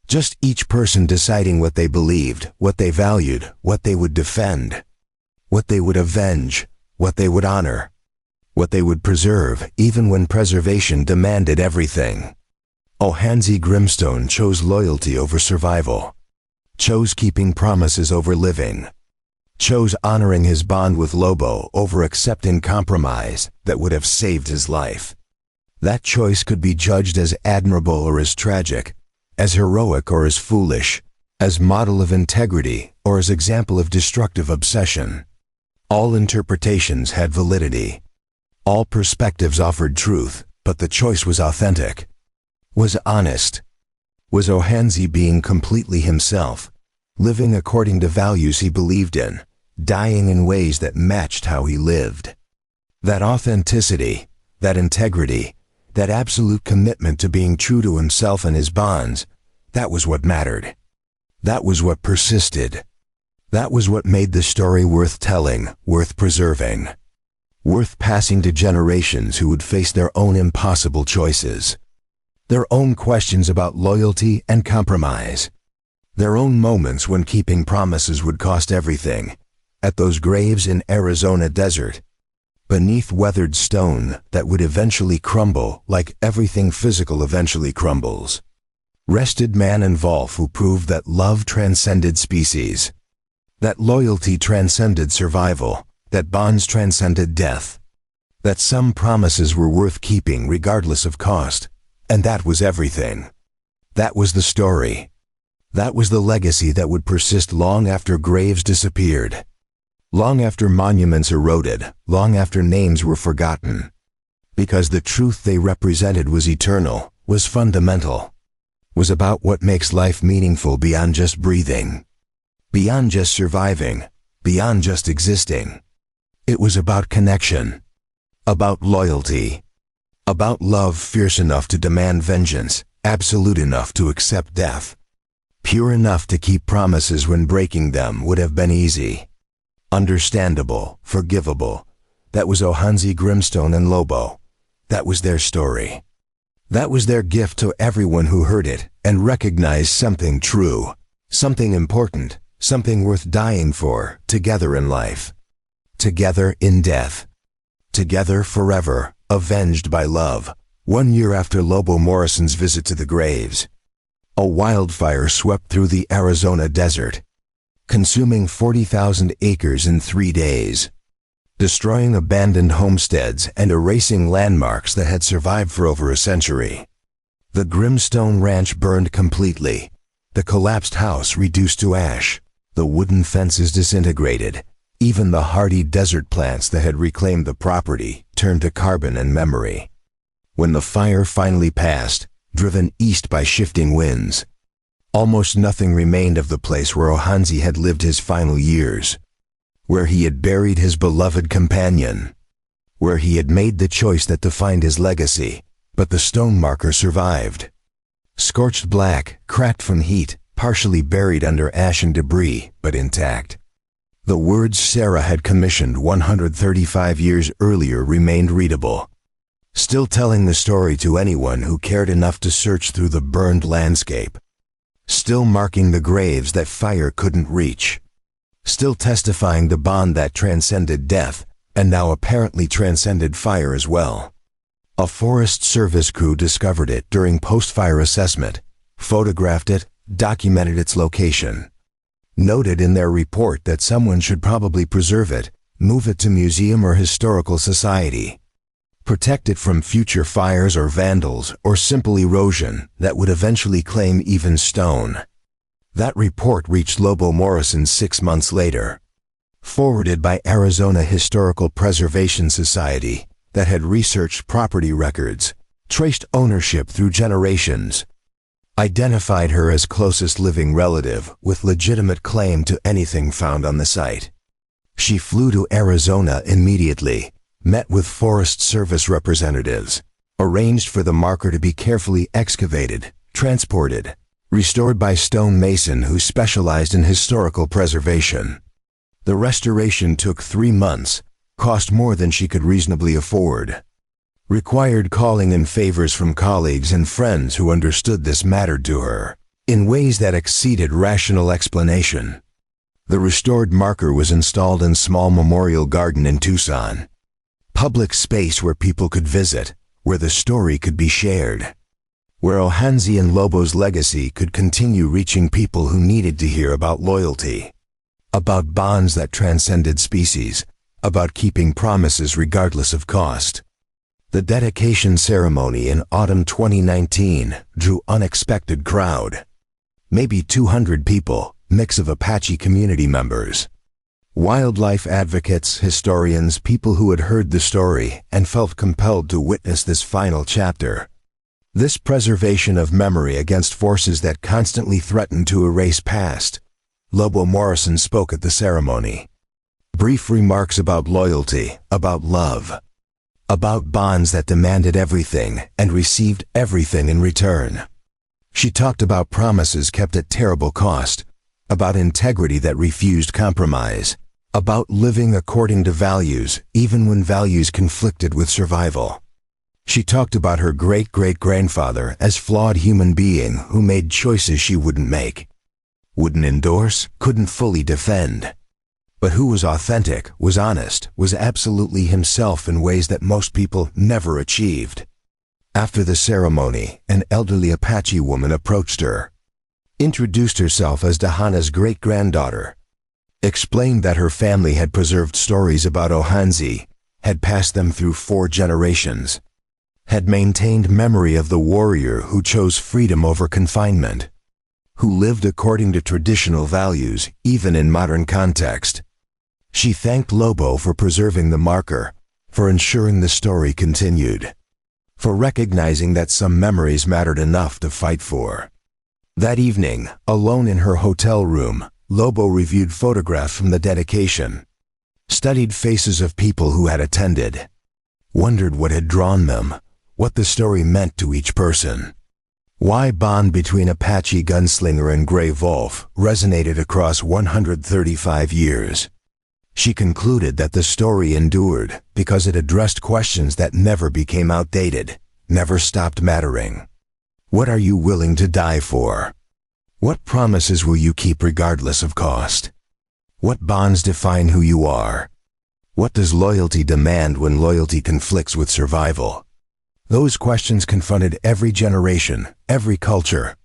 Just each person deciding what they believed, what they valued, what they would defend, what they would avenge, what they would honor, what they would preserve even when preservation demanded everything. Ohanzi Grimstone chose loyalty over survival, chose keeping promises over living, chose honoring his bond with Lobo over accepting compromise that would have saved his life. That choice could be judged as admirable or as tragic, as heroic or as foolish, as model of integrity or as example of destructive obsession. All interpretations had validity. All perspectives offered truth, but the choice was authentic, was honest. Was Ohansey being completely himself, living according to values he believed in, dying in ways that matched how he lived? That authenticity, that integrity, that absolute commitment to being true to himself and his bonds, that was what mattered. That was what persisted. That was what made the story worth telling, worth preserving, worth passing to generations who would face their own impossible choices, their own questions about loyalty and compromise, their own moments when keeping promises would cost everything, at those graves in Arizona desert, beneath weathered stone that would eventually crumble like everything physical eventually crumbles. Rested man and Volf who proved that love transcended species, that loyalty transcended survival, that bonds transcended death, that some promises were worth keeping regardless of cost, and that was everything. That was the story. That was the legacy that would persist long after graves disappeared, long after monuments eroded, long after names were forgotten. Because the truth they represented was eternal, was fundamental, was about what makes life meaningful beyond just breathing, beyond just surviving, beyond just existing. It was about connection, about loyalty, about love fierce enough to demand vengeance, absolute enough to accept death, pure enough to keep promises when breaking them would have been easy, understandable, forgivable. That was Ohansey, Grimstone, and Lobo. That was their story. That was their gift to everyone who heard it and recognized something true, something important, something worth dying for, together in life, together in death, together forever, avenged by love. 1 year after Lobo Morrison's visit to the graves, a wildfire swept through the Arizona desert, consuming 40,000 acres in 3 days, destroying abandoned homesteads and erasing landmarks that had survived for over a century. The Grimstone Ranch burned completely, the collapsed house reduced to ash, the wooden fences disintegrated. Even the hardy desert plants that had reclaimed the property turned to carbon and memory. When the fire finally passed, driven east by shifting winds, almost nothing remained of the place where Ohansey had lived his final years, where he had buried his beloved companion, where he had made the choice that defined his legacy. But the stone marker survived. Scorched black, cracked from heat, partially buried under ash and debris, but intact. The words Sarah had commissioned 135 years earlier remained readable, still telling the story to anyone who cared enough to search through the burned landscape, still marking the graves that fire couldn't reach, still testifying the bond that transcended death and now apparently transcended fire as well. A Forest Service crew discovered it during post-fire assessment, photographed it, documented its location, noted in their report that someone should probably preserve it, move it to museum or historical society, protect it from future fires or vandals or simple erosion that would eventually claim even stone. That report reached Lobo Morrison 6 months later, forwarded by Arizona Historical Preservation Society that had researched property records, traced ownership through generations, identified her as closest living relative with legitimate claim to anything found on the site. She flew to Arizona immediately, met with Forest Service representatives, arranged for the marker to be carefully excavated, transported, restored by stonemason who specialized in historical preservation. The restoration took 3 months, cost more than she could reasonably afford, required calling in favors from colleagues and friends who understood this mattered to her, in ways that exceeded rational explanation. The restored marker was installed in small memorial garden in Tucson, public space where people could visit, where the story could be shared, where Ohansey and Lobo's legacy could continue reaching people who needed to hear about loyalty, about bonds that transcended species, about keeping promises regardless of cost. The dedication ceremony in autumn 2019 drew unexpected crowd. Maybe 200 people, mix of Apache community members. Wildlife advocates, historians, people who had heard the story and felt compelled to witness this final chapter. This preservation of memory against forces that constantly threaten to erase past. Lobo Morrison spoke at the ceremony. Brief remarks about loyalty, about love, about bonds that demanded everything and received everything in return. She talked about promises kept at terrible cost, about integrity that refused compromise, about living according to values even when values conflicted with survival. She talked about her great-great-grandfather as flawed human being who made choices she wouldn't make, wouldn't endorse, couldn't fully defend, but who was authentic, was honest, was absolutely himself in ways that most people never achieved. After the ceremony, an elderly Apache woman approached her, introduced herself as Dahana's great-granddaughter, explained that her family had preserved stories about Ohanzi, had passed them through 4 generations, had maintained memory of the warrior who chose freedom over confinement, who lived according to traditional values even in modern context. She thanked Lobo for preserving the marker, for ensuring the story continued, for recognizing that some memories mattered enough to fight for. That evening, alone in her hotel room, Lobo reviewed photographs from the dedication, studied faces of people who had attended, wondered what had drawn them, what the story meant to each person. Why bond between Apache Gunslinger and Gray Wolf resonated across 135 years. She concluded that the story endured because it addressed questions that never became outdated, never stopped mattering. What are you willing to die for? What promises will you keep regardless of cost? What bonds define who you are? What does loyalty demand when loyalty conflicts with survival? Those questions confronted every generation, every culture,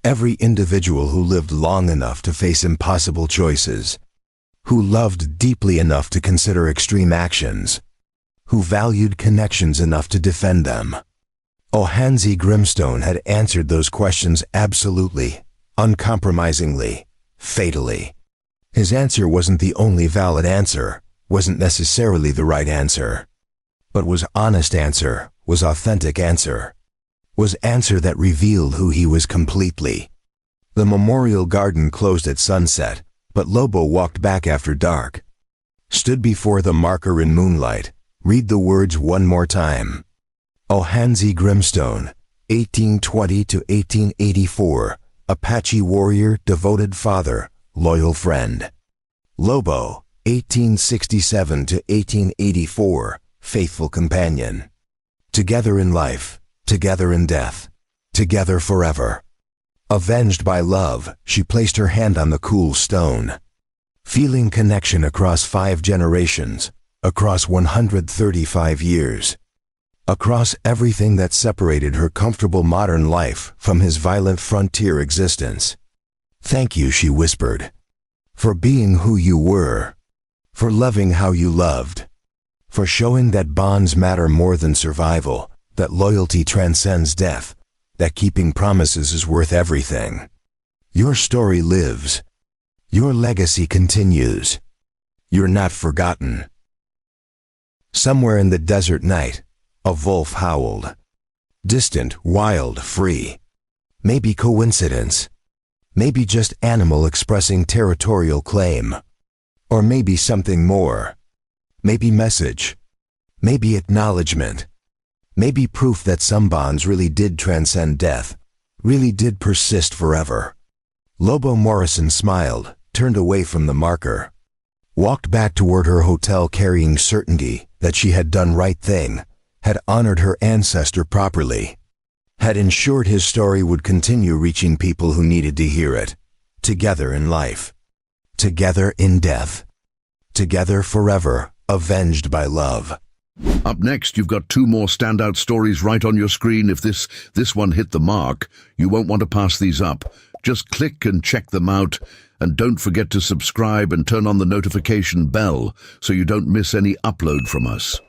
every individual who lived long enough to face impossible choices, who loved deeply enough to consider extreme actions, who valued connections enough to defend them. Ohanzi Grimstone had answered those questions absolutely, uncompromisingly, fatally. His answer wasn't the only valid answer, wasn't necessarily the right answer, but was honest answer, was authentic answer, was answer that revealed who he was completely. The memorial garden closed at sunset, but Lobo walked back after dark, stood before the marker in moonlight, read the words one more time. Ohanzi Grimstone, 1820 to 1884, Apache warrior, devoted father, loyal friend. Lobo, 1867 to 1884, faithful companion. Together in life, together in death, together forever. Avenged by love, she placed her hand on the cool stone, feeling connection across 5 generations, across 135 years, across everything that separated her comfortable modern life from his violent frontier existence. Thank you, she whispered, for being who you were, for loving how you loved, for showing that bonds matter more than survival, that loyalty transcends death, that keeping promises is worth everything. Your story lives. Your legacy continues. You're not forgotten. Somewhere in the desert night, a wolf howled. Distant, wild, free. Maybe coincidence. Maybe just animal expressing territorial claim. Or maybe something more. Maybe message. Maybe acknowledgement. Maybe proof that some bonds really did transcend death, really did persist forever. Lobo Morrison smiled, turned away from the marker, walked back toward her hotel carrying certainty that she had done right thing, had honored her ancestor properly, had ensured his story would continue reaching people who needed to hear it, together in life, together in death, together forever, avenged by love. Up next, you've got 2 more standout stories right on your screen. If this one hit the mark, you won't want to pass these up. Just click and check them out, and don't forget to subscribe and turn on the notification bell so you don't miss any upload from us.